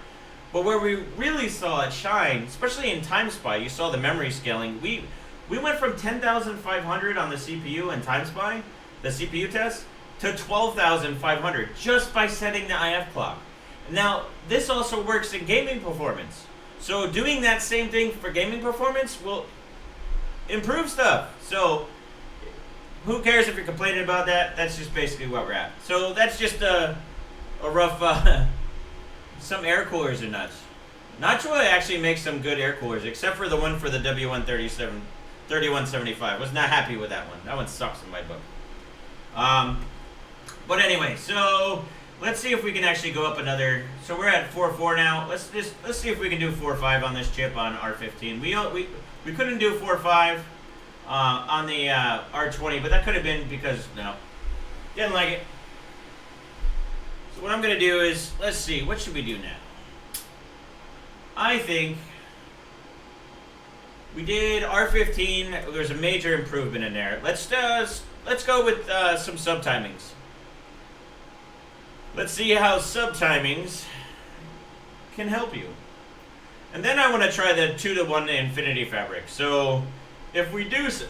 But where we really saw it shine, especially in Time Spy, you saw the memory scaling. We went from 10,500 on the CPU in Time Spy, the CPU test, to 12,500 just by setting the IF clock. Now, this also works in gaming performance. So doing that same thing for gaming performance will improve stuff. So who cares if you're complaining about that? That's just basically what we're at. So that's just a rough, some air coolers are nuts. Nachoy actually makes some good air coolers, except for the one for the W13175. Was not happy with that one. That one sucks in my book. But anyway, so let's see if we can actually go up another. So we're at 4.4 now. Let's see if we can do 4.5 on this chip on R15. We couldn't do 4.5 on the R20, but that could have been because no, didn't like it. So what I'm gonna do is, let's see, what should we do now? I think we did R15. There's a major improvement in there. Let's go with some subtimings. Let's see how subtimings can help you. And then I want to try the 2-to-1 infinity fabric. So if we do, so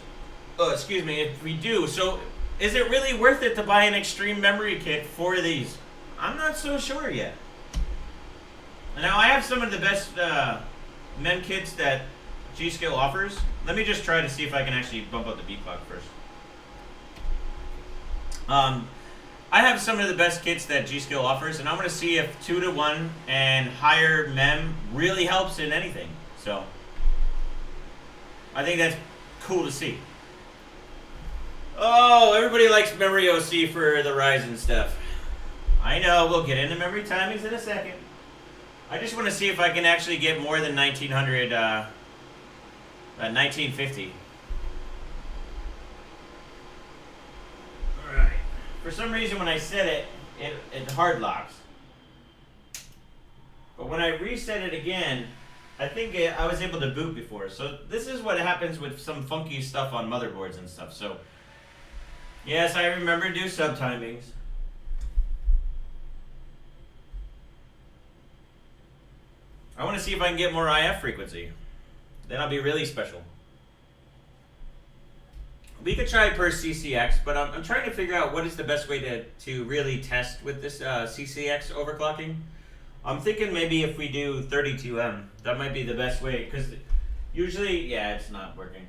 is it really worth it to buy an extreme memory kit for these? I'm not so sure yet. Now I have some of the best mem kits that G-Skill offers. Let me just try to see if I can actually bump up the B clock first. I have some of the best kits that G-Skill offers, and I'm going to see if 2-to-1 and higher mem really helps in anything. So I think that's cool to see. Oh, everybody likes memory OC for the Ryzen stuff. I know, we'll get into memory timings in a second. I just want to see if I can actually get more than 1900, 1950. Alright. For some reason when I set it, it hard locks. But when I reset it again, I think I was able to boot before. So this is what happens with some funky stuff on motherboards and stuff. So yes, I remember to do subtimings. I want to see if I can get more IF frequency. Then I'll be really special. We could try per CCX, but I'm trying to figure out what is the best way to really test with this CCX overclocking. I'm thinking maybe if we do 32M, that might be the best way, because usually, yeah, it's not working.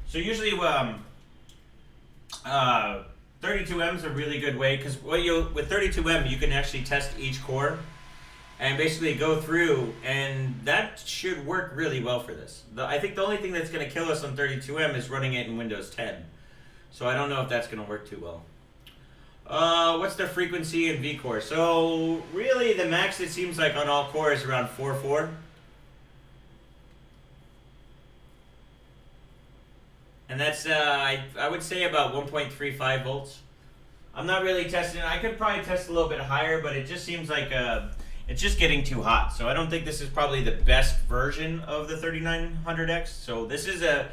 So usually 32M is a really good way, because with 32M, you can actually test each core and basically go through, and that should work really well for this. I think the only thing that's going to kill us on 32M is running it in Windows 10. So I don't know if that's going to work too well. What's the frequency in vCore? So really the max it seems like on all cores is around 4.4. And that's, I would say about 1.35 volts. I'm not really testing it. I could probably test a little bit higher, but it just seems like it's just getting too hot. So I don't think this is probably the best version of the 3900X. So this is a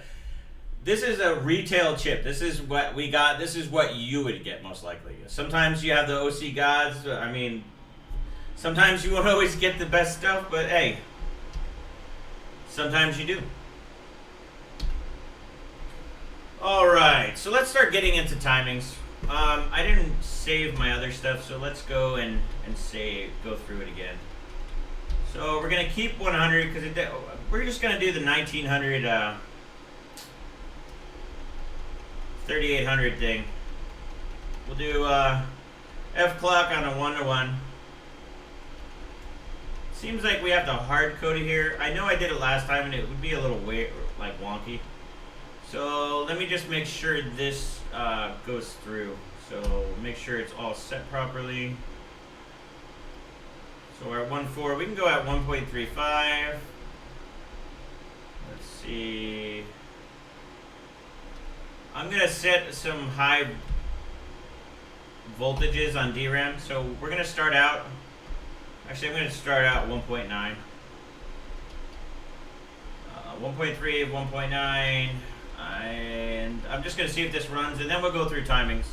retail chip. This is what we got. This is what you would get most likely. Sometimes you have the OC gods. I mean, sometimes you won't always get the best stuff, but hey, sometimes you do. All right, so let's start getting into timings. I didn't save my other stuff, so let's go and go through it again. So we're gonna keep 100 because we're just gonna do the 1900, 3800 thing. We'll do F clock on a 1-to-1. seems like we have to hard code it here. I know I did it last time and it would be a little weird, like wonky. So let me just make sure this goes through. So make sure it's all set properly. So we're at 1.4. We can go at 1.35. Let's see. I'm gonna set some high voltages on DRAM. So we're gonna start out. Actually, I'm gonna start out 1.9. 1.3, 1.9, and I'm just gonna see if this runs, and then we'll go through timings.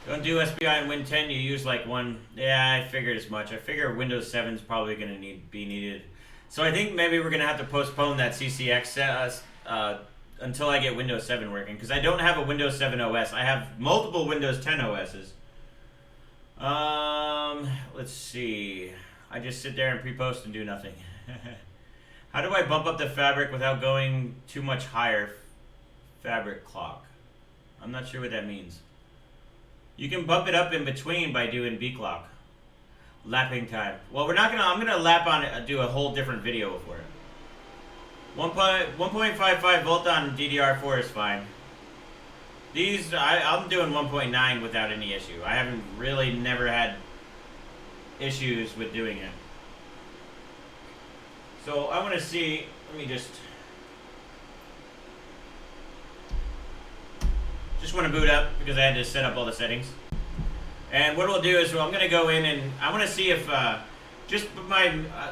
Don't do SPI and Win 10. You use like one. Yeah, I figured as much. I figure Windows 7 is probably gonna be needed. So I think maybe we're gonna have to postpone that CCX until I get Windows 7 working, because I don't have a Windows 7 OS. I have multiple Windows 10 OSs. Let's see. I just sit there and pre-post and do nothing. How do I bump up the fabric without going too much higher? Fabric clock. I'm not sure what that means. You can bump it up in between by doing B clock. Lapping time. Well, we're not gonna. I'm gonna lap on it. Do a whole different video for it. 1.55 volt on DDR4 is fine. These I'm doing 1.9 without any issue. I haven't really never had issues with doing it. So I want to see. Let me just want to boot up because I had to set up all the settings. And what we'll do is, I'm going to go in and I want to see if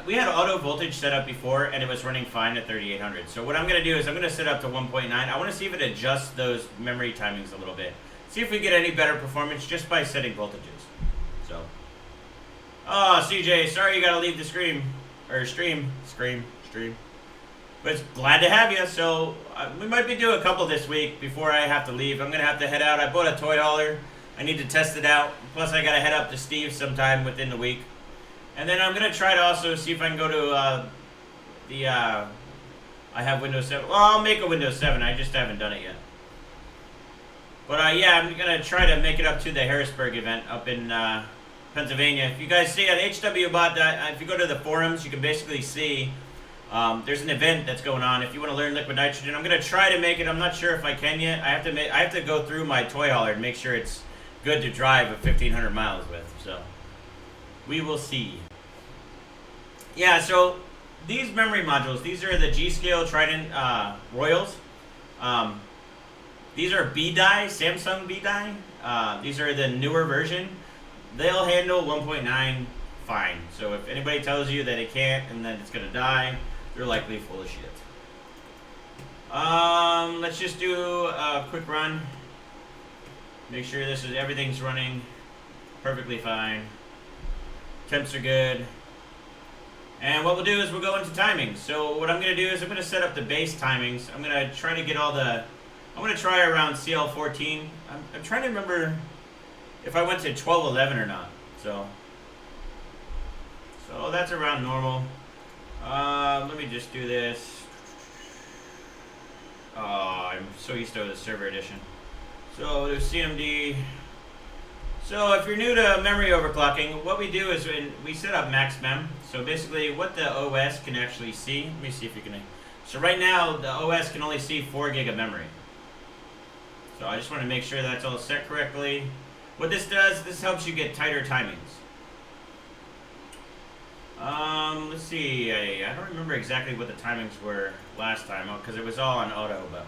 we had auto voltage set up before and it was running fine at 3800. So what I'm going to do is I'm going to set up to 1.9. I want to see if it adjusts those memory timings a little bit. See if we get any better performance just by setting voltages. So, oh, CJ, sorry you got to leave the stream. But it's glad to have you. So we might be doing a couple this week before I have to leave. I'm going to have to head out. I bought a toy hauler. I need to test it out. Plus, I got to head up to Steve sometime within the week. And then I'm going to try to also see if I can go to I have Windows 7. Well, I'll make a Windows 7. I just haven't done it yet. But yeah, I'm going to try to make it up to the Harrisburg event up in Pennsylvania. If you guys see at HWBot, if you go to the forums, you can basically see there's an event that's going on. If you want to learn liquid nitrogen, I'm going to try to make it. I'm not sure if I can yet. I have to go through my toy hauler and make sure it's good to drive at 1,500 miles with. So we will see. Yeah, so these memory modules, these are the G-Scale Trident Royals. These are B-Die, Samsung B-Die. These are the newer version. They'll handle 1.9 fine. So if anybody tells you that it can't and that it's going to die, they're likely full of shit. Let's just do a quick run. Make sure everything's running perfectly fine. Temps are good. And what we'll do is we'll go into timings. So what I'm going to do is I'm going to set up the base timings. I'm going to try to get I'm going to try around CL14. I'm trying to remember if I went to 1211 or not. So that's around normal. Let me just do this. Oh, I'm so used to the server edition. So there's CMD. So if you're new to memory overclocking, what we do is we set up max mem. So basically what the OS can actually see. Let me see if you can. So right now the OS can only see 4 gig of memory. So I just want to make sure that's all set correctly. What this does, this helps you get tighter timings. Let's see. I don't remember exactly what the timings were last time because it was all on auto. But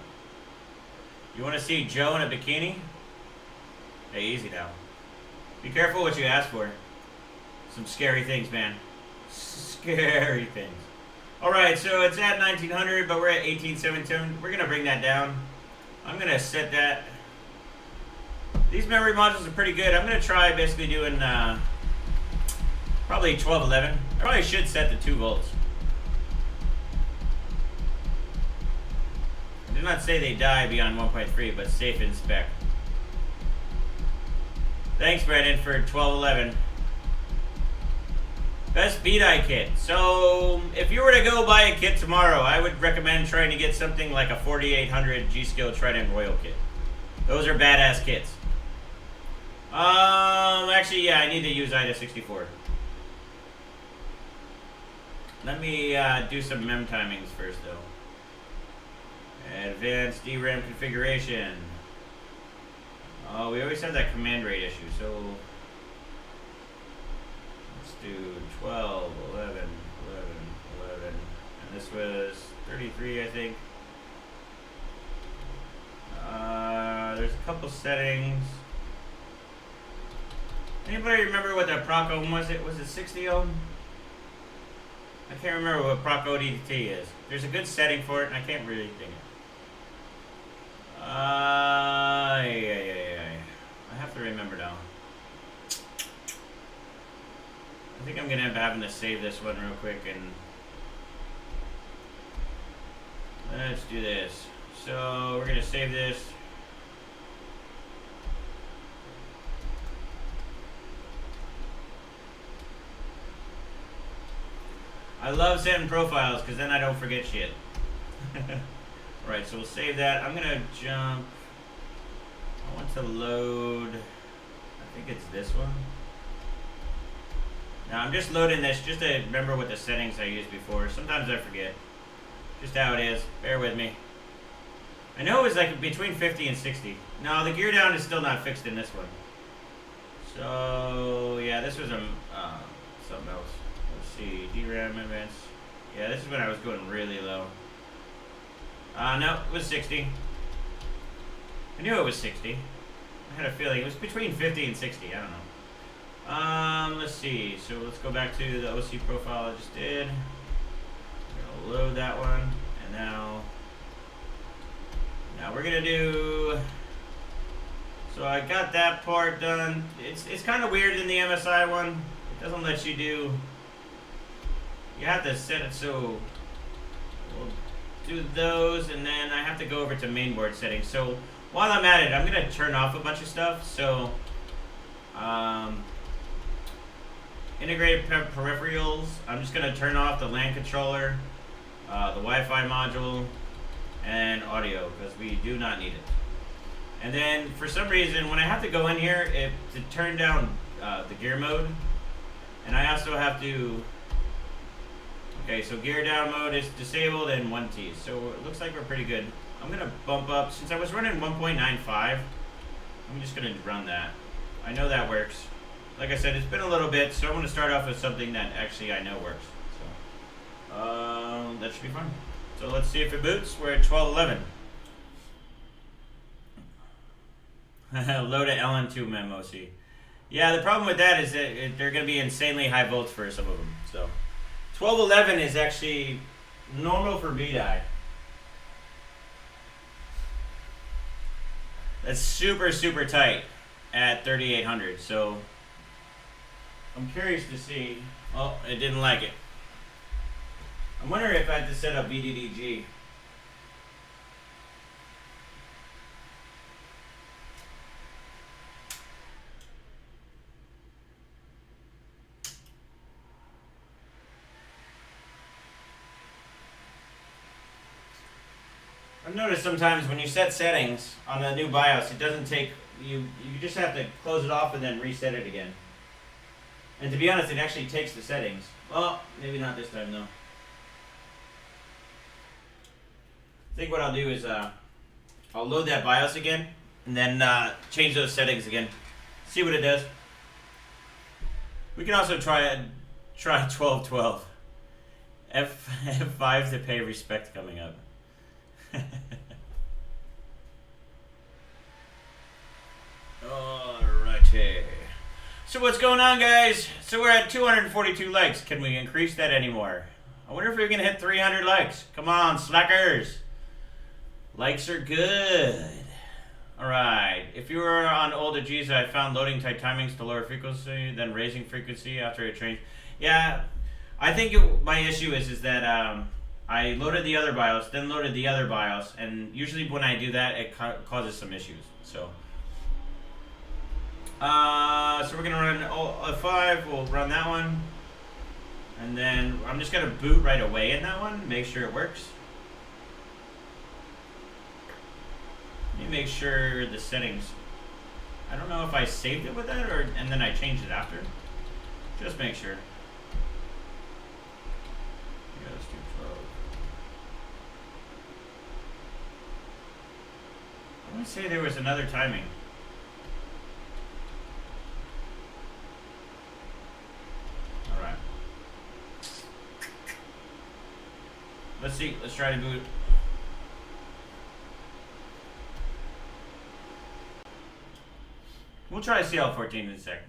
you want to see Joe in a bikini? Hey, easy now. Be careful what you ask for. Some scary things, man. Scary things. Alright, so it's at 1900, but we're at 1877. We're going to bring that down. I'm going to set that. These memory modules are pretty good. I'm going to try basically doing probably 1211. I probably should set to 2 volts. I did not say they die beyond 1.3, but safe in spec. Thanks, Brandon, for 1211. Best B-Die kit. So, if you were to go buy a kit tomorrow, I would recommend trying to get something like a 4800 G-Skill Trident Royal kit. Those are badass kits. Actually, yeah, I need to use IDA 64. Let me do some mem timings first, though. Advanced DRAM configuration. Oh, we always have that command rate issue, so let's do 12, 11, 11, 11, and this was 33, I think. There's a couple settings. Anybody remember what that proc ohm was? Was it 60 ohm? I can't remember what proc ODT is. There's a good setting for it, and I can't really think it. I have to remember now. I think I'm gonna end up having to save this one real quick, and let's do this. So we're gonna save this. I love setting profiles because then I don't forget shit. Alright, so we'll save that. I'm gonna jump. I want to load. I think it's this one. Now I'm just loading this just to remember what the settings I used before. Sometimes I forget. Just how it is. Bear with me. I know it was like between 50 and 60. No, the gear down is still not fixed in this one. So yeah, this was something else. Let's see, DRAM events. Yeah, this is when I was going really low. No, it was 60. I knew it was 60. I had a feeling it was between 50 and 60. I don't know. Let's see. So let's go back to the OC profile I just did. I'm gonna load that one, and now we're gonna do. So I got that part done. It's kind of weird in the MSI one. It doesn't let you do. You have to set it so. We'll do those, and then I have to go over to mainboard settings. So while I'm at it, I'm gonna turn off a bunch of stuff. So integrated peripherals. I'm just gonna turn off the LAN controller, the Wi-Fi module, and audio because we do not need it. And then for some reason, when I have to go in here to turn down the gear mode, and I also have to. Okay, so gear down mode is disabled and 1T, so it looks like we're pretty good. I'm gonna bump up, since I was running 1.95, I'm just gonna run that. I know that works. Like I said, it's been a little bit, so I'm gonna start off with something that actually I know works. So, that should be fun. So let's see if it boots. We're at 1211. Load a LN2 MMOC. Yeah, the problem with that is that they're gonna be insanely high volts for some of them, so. 1211 is actually normal for VDI. That's super, super tight at 3800. So I'm curious to see. Oh, it didn't like it. I'm wondering if I had to set up VDDG. I've noticed sometimes when you set settings on the new BIOS, it doesn't take, you just have to close it off and then reset it again. And to be honest, it actually takes the settings. Well, maybe not this time though. I think what I'll do is I'll load that BIOS again and then change those settings again. See what it does. We can also try 1212. F5 to pay respect coming up. Alrighty. So what's going on, guys? So we're at 242 likes. Can we increase that anymore? I wonder if we're gonna hit 300 likes. Come on, slackers. Likes are good. Alright. If you were on older G's, I found loading tight timings to lower frequency, then raising frequency after it changed. Yeah, I think my issue is that I loaded the other BIOS, then loaded the other BIOS, and usually when I do that, it causes some issues. So, we're gonna run F5. We'll run that one, and then I'm just gonna boot right away in that one. Make sure it works. Let me make sure the settings. I don't know if I saved it with that and then I changed it after. Just make sure. didn't say there was another timing. Alright. Let's see. Let's try to boot. We'll try CL14 in a second.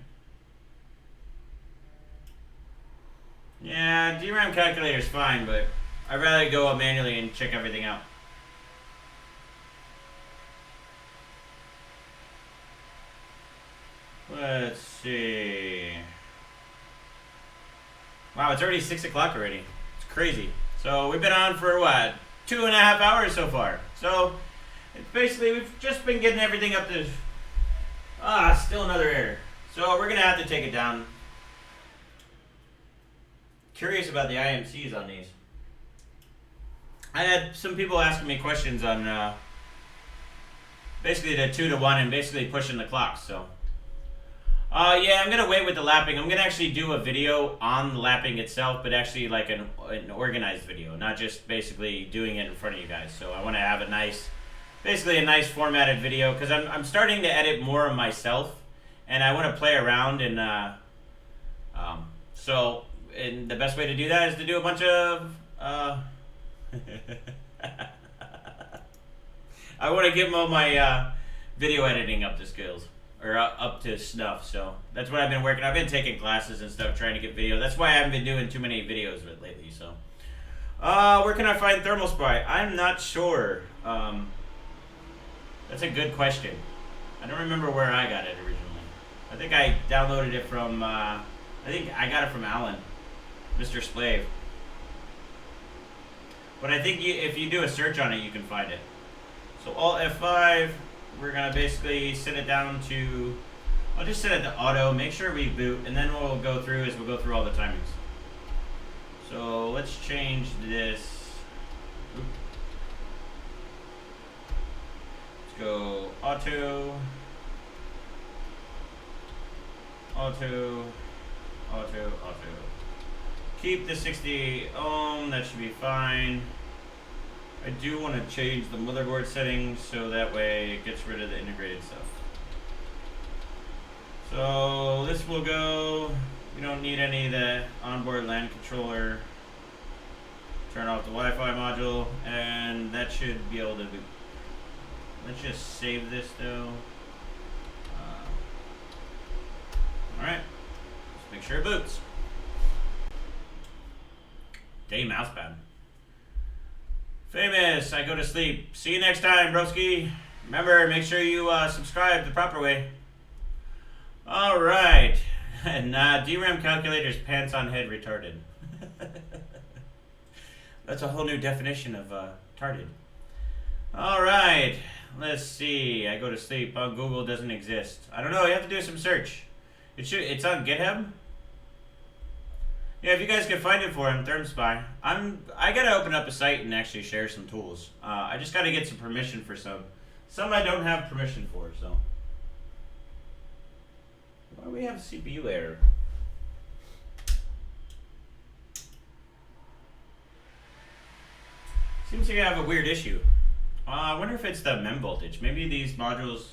Yeah, DRAM calculator's fine, but I'd rather go up manually and check everything out. Let's see. Wow, it's already 6 o'clock already. It's crazy. So we've been on for what? 2.5 hours so far. So it's basically, we've just been getting everything up to... still another error. So we're gonna have to take it down. Curious about the IMCs on these. I had some people asking me questions on basically the 2 to 1 and basically pushing the clocks. So yeah, I'm gonna wait with the lapping. I'm gonna actually do a video on the lapping itself, but actually like an organized video, not just basically doing it in front of you guys. So I want to have a nice, basically a nice formatted video, because I'm starting to edit more of myself, and I want to play around and so. And the best way to do that is to do a bunch of, I want to get all my video editing up to skills, or up to snuff, so that's what I've been working. I've been taking classes and stuff, trying to get video. That's why I haven't been doing too many videos lately, so. Where can I find thermal spray? I'm not sure. That's a good question. I don't remember where I got it originally. I think I downloaded it from, I think I got it from Alan. Mr. Splave. But I think if you do a search on it, you can find it. So Alt F5, we're gonna basically set it down to, I'll just set it to auto, make sure we boot, and then what we'll go through is we'll go through all the timings. So let's change this. Let's go auto, auto, auto, auto. Keep the 60 ohm, that should be fine. I do want to change the motherboard settings so that way it gets rid of the integrated stuff. So this will go, we don't need any of the onboard LAN controller. Turn off the Wi-Fi module, and that should be able to boot. Let's just save this though. Alright, let's make sure it boots. Day mousepad. Famous, I go to sleep. See you next time, broski. Remember, make sure you subscribe the proper way. Alright. And DRAM calculator's pants on head retarded. That's a whole new definition of tarded. Alright. Let's see. I go to sleep. Google doesn't exist. I don't know. You have to do some search. It's on GitHub. Yeah, if you guys can find it for him, ThermSpy. I gotta open up a site and actually share some tools. I just gotta get some permission for some. Some I don't have permission for, so. Why do we have a CPU error? Seems like I have a weird issue. I wonder if it's the mem voltage. Maybe these modules.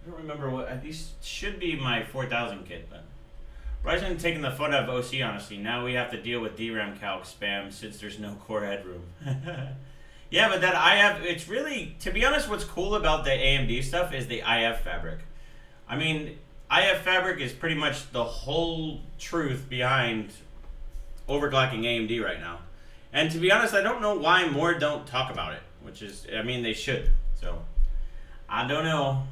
I don't remember what. These should be my 4000 kit, but. Ryzen taking the fun out of OC, honestly. Now we have to deal with DRAM calc spam since there's no core headroom. Yeah, but that IF, it's really, to be honest, what's cool about the AMD stuff is the IF fabric. I mean, IF fabric is pretty much the whole truth behind overclocking AMD right now. And to be honest, I don't know why more don't talk about it, which is, I mean, they should. So, I don't know.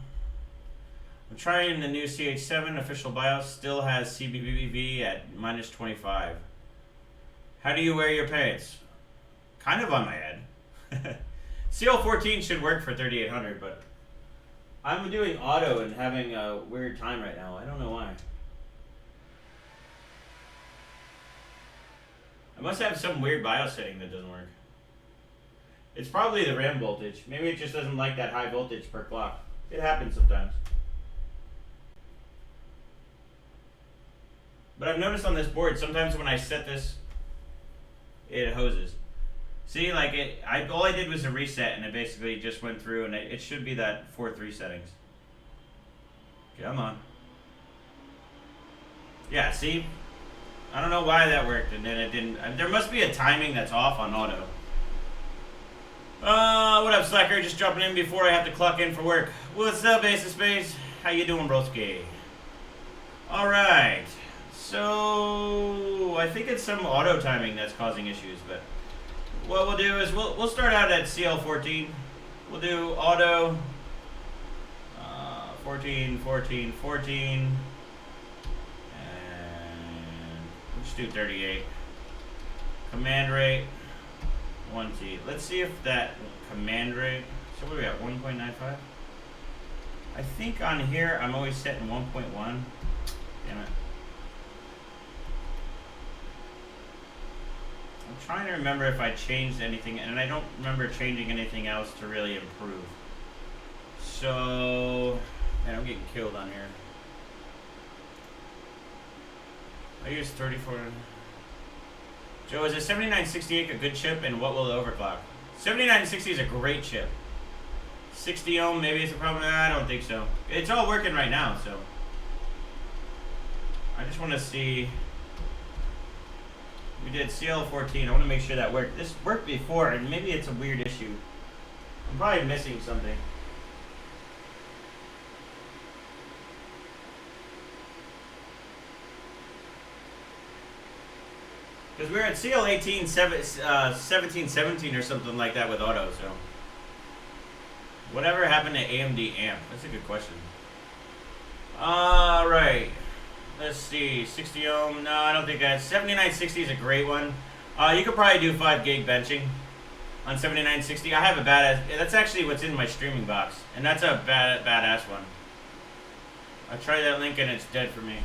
I'm trying the new CH7 official BIOS, still has CBBV at -25. How do you wear your pants? Kind of on my head. CL14 should work for 3800, but I'm doing auto and having a weird time right now. I don't know why. I must have some weird BIOS setting that doesn't work. It's probably the RAM voltage. Maybe it just doesn't like that high voltage per clock. It happens sometimes. But I've noticed on this board, sometimes when I set this, it hoses. See, like all I did was a reset, and it basically just went through, and it should be that 4.3 settings. Come on. Yeah, see? I don't know why that worked, and then it didn't. There must be a timing that's off on auto. What up, Slacker? Just dropping in before I have to clock in for work. What's up, Ace of Space? How you doing, broski? Alright. So, I think it's some auto timing that's causing issues, but what we'll do is we'll start out at CL14. We'll do auto 14, 14, 14, and we'll just do 38. Command rate 1T. Let's see if that command rate. So what are we at? 1.95. I think on here I'm always setting 1.1. Damn it. I'm trying to remember if I changed anything, and I don't remember changing anything else to really improve. So, man, I'm getting killed on here. I use 34. Joe, is a 7968 a good chip, and what will it overclock? 7960 is a great chip. 60 ohm, maybe it's a problem. I don't think so. It's all working right now, so. I just want to see. We did CL14. I want to make sure that worked. This worked before, and maybe it's a weird issue. I'm probably missing something. Because we're at CL18, 1717 or something like that with auto, so. Whatever happened to AMD amp? That's a good question. Alright. Let's see, 60 ohm, no, I don't think that. 7960 is a great one. You could probably do 5 gig benching on 7960. I have a badass, that's actually what's in my streaming box. And that's a badass one. I tried that link and it's dead for me.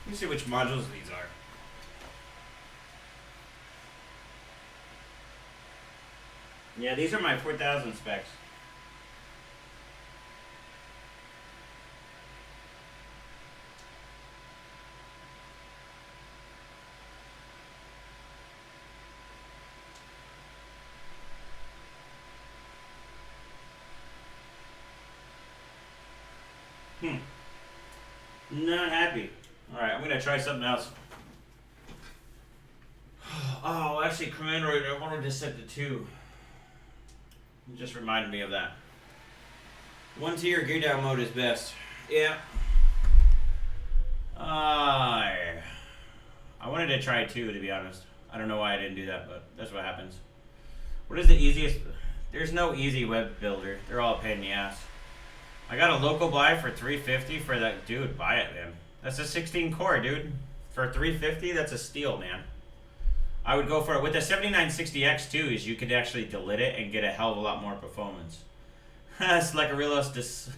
Let me see which modules these are. Yeah, these are my 4000 specs. Not happy. Alright, I'm gonna try something else. Oh, actually, command rate, I wanted to set to 2. It just reminded me of that. 1T or gear down mode is best. Yeah. I wanted to try 2, to be honest. I don't know why I didn't do that, but that's what happens. What is the easiest? There's no easy web builder. They're all a pain in the ass. I got a local buy for $350 for that. Dude, buy it, man. That's a 16 core, dude. For $350, that's a steal, man. I would go for it. With the 7960X too, is you could actually delete it and get a hell of a lot more performance. It's like a realist.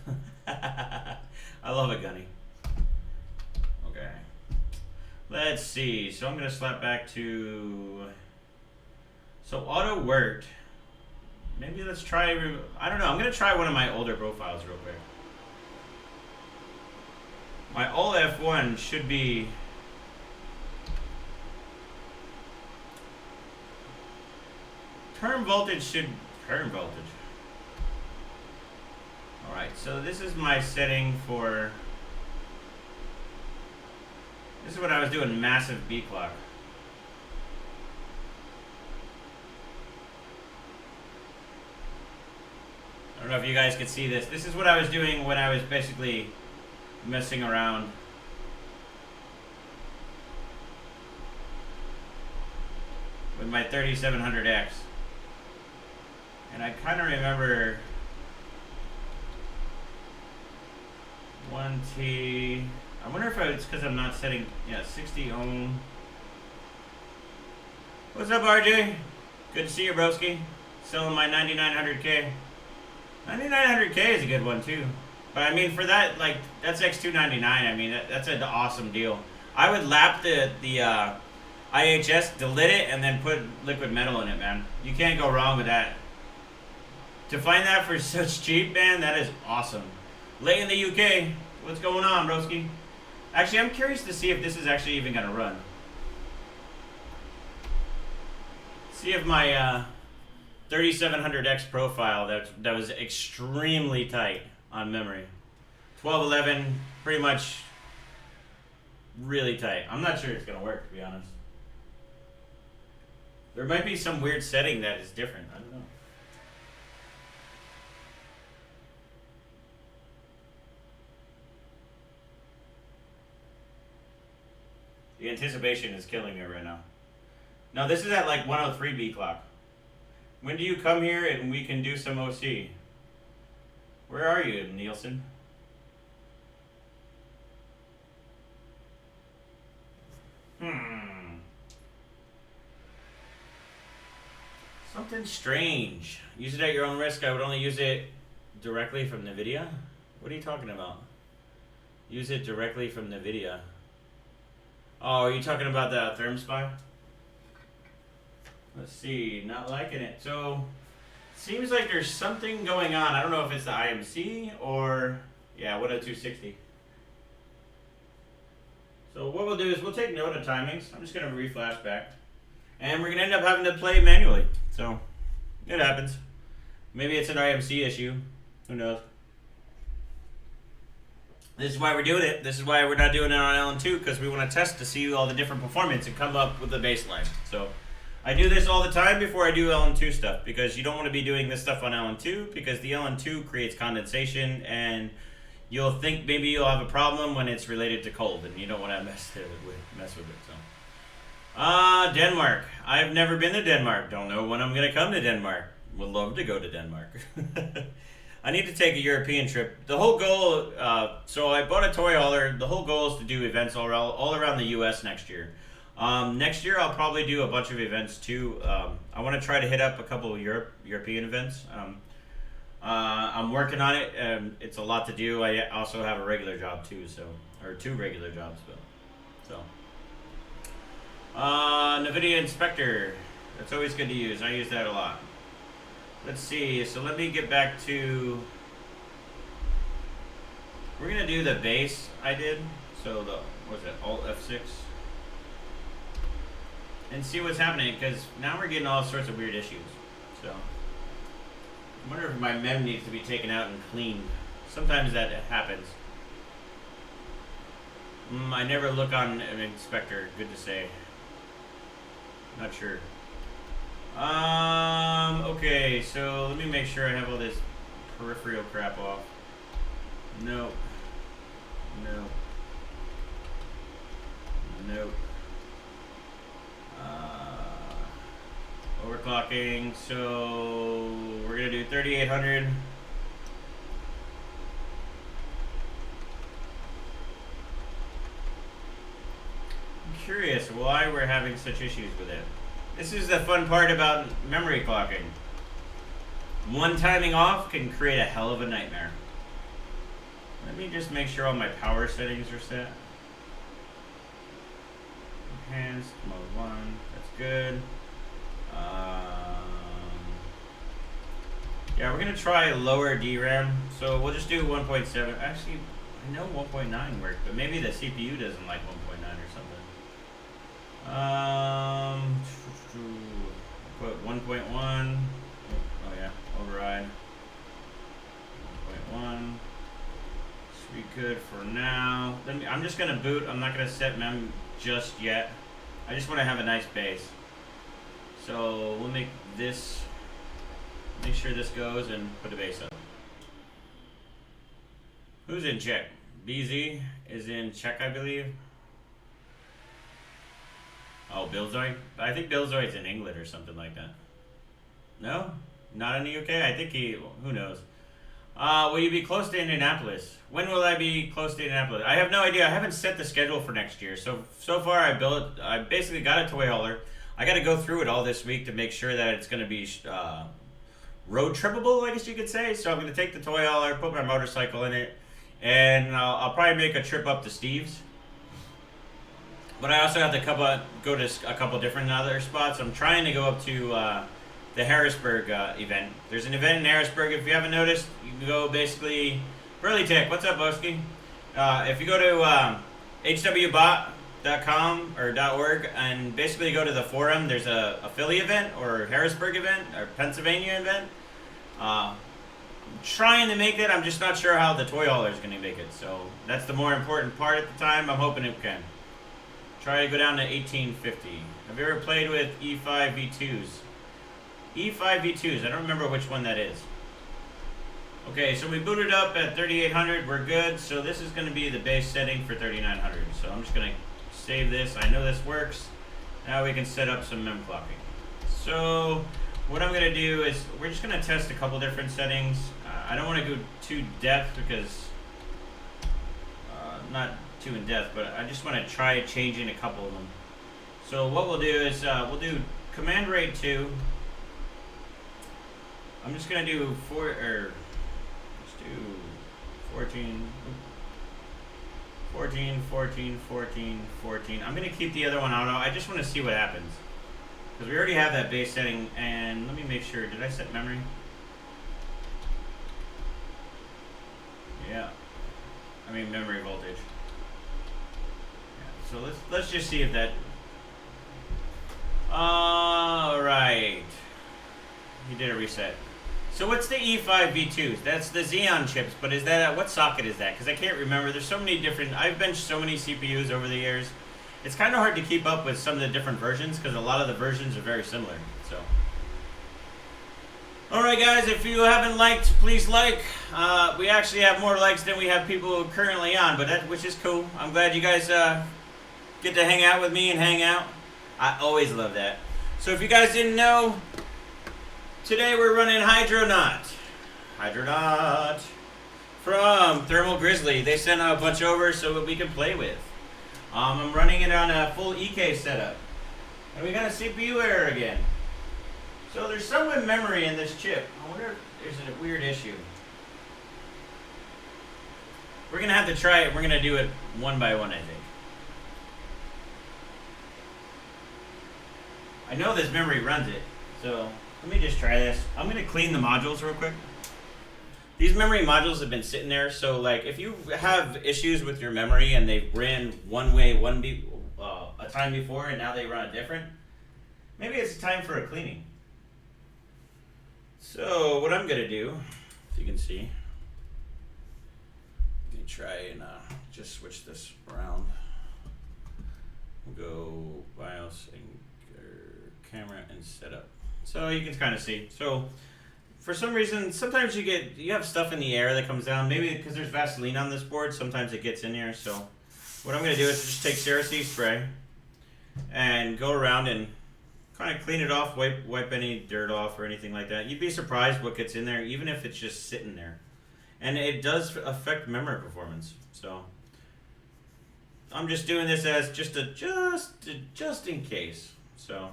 I love it, Gunny. Okay. Let's see. So I'm going to slap back to... So auto worked. Maybe let's try... I don't know. I'm going to try one of my older profiles real quick. My old F1 should be... Turn voltage should... Turn voltage. Alright, so this is my setting for... This is when I was doing massive B clock. I don't know if you guys could see this. This is what I was doing when I was basically messing around. With my 3700X. And I kind of remember 1T. I wonder if it's because I'm not setting, yeah, 60 ohm. What's up, RJ? Good to see you, broski. Selling my 9900K. 9900K is a good one, too. But I mean, for that, like, that's X299. I mean, that's an awesome deal. I would lap the IHS, delete it, and then put liquid metal in it, man. You can't go wrong with that. To find that for such cheap, man, that is awesome. Late in the UK, what's going on, broski? Actually, I'm curious to see if this is actually even going to run. See if my 3700X profile that was extremely tight on memory. 1211, pretty much really tight. I'm not sure it's going to work, to be honest. There might be some weird setting that is different. I don't know. The anticipation is killing me right now. No, this is at like 103 B clock. When do you come here and we can do some OC? Where are you, Nielsen? Something strange. Use it at your own risk. I would only use it directly from NVIDIA? What are you talking about? Use it directly from NVIDIA. Oh, are you talking about the ThermSpy? Let's see, not liking it. So, seems like there's something going on. I don't know if it's the IMC or, yeah, 10260. So what we'll do is we'll take note of timings. I'm just going to reflash back. And we're going to end up having to play manually. So, it happens. Maybe it's an IMC issue. Who knows? This is why we're doing it. This is why we're not doing it on LN2, because we want to test to see all the different performance and come up with a baseline. So, I do this all the time before I do LN2 stuff, because you don't want to be doing this stuff on LN2, because the LN2 creates condensation, and you'll think maybe you'll have a problem when it's related to cold, and you don't want to mess with it. So, Denmark. I've never been to Denmark. Don't know when I'm going to come to Denmark. Would love to go to Denmark. I need to take a European trip. The whole goal, so I bought a toy hauler. The whole goal is to do events all around the U.S. next year. Next year, I'll probably do a bunch of events too. I want to try to hit up a couple of European events. I'm working on it. It's a lot to do. I also have a regular job too, or 2 regular jobs. NVIDIA Inspector. That's always good to use. I use that a lot. Let's see. So let me get back to. We're gonna do the base I did. So what's it? Alt F6. And see what's happening, because now we're getting all sorts of weird issues. So I wonder if my mem needs to be taken out and cleaned. Sometimes that happens. I never look on an inspector. Good to say. Not sure. Okay, so let me make sure I have all this peripheral crap off. Nope. Nope. Nope. Overclocking, so we're gonna do 3800. I'm curious why we're having such issues with it. This is the fun part about memory clocking. One timing off can create a hell of a nightmare. Let me just make sure all my power settings are set. Enhanced, mode 1, that's good. Yeah, we're gonna try lower DRAM, so we'll just do 1.7. Actually, I know 1.9 worked, but maybe the CPU doesn't like 1.9 or something. Put 1.1. Oh yeah, override. 1.1. Should be good for now. I'm just gonna boot. I'm not gonna set mem just yet. I just want to have a nice base. So we'll make this. Make sure this goes and put the base up. Who's in Czech? BZ is in Czech, I believe. Oh, Billzoid? I think Billzoid's in England or something like that. No? Not in the UK? I think he... Who knows? Will you be close to Indianapolis? When will I be close to Indianapolis? I have no idea. I haven't set the schedule for next year. So far I basically got a toy hauler. I got to go through it all this week to make sure that it's going to be road trippable, I guess you could say. So I'm going to take the toy hauler, put my motorcycle in it, and I'll probably make a trip up to Steve's. But I also have to go to a couple different other spots. I'm trying to go up to the Harrisburg event. There's an event in Harrisburg. If you haven't noticed, you can go basically... Burley Tech, what's up, Boski? If you go to hwbot.com or .org and basically go to the forum, there's a Philly event or Harrisburg event or Pennsylvania event. I'm trying to make it. I'm just not sure how the toy hauler is going to make it. So that's the more important part at the time. I'm hoping it can. Try to go down to 1850. Have you ever played with E5V2s? E5V2s. I don't remember which one that is. Okay, so we booted up at 3800. We're good. So this is going to be the base setting for 3900. So I'm just going to save this. I know this works. Now we can set up some mem clocking. So what I'm going to do is we're just going to test a couple different settings. I don't want to go too depth because not too in depth, but I just want to try changing a couple of them. So what we'll do is we'll do command rate 2. I'm just going to do 14, 14, 14, 14, 14. I'm going to keep the other one auto. I just want to see what happens. Because we already have that base setting. And let me make sure. Did I set memory? Yeah. I mean memory voltage. Yeah. So let's just see if that... Alright. He did a reset. So what's the E5V2s? That's the Xeon chips, but is that what socket is that? Because I can't remember. There's so many different... I've benched so many CPUs over the years. It's kind of hard to keep up with some of the different versions because a lot of the versions are very similar. So, alright guys, if you haven't liked, please like. We actually have more likes than we have people currently on, but which is cool. I'm glad you guys get to hang out with me and hang out. I always love that. So if you guys didn't know... Today we're running Hydronaut from Thermal Grizzly. They sent a bunch over so that we can play with. I'm running it on a full EK setup. And we got a CPU error again. So there's some with memory in this chip. I wonder if there's a weird issue. We're going to have to try it. We're going to do it one by one, I think. I know this memory runs it, so... Let me just try this. I'm going to clean the modules real quick. These memory modules have been sitting there, so like if you have issues with your memory and they ran one way a time before and now they run it different, maybe it's time for a cleaning. So what I'm going to do, if you can see, let me try and just switch this around. We'll go BIOS and camera and setup. So you can kind of see. So for some reason, sometimes you have stuff in the air that comes down. Maybe because there's Vaseline on this board, sometimes it gets in here. So what I'm going to do is just take CeraC spray and go around and kind of clean it off, wipe any dirt off or anything like that. You'd be surprised what gets in there, even if it's just sitting there. And it does affect memory performance. So I'm just doing this as just in case. So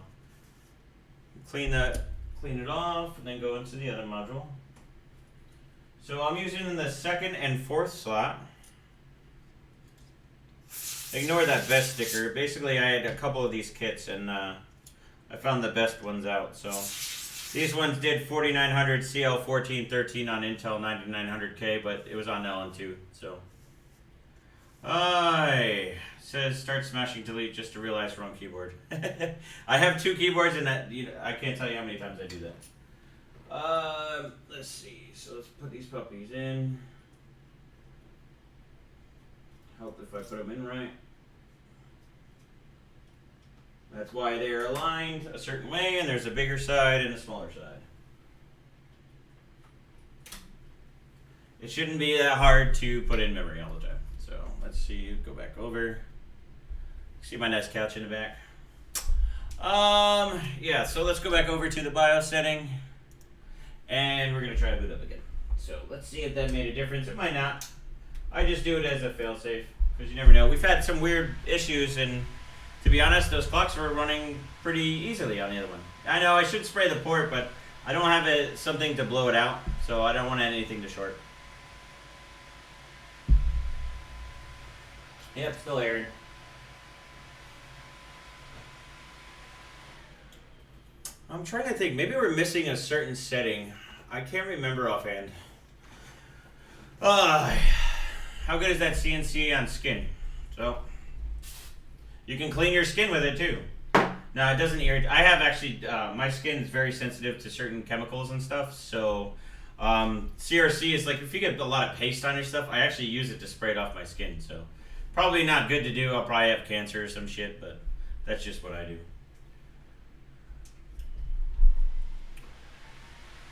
clean it off, and then go into the other module. So I'm using the 2nd and 4th slot. Ignore that best sticker. Basically, I had a couple of these kits, and I found the best ones out. So these ones did 4900 CL1413 on Intel 9900K, but it was on LN2. So says start smashing delete just to realize wrong keyboard. I have 2 keyboards and that I can't tell you how many times I do that. Let's see. So let's put these puppies in. Help if I put them in right. That's why they are aligned a certain way, and there's a bigger side and a smaller side. It shouldn't be that hard to put in memory all the time. So let's see, go back over. See my nice couch in the back. Yeah, so let's go back over to the BIOS setting. And we're going to try to boot up again. So let's see if that made a difference. It might not. I just do it as a failsafe because you never know. We've had some weird issues, and to be honest, those clocks were running pretty easily on the other one. I know I should spray the port, but I don't have something to blow it out, so I don't want anything to short. Yep, still airing. I'm trying to think. Maybe we're missing a certain setting. I can't remember offhand. How good is that CNC on skin? So you can clean your skin with it too. No, it doesn't irritate. I have actually, my skin is very sensitive to certain chemicals and stuff. So CRC is like, if you get a lot of paste on your stuff, I actually use it to spray it off my skin. So probably not good to do. I'll probably have cancer or some shit, but that's just what I do.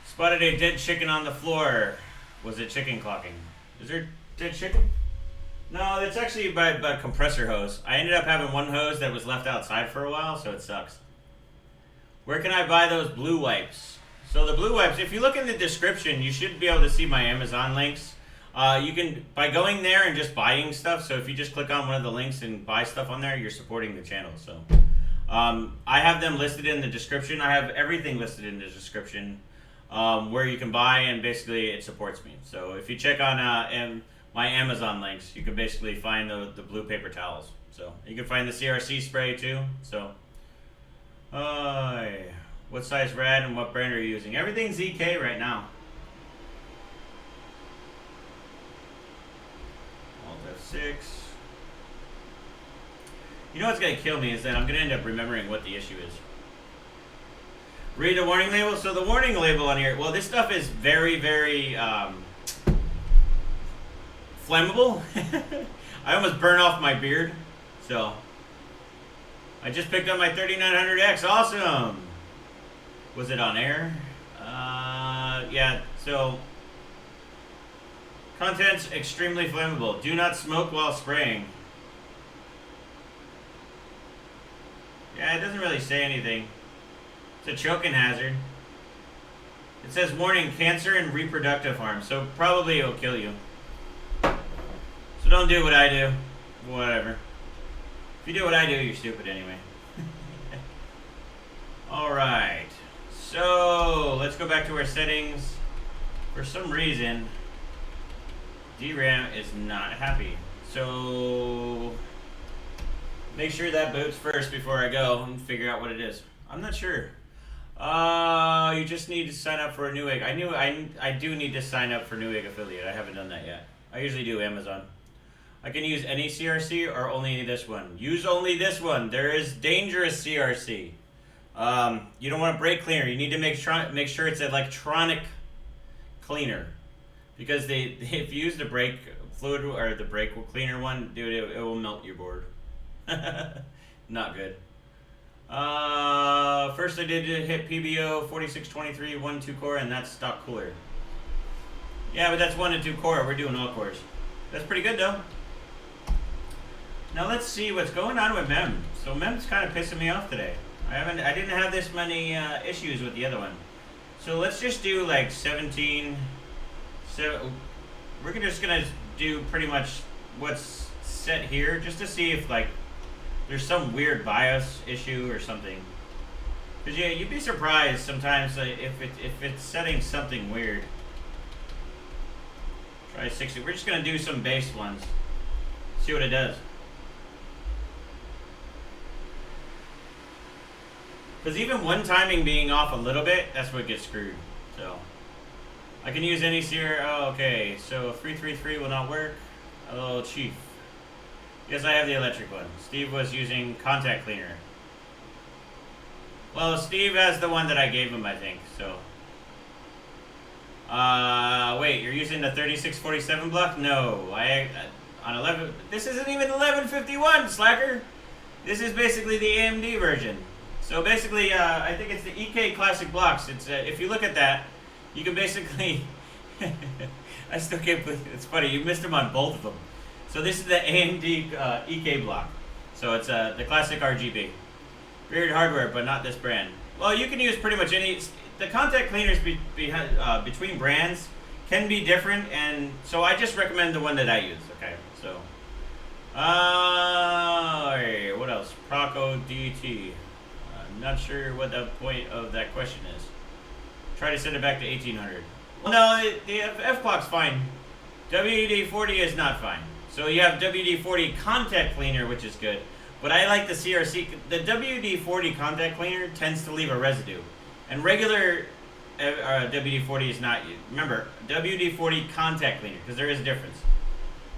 Spotted a dead chicken on the floor. Was it chicken clocking? Is there dead chicken? No, that's actually by compressor hose. I ended up having one hose that was left outside for a while, so it sucks. Where can I buy those blue wipes? So the blue wipes, if you look in the description, you should be able to see my Amazon links. You can, by going there and just buying stuff, so if you just click on one of the links and buy stuff on there, you're supporting the channel. So I have them listed in the description. I have everything listed in the description. Where you can buy, and basically it supports me. So if you check on my Amazon links, you can basically find the blue paper towels. So you can find the CRC spray too. So what size rad and what brand are you using? Everything's EK right now. Alt F6. You know what's gonna kill me is that I'm gonna end up remembering what the issue is. Read the warning label. So the warning label on here, well, this stuff is very, very flammable. I almost burn off my beard. So I just picked up my 3900X. Awesome. Was it on air? Yeah. So contents extremely flammable. Do not smoke while spraying. Yeah, it doesn't really say anything. It's a choking hazard. It says warning, cancer and reproductive harm, so probably it'll kill you. So don't do what I do. Whatever. If you do what I do, you're stupid anyway. Alright. So let's go back to our settings. For some reason, DRAM is not happy. So make sure that boots first before I go and figure out what it is. I'm not sure. You just need to sign up for a Newegg. I do need to sign up for Newegg affiliate. I haven't done that yet. I usually do Amazon. I can use any CRC or only this one. Use only this one. There is dangerous CRC. You don't want a brake cleaner. You need to make sure it's electronic cleaner, because if you use the brake fluid or the brake cleaner one, dude, it will melt your board. Not good. First I did hit PBO 4623 1-2 core, and that's stock cooler. Yeah, but that's 1 and 2 core. We're doing all cores. That's pretty good though. Now let's see what's going on with Mem. So Mem's kind of pissing me off today. I didn't have this many issues with the other one. So let's just do like 17. So we're just gonna do pretty much what's set here, just to see if like there's some weird BIOS issue or something. Cause yeah, you'd be surprised sometimes if it's setting something weird. Try 60. We're just gonna do some base ones. See what it does. Cause even one timing being off a little bit, that's what gets screwed. So I can use any CR. Oh, okay. So 333 will not work. Hello, Chief. Yes, I have the electric one. Steve was using contact cleaner. Well, Steve has the one that I gave him, I think. So, wait, you're using the 3647 block? No, on 11. This isn't even 1151, slacker. This is basically the AMD version. So basically, I think it's the EK Classic blocks. It's if you look at that, you can basically. I still can't believe it. It's funny. You missed them on both of them. So this is the AMD EK block. So it's the classic RGB. Weird hardware, but not this brand. Well, you can use pretty much any. The contact cleaners between brands can be different, and so I just recommend the one that I use. Okay, so what else? Proco DT. I'm not sure what the point of that question is. Try to send it back to 1800. Well, no, the F-clock's fine. WD-40 is not fine. So you have WD-40 contact cleaner, which is good. But I like the CRC. The WD-40 contact cleaner tends to leave a residue. And regular WD-40 is not. Remember, WD-40 contact cleaner, because there is a difference.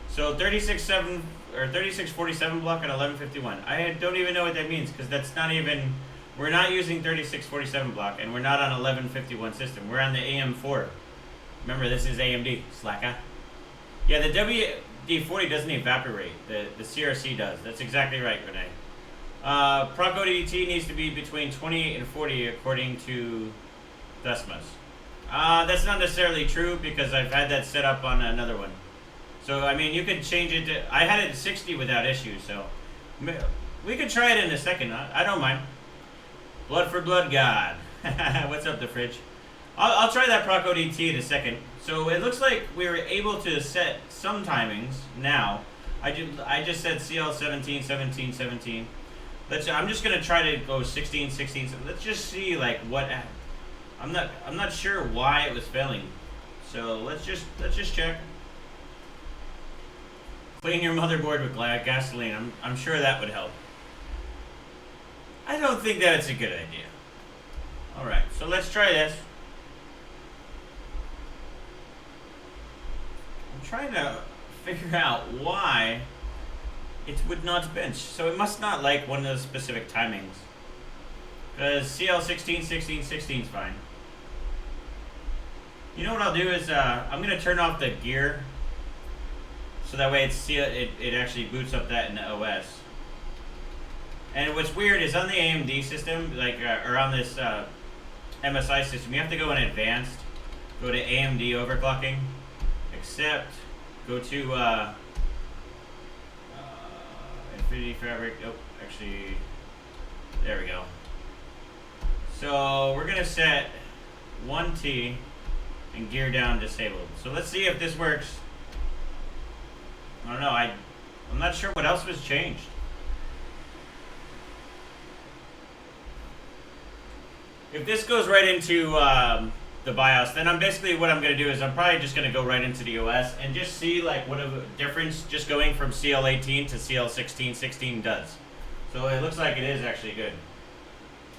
So 36.7 or 3647 block at 1151. I don't even know what that means, because that's not even. We're not using 3647 block, and we're not on 1151 system. We're on the AM4. Remember, this is AMD. Slacker. Yeah, the WD-40 doesn't evaporate. The CRC does. That's exactly right, Renee. Proco DT needs to be between 28 and 40 according to Thesmas. That's not necessarily true, because I've had that set up on another one. So, I mean, you could change it to. I had it at 60 without issue, so we could try it in a second. I don't mind. Blood for Blood God. What's up, the fridge? I'll try that Proco DT in a second. So it looks like we were able to set some timings now. I just said CL 17, 17, 17. I'm just gonna try to go 16, 16. So let's just see like what. I'm not sure why it was failing. So let's just check. Clean your motherboard with gasoline. I'm sure that would help. I don't think that's a good idea. Alright, so let's try this. I'm trying to figure out why it would not bench. So it must not like one of those specific timings. Because CL 16, 16, 16 is fine. You know what I'll do is I'm going to turn off the gear. So that way it actually boots up that in the OS. And what's weird is on the AMD system, like or on this MSI system, you have to go in advanced, go to AMD overclocking, except go to Infinity Fabric. Oh, actually, there we go. So we're gonna set 1T and gear down disabled. So let's see if this works. I don't know. I'm not sure what else was changed. If this goes right into the BIOS, then what I'm going to do is I'm probably just going to go right into the OS and just see like what a difference just going from CL18 to CL16 does. So it looks like it is actually good.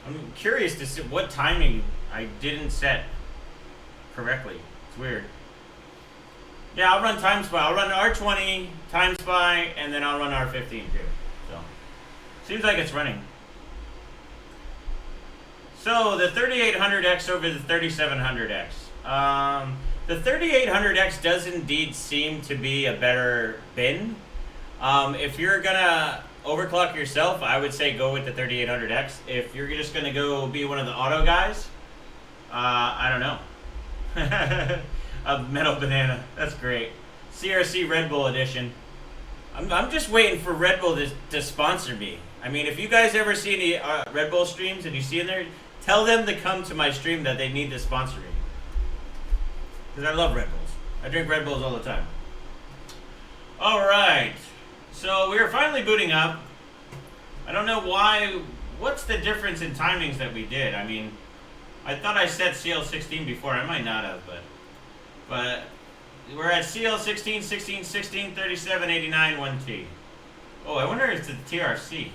I'm curious to see what timing I didn't set correctly. It's weird. Yeah, I'll run time spy. I'll run R20, time spy, and then I'll run R15 too. So seems like it's running. So the 3800X over the 3700X. The 3800X does indeed seem to be a better bin. If you're gonna overclock yourself, I would say go with the 3800X. If you're just gonna go be one of the auto guys, I don't know. A metal banana, that's great. CRC Red Bull edition. I'm just waiting for Red Bull to sponsor me. I mean, if you guys ever see any Red Bull streams and you see in there, tell them to come to my stream that they need to sponsor me. Because I love Red Bulls. I drink Red Bulls all the time. Alright. So we are finally booting up. I don't know why. What's the difference in timings that we did? I mean, I thought I set CL16 before. I might not have, but we're at CL16, 16, 16, 37, 89, 1T. Oh, I wonder if it's the TRFC.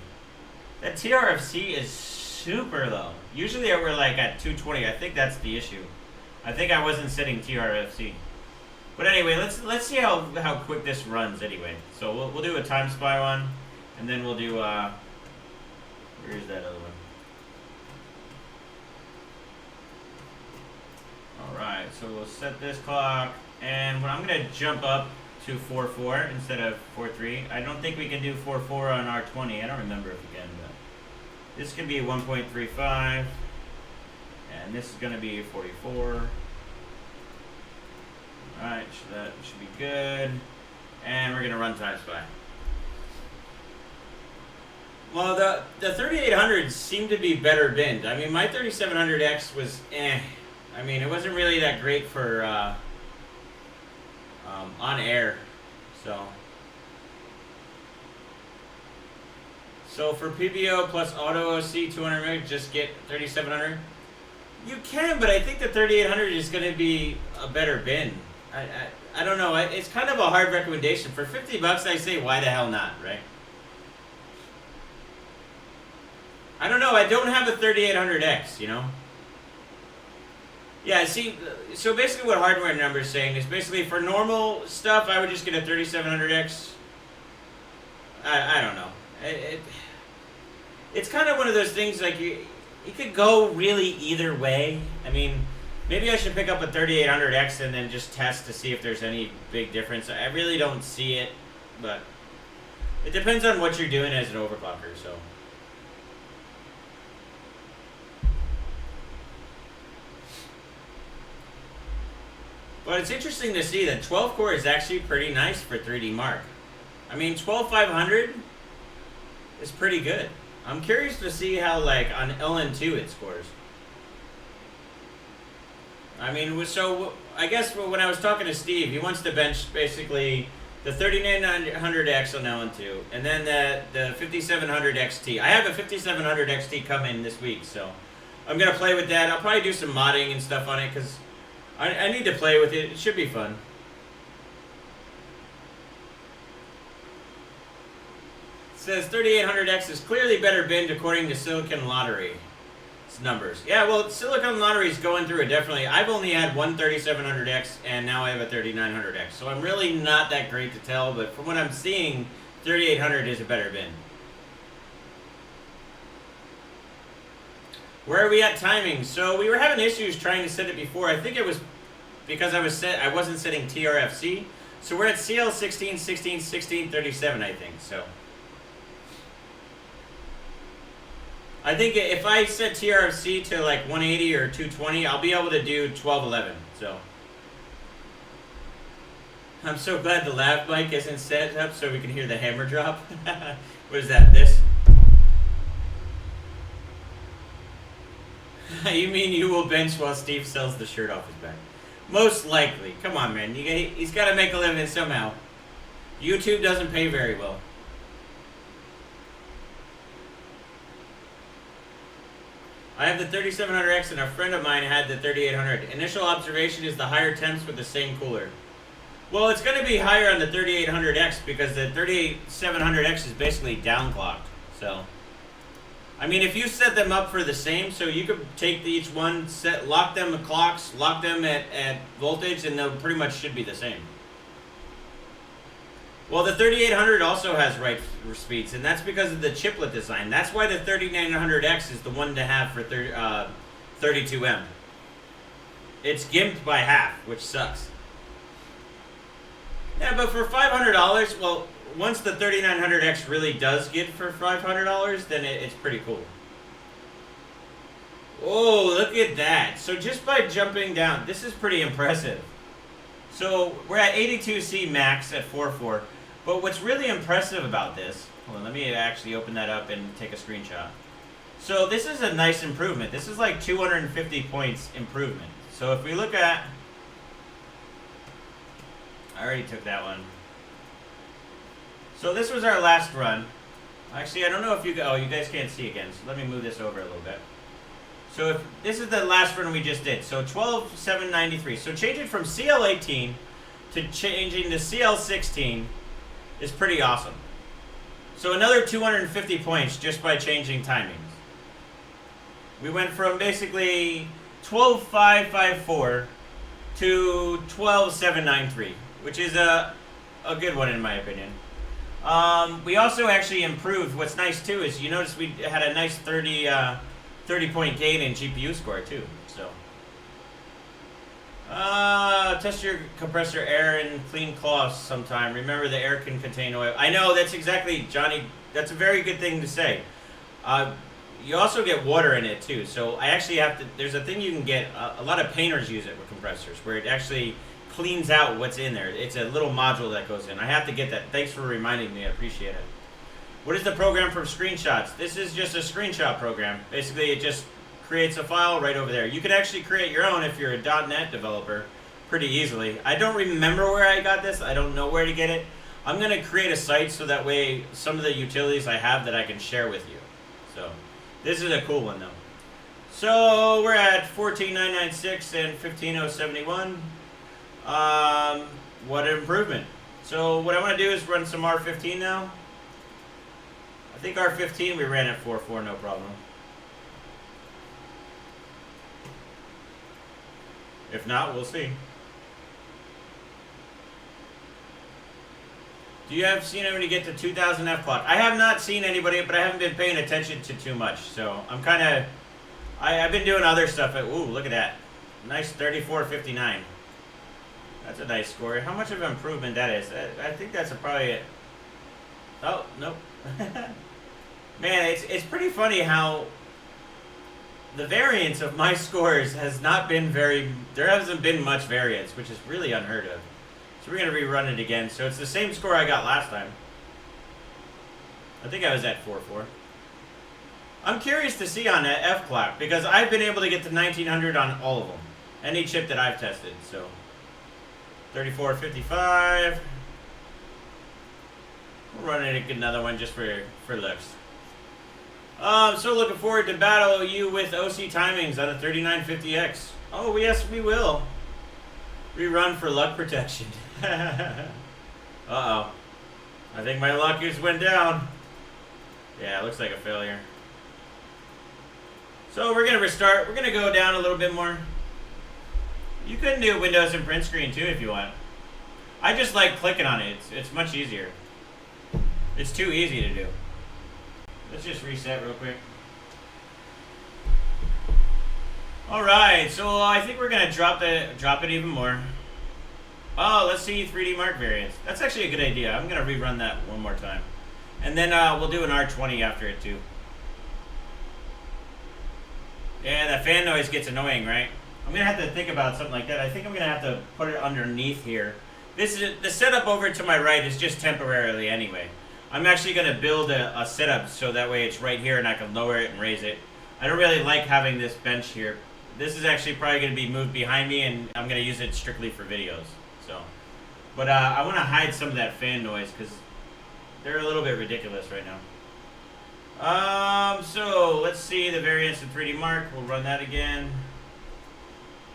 That TRFC is super low. Usually we're like at 220. I think that's the issue. I think I wasn't setting TRFC. But anyway, let's see how quick this runs anyway. So we'll do a time spy one, and then we'll do where is that other one? All right, so we'll set this clock, and I'm gonna jump up to 4.4 instead of 4.3. I don't think we can do 4.4 on R20. I don't remember if we can, but this can be 1.35, and this is gonna be 44. Alright, so that should be good. And we're gonna run time spy. Well, the 3800s seem to be better binned. I mean, my 3700X was I mean, it wasn't really that great for on air. So for PBO plus auto OC 200 meg, just get 3700. You can, but I think the 3800 is going to be a better bin. I don't know. It's kind of a hard recommendation. For 50 bucks, I say why the hell not, right? I don't know. I don't have a 3800X, you know? Yeah, see, so basically what Hardware Number is saying is basically for normal stuff, I would just get a 3700X. I don't know. It's kind of one of those things like you could go really either way. I mean, maybe I should pick up a 3800X and then just test to see if there's any big difference. I really don't see it, but it depends on what you're doing as an overclocker, so. But it's interesting to see that 12 core is actually pretty nice for 3D Mark. I mean, 12500 is pretty good. I'm curious to see how, like, on LN2 it scores. I mean, so I guess when I was talking to Steve, he wants to bench basically the 3900X on LN2 and then the 5700 XT. I have a 5700 XT coming this week, so I'm going to play with that. I'll probably do some modding and stuff on it because I need to play with it. It should be fun. It says 3800X is clearly better binned according to Silicon Lottery's numbers. Yeah, well, Silicon Lottery is going through it, definitely. I've only had one 3700X, and now I have a 3900X. So I'm really not that great to tell, but from what I'm seeing, 3800 is a better bin. Where are we at timing? So we were having issues trying to set it before. I think it was because I wasn't setting TRFC. So we're at CL 16, 16, 16, 37, I think. So I think if I set TRFC to like 180 or 220, I'll be able to do 1211. So I'm so glad the lav mic isn't set up so we can hear the hammer drop. What is that? This? You mean you will bench while Steve sells the shirt off his back? Most likely. Come on, man. He's got to make a living somehow. YouTube doesn't pay very well. I have the 3700X and a friend of mine had the 3800. Initial observation is the higher temps with the same cooler. Well, it's going to be higher on the 3800X because the 3700X is basically downclocked. So, I mean, if you set them up for the same, so you could take each one, lock them at clocks, lock them at voltage, and they pretty much should be the same. Well, the 3800 also has write speeds, and that's because of the chiplet design. That's why the 3900X is the one to have for 32M. It's gimped by half, which sucks. Yeah, but for $500, well, once the 3900X really does get for $500, then it's pretty cool. Oh, look at that. So just by jumping down, this is pretty impressive. So we're at 82C max at 4.4. But what's really impressive about this, hold on, let me actually open that up and take a screenshot. So this is a nice improvement. This is like 250 points improvement. So if we look at, I already took that one. So this was our last run. Actually, I don't know if you guys can't see again. So let me move this over a little bit. So if this is the last run we just did. So 12,793. So changing from CL18 to changing to CL16 is pretty awesome. So another 250 points just by changing timings. We went from basically 12,554 to 12,793, which is a good one in my opinion. We also actually improved. What's nice too is you notice we had a nice 30 point gain in GPU score too. So test your compressor air and clean cloths sometime. Remember the air can contain oil. I know, that's exactly, Johnny, that's a very good thing to say. You also get water in it too. So I actually have to, there's a thing you can get, a lot of painters use it with compressors where it actually cleans out what's in there. It's a little module that goes in. I have to get that. Thanks for reminding me. I appreciate it. What is the program for screenshots? This is just a screenshot program. Basically, it just creates a file right over there. You could actually create your own if you're a .NET developer. pretty easily. I don't remember where I got this. I don't know where to get it. I'm going to create a site so that way some of the utilities I have that I can share with you. So this is a cool one though. So we're at 14996 and 15071. What an improvement. So what I want to do is run some R15 now. I think R15 we ran at 4.4, no problem. If not, we'll see. Do you have seen anybody get to 2000 F clock? I have not seen anybody, but I haven't been paying attention to too much. So I'm kind of, I've been doing other stuff. Ooh, look at that. Nice 34.59. That's a nice score. How much of an improvement that is? I think that's probably, oh, nope. Man, it's pretty funny how the variance of my scores has not been there hasn't been much variance, which is really unheard of. So we're going to rerun it again. So it's the same score I got last time. I think I was at 4.4. I'm curious to see on that F clock, because I've been able to get to 1900 on all of them. Any chip that I've tested, so. 34.55. We'll run it another one just for looks. So looking forward to battle you with OC timings on a 3950X. Oh yes, we will. Rerun for luck protection. Uh-oh. I think my luck just went down. Yeah, it looks like a failure. So we're gonna restart. We're gonna go down a little bit more. You can do Windows and print screen too if you want. I just like clicking on it. It's much easier. It's too easy to do. Let's just reset real quick. All right, so I think we're gonna drop it even more. Oh, let's see 3D Mark variants. That's actually a good idea. I'm gonna rerun that one more time, and then we'll do an R20 after it too. Yeah, that fan noise gets annoying, right? I'm gonna have to think about something like that. I think I'm gonna have to put it underneath here. This is the setup over to my right is just temporarily anyway. I'm actually gonna build a setup so that way it's right here and I can lower it and raise it. I don't really like having this bench here. This is actually probably gonna be moved behind me, and I'm gonna use it strictly for videos. So, but I want to hide some of that fan noise because they're a little bit ridiculous right now. So let's see the variance in 3D Mark. We'll run that again.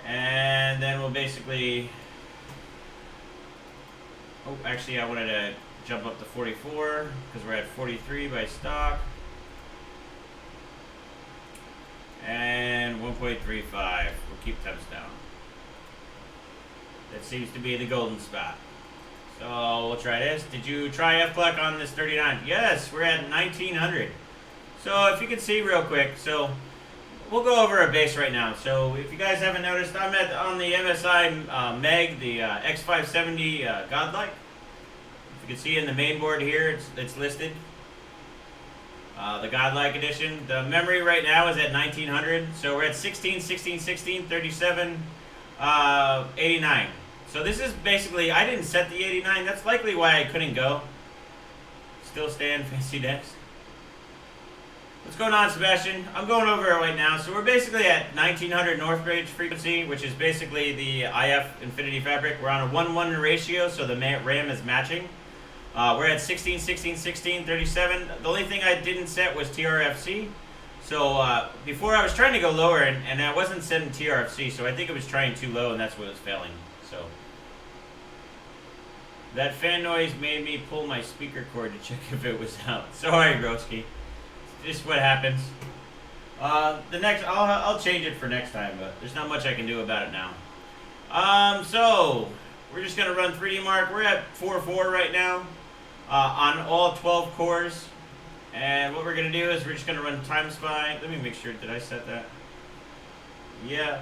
And then we'll basically, oh, actually I wanted to jump up to 44 because we're at 43 by stock. And 1.35, we'll keep temps down. That seems to be the golden spot. So we'll try this. Did you try F-Clock on this 39? Yes, we're at 1900. So if you can see real quick, so we'll go over a base right now. So if you guys haven't noticed, I'm on the MSI Meg, the X570 Godlike. If you can see in the main board here, it's listed. The Godlike edition. The memory right now is at 1900. So we're at 16, 16, 16, 37, 89. So this is basically, I didn't set the 89. That's likely why I couldn't go. Still staying fancy decks. What's going on, Sebastian? I'm going over it right now. So we're basically at 1900 North Range frequency, which is basically the IF Infinity Fabric. We're on a 1-1 ratio, so the RAM is matching. We're at 16, 16, 16, 37. The only thing I didn't set was TRFC. So before I was trying to go lower, and I wasn't setting TRFC, so I think it was trying too low, and that's what was failing. So that fan noise made me pull my speaker cord to check if it was out. Sorry, broski. It's just what happens. The next, I'll change it for next time, but there's not much I can do about it now. So we're just gonna run 3D Mark. We're at 4.4 right now on all 12 cores. And what we're going to do is we're just going to run Time Spy. Let me make sure, did I set that? Yeah.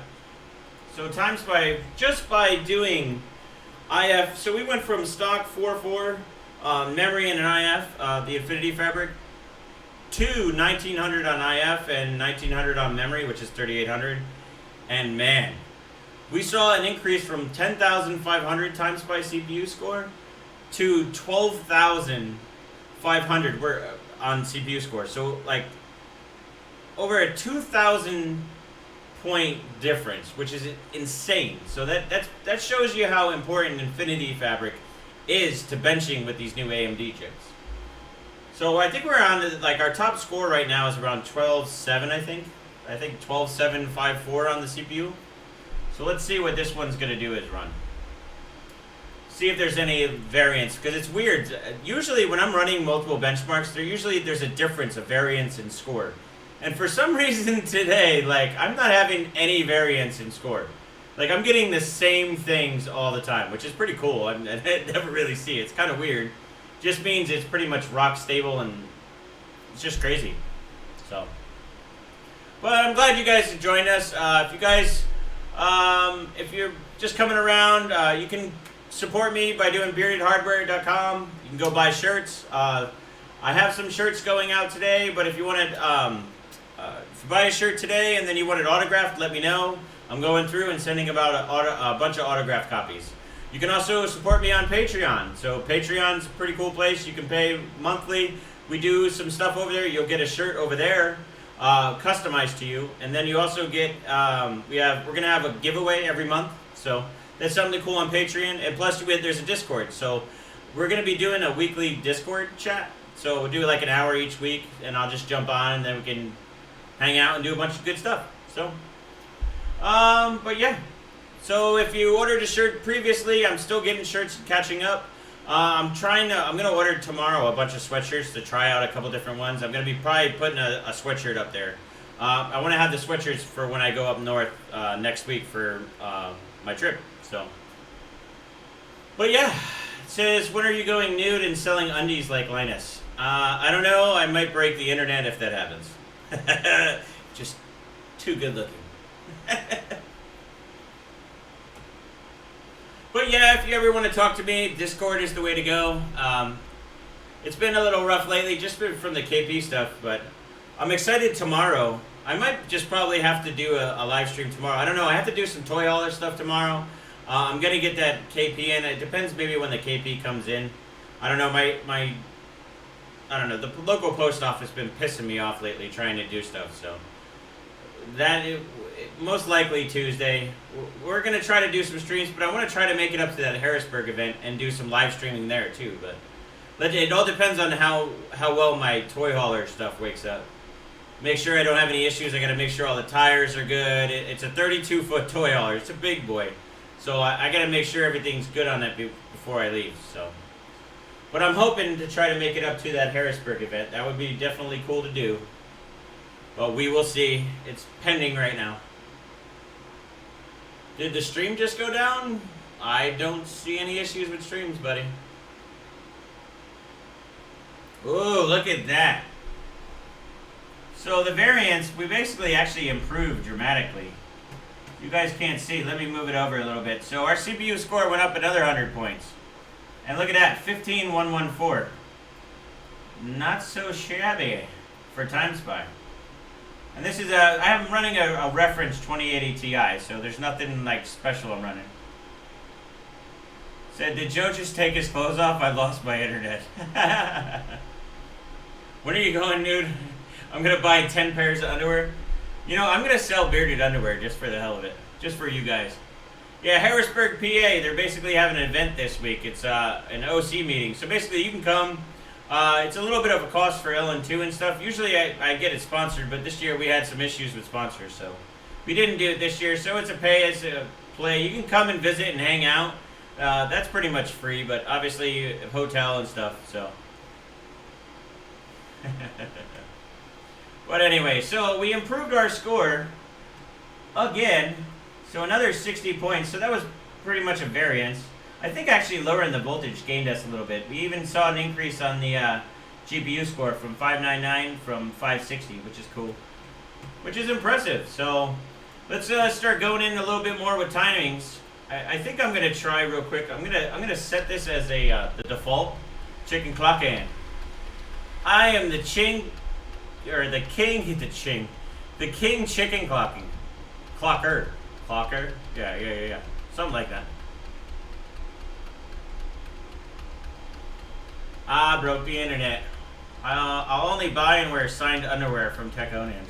So Time Spy, just by doing IF, so we went from stock 4.4 memory and an IF, the Infinity Fabric, to 1900 on IF and 1900 on memory, which is 3800. And man, we saw an increase from 10,500 Time Spy CPU score to 12,500 on CPU score. So like over a 2,000 point difference, which is insane. So that shows you how important Infinity Fabric is to benching with these new AMD chips. So I think we're on to, like, our top score right now is around 12.7, I think. I think 12.754 on the CPU. So let's see what this one's going to do is run. See if there's any variance, because it's weird. Usually when I'm running multiple benchmarks, there's a difference, a variance in score. And for some reason today, like, I'm not having any variance in score. Like, I'm getting the same things all the time, which is pretty cool. I never really see it. It's kind of weird. Just means it's pretty much rock stable, and it's just crazy. So, but I'm glad you guys joined us. If you guys, if you're just coming around, you can support me by doing beardedhardware.com. You can go buy shirts. I have some shirts going out today, but if you wanted, if you buy a shirt today and then you want it autographed, let me know. I'm going through and sending about a bunch of autographed copies. You can also support me on Patreon. So Patreon's a pretty cool place. You can pay monthly. We do some stuff over there. You'll get a shirt over there, customized to you, and then you also get we're gonna have a giveaway every month. So that's something cool on Patreon. And plus, there's a Discord. So we're gonna be doing a weekly Discord chat. So we'll do like an hour each week, and I'll just jump on, and then we can hang out and do a bunch of good stuff. So, but yeah. So if you ordered a shirt previously, I'm still getting shirts and catching up. I'm gonna order tomorrow a bunch of sweatshirts to try out a couple different ones. I'm gonna be probably putting a sweatshirt up there. I want to have the sweatshirts for when I go up north next week for my trip. So, but yeah, it says, when are you going nude and selling undies like Linus? I don't know. I might break the internet if that happens. Just too good looking. But yeah, if you ever want to talk to me, Discord is the way to go. It's been a little rough lately, just from the KP stuff, but I'm excited tomorrow. I might just probably have to do a live stream tomorrow. I don't know. I have to do some toy hauler stuff tomorrow. I'm going to get that KP in. It depends maybe when the KP comes in. I don't know. I don't know. The local post office has been pissing me off lately trying to do stuff, so most likely Tuesday. We're going to try to do some streams, but I want to try to make it up to that Harrisburg event and do some live streaming there too. But it all depends on how well my toy hauler stuff wakes up. Make sure I don't have any issues. I got to make sure all the tires are good. It's a 32-foot toy hauler. It's a big boy. So I got to make sure everything's good on it before I leave. So, but I'm hoping to try to make it up to that Harrisburg event. That would be definitely cool to do. But we will see. It's pending right now. Did the stream just go down? I don't see any issues with streams, buddy. Ooh, look at that. So the variance, we basically actually improved dramatically. You guys can't see. Let me move it over a little bit. So our CPU score went up another 100 points. And look at that, 15,114. Not so shabby for Time Spy. And this is I'm running a reference 2080 Ti, so there's nothing like special I'm running. Said, did Joe just take his clothes off? I lost my internet. When are you going, dude? I'm going to buy 10 pairs of underwear. You know, I'm going to sell bearded underwear just for the hell of it. Just for you guys. Yeah, Harrisburg, PA, they're basically having an event this week. It's an OC meeting. So basically you can come. It's a little bit of a cost for LN2 and stuff. Usually I get it sponsored, but this year we had some issues with sponsors. So we didn't do it this year. So it's a pay as a play. You can come and visit and hang out. That's pretty much free, but obviously hotel and stuff. So. But anyway, so we improved our score again. So another 60 points. So that was pretty much a variance. I think actually lowering the voltage gained us a little bit. We even saw an increase on the GPU score from 599 from 560, which is cool. Which is impressive. So let's start going in a little bit more with timings. I think I'm gonna try real quick. I'm gonna set this as the default chicken clock in. I am the king chicken clocking. Clocker? Yeah. Something like that. Broke the internet. I'll only buy and wear signed underwear from Tech Onan.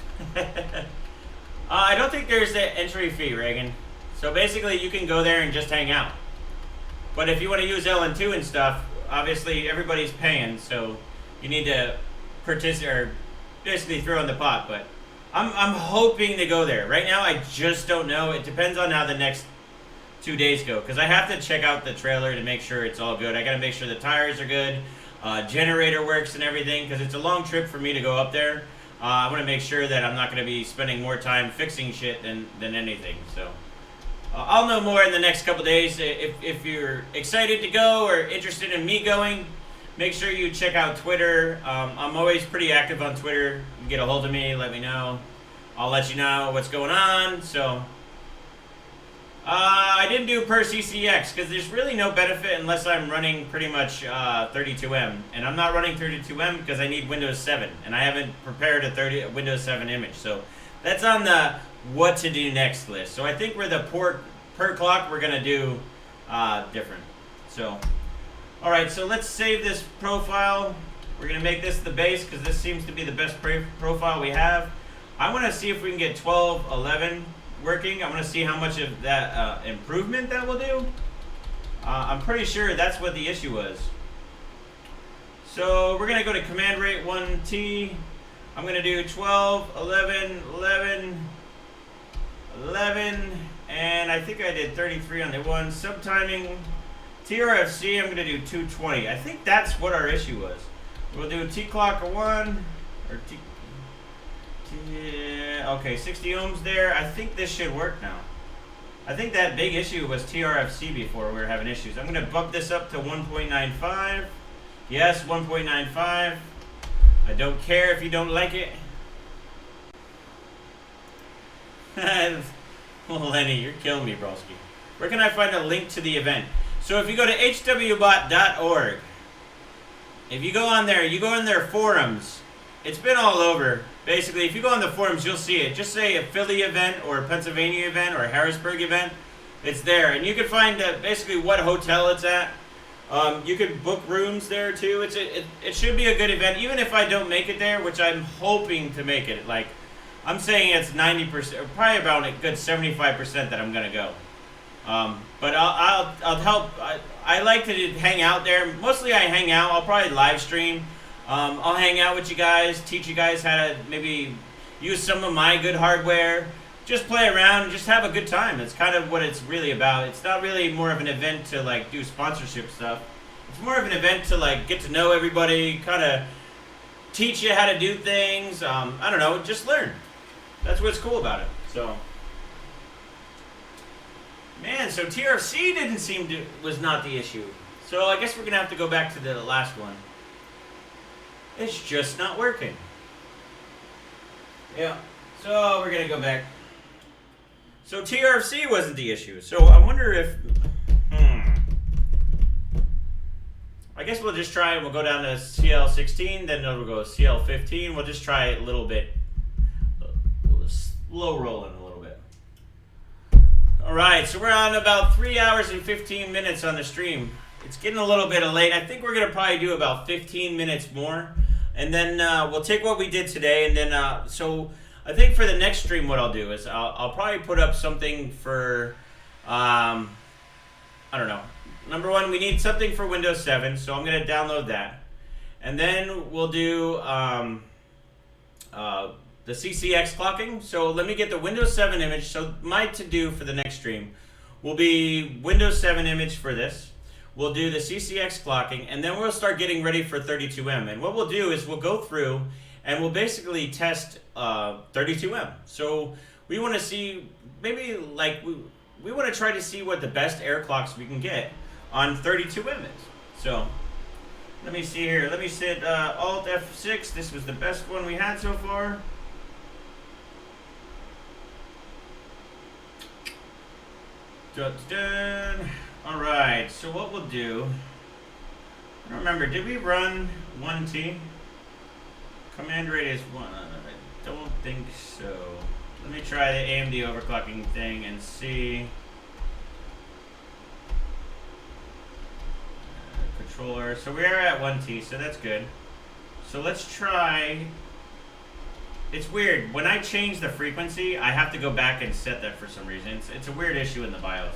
I don't think there's an entry fee, Reagan. So basically, you can go there and just hang out. But if you want to use LN2 and stuff, obviously everybody's paying, so you need to participate or basically throw in the pot. But I'm hoping to go there. Right now, I just don't know. It depends on how the next 2 days go, because I have to check out the trailer to make sure it's all good. I got to make sure the tires are good, generator works and everything, because it's a long trip for me to go up there. I want to make sure that I'm not going to be spending more time fixing shit than anything. So I'll know more in the next couple days. If you're excited to go or interested in me going, make sure you check out Twitter. I'm always pretty active on Twitter. You can get a hold of me, let me know. I'll let you know what's going on. So I didn't do per CCX because there's really no benefit unless I'm running pretty much 32M. And I'm not running 32M because I need Windows 7. And I haven't prepared a Windows 7 image. So that's on the what to do next list. So I think we're the per clock we're going to do different. So, all right, so let's save this profile. We're going to make this the base because this seems to be the best profile we have. I want to see if we can get 12.11 working. I want to see how much of that improvement that will do. I'm pretty sure that's what the issue was. So we're going to go to command rate 1T. I'm going to do 12, 11, 11, 11, and I think I did 33 on the one. Subtiming TRFC, I'm going to do 220. I think that's what our issue was. We'll do T clock 1, or T. Okay, 60 ohms there. I think this should work now. I think that big issue was TRFC before we were having issues. I'm going to bump this up to 1.95. Yes, 1.95. I don't care if you don't like it. Well, Lenny, you're killing me, broski. Where can I find a link to the event? So if you go to hwbot.org, if you go on there, you go in their forums. It's been all over. Basically, if you go on the forums, you'll see it. Just say a Philly event or a Pennsylvania event or a Harrisburg event. It's there. And you can find basically what hotel it's at. You can book rooms there too. It should be a good event, even if I don't make it there, which I'm hoping to make it. Like, I'm saying it's 90%, or probably about a good 75% that I'm gonna go. But I'll help. I like to hang out there. Mostly I hang out. I'll probably live stream. I'll hang out with you guys, teach you guys how to maybe use some of my good hardware. Just play around and just have a good time. That's kind of what it's really about. It's not really more of an event to like do sponsorship stuff. It's more of an event to like get to know everybody, kind of teach you how to do things. I don't know, just learn. That's what's cool about it. So, man, so TRC was not the issue. So I guess we're gonna have to go back to the last one. It's just not working. Yeah. So we're gonna go back. So TRC wasn't the issue. So I wonder if, I guess we'll just try it. We'll go down to CL16, then we'll go CL15. We'll just try it a little bit. We'll slow rolling a little bit. All right, so we're on about 3 hours and 15 minutes on the stream. It's getting a little bit late. I think we're gonna probably do about 15 minutes more, and then we'll take what we did today, and then so. I think for the next stream, what I'll do is I'll probably put up something for, I don't know. Number one, we need something for Windows 7, so I'm going to download that. And then we'll do the CCX clocking. So let me get the Windows 7 image. So my to-do for the next stream will be Windows 7 image for this. We'll do the CCX clocking, and then we'll start getting ready for 32M. And what we'll do is we'll go through and we'll basically test 32M. So we want to see, maybe like, we want to try to see what the best air clocks we can get on 32M is. So let me see here. Let me hit Alt F6. This was the best one we had so far. Dun, dun. All right, so what we'll do, I don't remember, did we run 1T? Command rate is 1. I don't think so. Let me try the AMD overclocking thing and see. Controller. So we are at 1T, so that's good. So let's try It's weird. When I change the frequency, I have to go back and set that for some reason. It's a weird issue in the BIOS.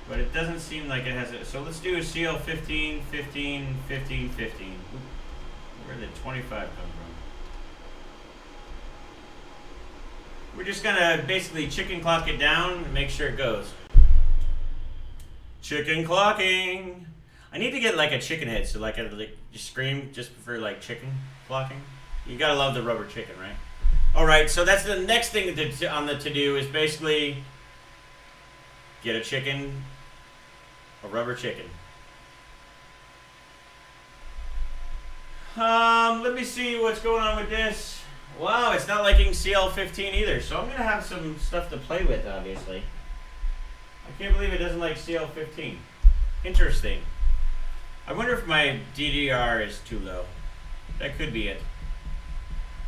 But it doesn't seem like it has it. So let's do CL 15, 15, 15, 15. Where did 25 come from? We're just gonna basically chicken clock it down and make sure it goes. Chicken clocking. I need to get like a chicken head, so like just scream just for like chicken clocking. You gotta love the rubber chicken, right? All right, so that's the next thing on the to-do is basically get a chicken, a rubber chicken. Let me see what's going on with this. Wow, it's not liking CL15 either, so I'm gonna have some stuff to play with, obviously. I can't believe it doesn't like CL15. Interesting. I wonder if my DDR is too low. That could be it.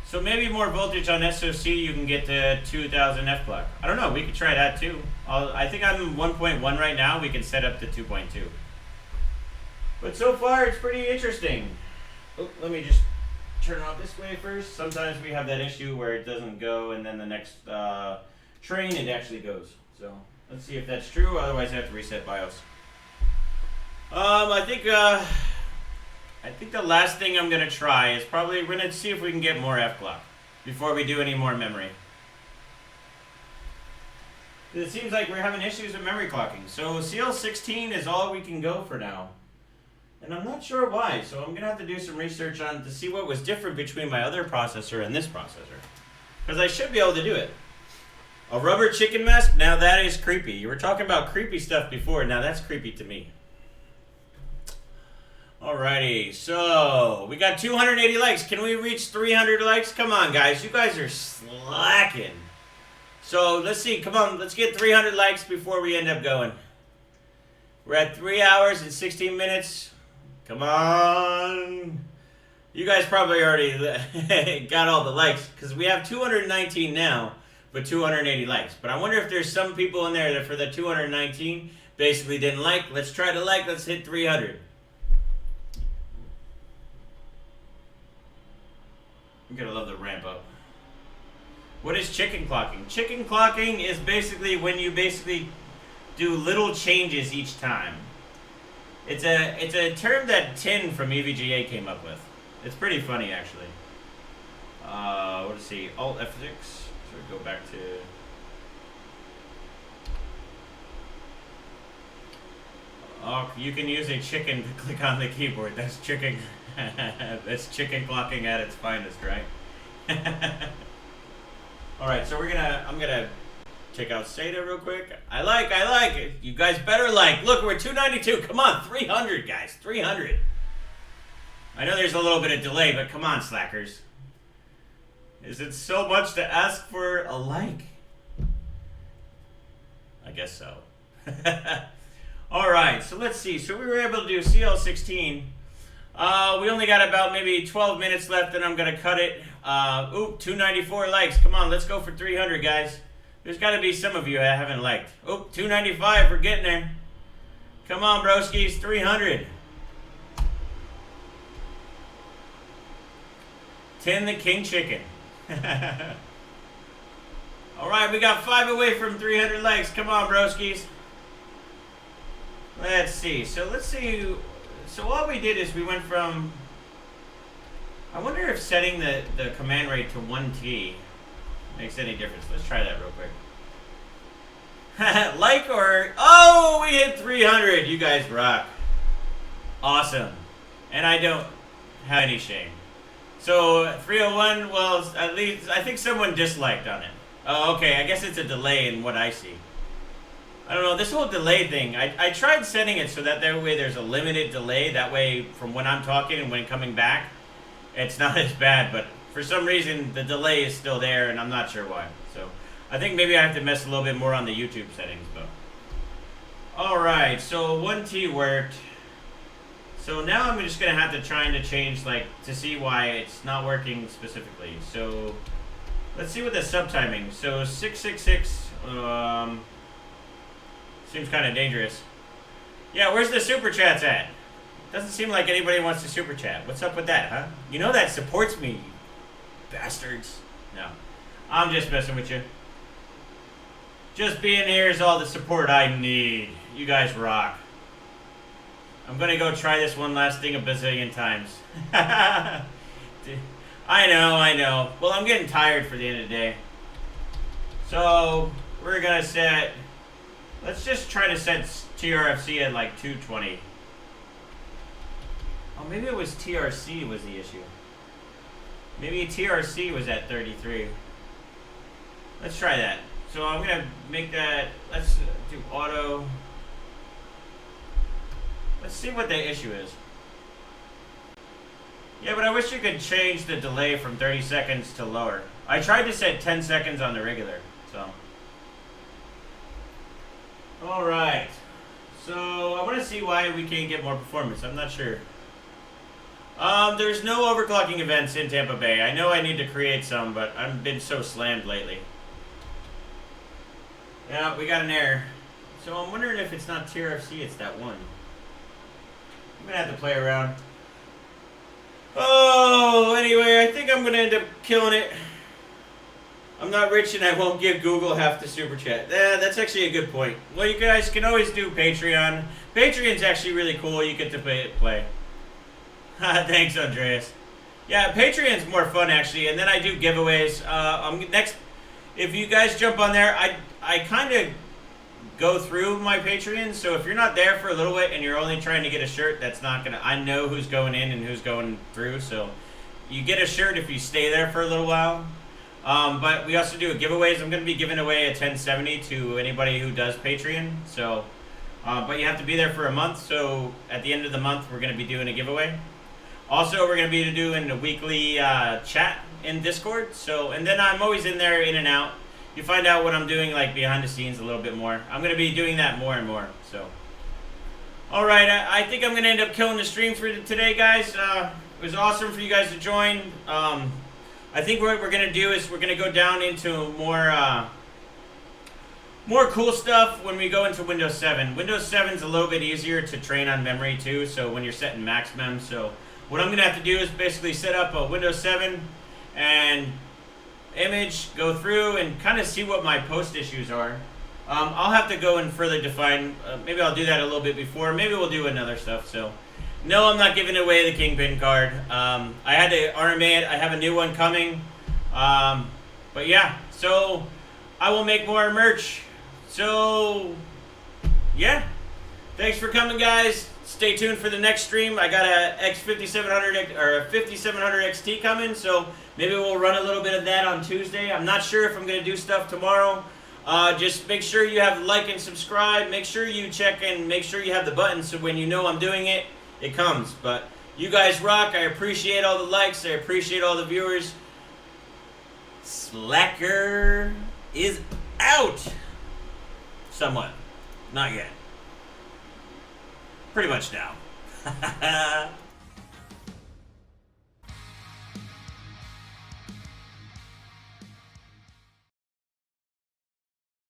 So maybe more voltage on SoC, you can get to 2000 F-clock. I don't know, we could try that too. I think I'm 1.1 right now, we can set up to 2.2. But so far, it's pretty interesting. Oh, let me just turn off this way first. Sometimes we have that issue where it doesn't go and then the next train it actually goes. So let's see if that's true, otherwise I have to reset BIOS. I think the last thing I'm gonna try is probably we're gonna see if we can get more F-clock before we do any more memory. It seems like we're having issues with memory clocking. So CL16 is all we can go for now. And I'm not sure why, so I'm gonna have to do some research on to see what was different between my other processor and this processor. Because I should be able to do it. A rubber chicken mask? Now that is creepy. You were talking about creepy stuff before, now that's creepy to me. Alrighty, so we got 280 likes. Can we reach 300 likes? Come on, guys. You guys are slacking. So let's see. Come on, let's get 300 likes before we end up going. We're at 3 hours and 16 minutes. Come on. You guys probably already got all the likes because we have 219 now, but 280 likes. But I wonder if there's some people in there that for the 219 basically didn't like. Let's try to like. Let's hit 300. I'm gonna love the ramp up. What is chicken clocking? Chicken clocking is basically when you basically do little changes each time. It's a term that Tin from EVGA came up with. It's pretty funny actually. Let's see, Alt F6. So we go back to. Oh, you can use a chicken to click on the keyboard. That's chicken. That's chicken clocking at its finest, right? All right, so I'm gonna check out SATA real quick. I like it. You guys better like. Look, we're 292. Come on, 300, guys, 300. I know there's a little bit of delay, but come on, slackers. Is it so much to ask for a like? I guess so. All right, so let's see. So we were able to do CL16. We only got about maybe 12 minutes left, and I'm going to cut it. 294 likes. Come on, let's go for 300, guys. There's got to be some of you that haven't liked. 295. We're getting there. Come on, broskies. 300. Tin the King Chicken. All right, we got 5 away from 300 likes. Come on, broskies. Let's see. So let's see. So what we did is we went from, I wonder if setting the command rate to 1T makes any difference. Let's try that real quick. Like or, oh, we hit 300. You guys rock. Awesome. And I don't have any shame. So 301, well, at least, I think someone disliked on it. Oh, okay, I guess it's a delay in what I see. I don't know, this whole delay thing, I tried setting it so that way there's a limited delay. That way, from when I'm talking and when coming back, it's not as bad. But for some reason, the delay is still there, and I'm not sure why. So I think maybe I have to mess a little bit more on the YouTube settings. But all right, so 1T worked. So now I'm just going to have to try to change, like, to see why it's not working specifically. So let's see what the subtiming. So 666, seems kind of dangerous. Yeah, where's the super chats at? Doesn't seem like anybody wants to super chat. What's up with that, huh? You know that supports me. bastards. No. I'm just messing with you. Just being here is all the support I need. You guys rock. I'm gonna go try this one last thing a bazillion times. I know. Well, I'm getting tired for the end of the day. So, we're gonna set... Let's just try to set TRFC at like 220. Oh, maybe it was TRC was the issue. Maybe TRC was at 33. Let's try that. So I'm going to make that, let's do auto. Let's see what the issue is. Yeah, but I wish you could change the delay from 30 seconds to lower. I tried to set 10 seconds on the regular, so. Alright. So I want to see why we can't get more performance. I'm not sure. There's no overclocking events in Tampa Bay. I know I need to create some, but I've been so slammed lately. Yeah, we got an error. So I'm wondering if it's not TRFC, it's that one. I'm gonna have to play around. Oh, anyway, I think I'm gonna end up killing it. I'm not rich and I won't give Google half the super chat. That's actually a good point. Well, you guys can always do Patreon. Patreon's actually really cool. You get to play. Thanks, Andreas. Yeah, Patreon's more fun actually, and then I do giveaways. Next, if you guys jump on there, I kind of go through my Patreon. So if you're not there for a little bit and you're only trying to get a shirt, that's not gonna. I know who's going in and who's going through. So you get a shirt if you stay there for a little while. But we also do giveaways. I'm gonna be giving away a 1070 to anybody who does Patreon. So, but you have to be there for a month. So at the end of the month, we're gonna be doing a giveaway. Also, we're going to be doing a weekly chat in Discord. So, and then I'm always in there, in and out. You find out what I'm doing, like, behind the scenes a little bit more. I'm going to be doing that more and more, so. All right, I think I'm going to end up killing the stream for today, guys. It was awesome for you guys to join. I think what we're going to do is we're going to go down into more cool stuff when we go into Windows 7. Windows 7 is a little bit easier to train on memory, too, so when you're setting max mem, so... What I'm going to have to do is basically set up a Windows 7 and image, go through, and kind of see what my post issues are. I'll have to go and further define. Maybe I'll do that a little bit before. Maybe we'll do another stuff. So, no, I'm not giving away the Kingpin card. I had to RMA it. I have a new one coming. But yeah, so I will make more merch. So, yeah. Thanks for coming, guys. Stay tuned for the next stream. I got a X5700 or a 5700 XT coming, so maybe we'll run a little bit of that on Tuesday. I'm not sure if I'm going to do stuff tomorrow. Just make sure you have like and subscribe. Make sure you check and make sure you have the button so when you know I'm doing it, it comes. But you guys rock. I appreciate all the likes. I appreciate all the viewers. Slacker is out. Somewhat. Not yet. Pretty much now.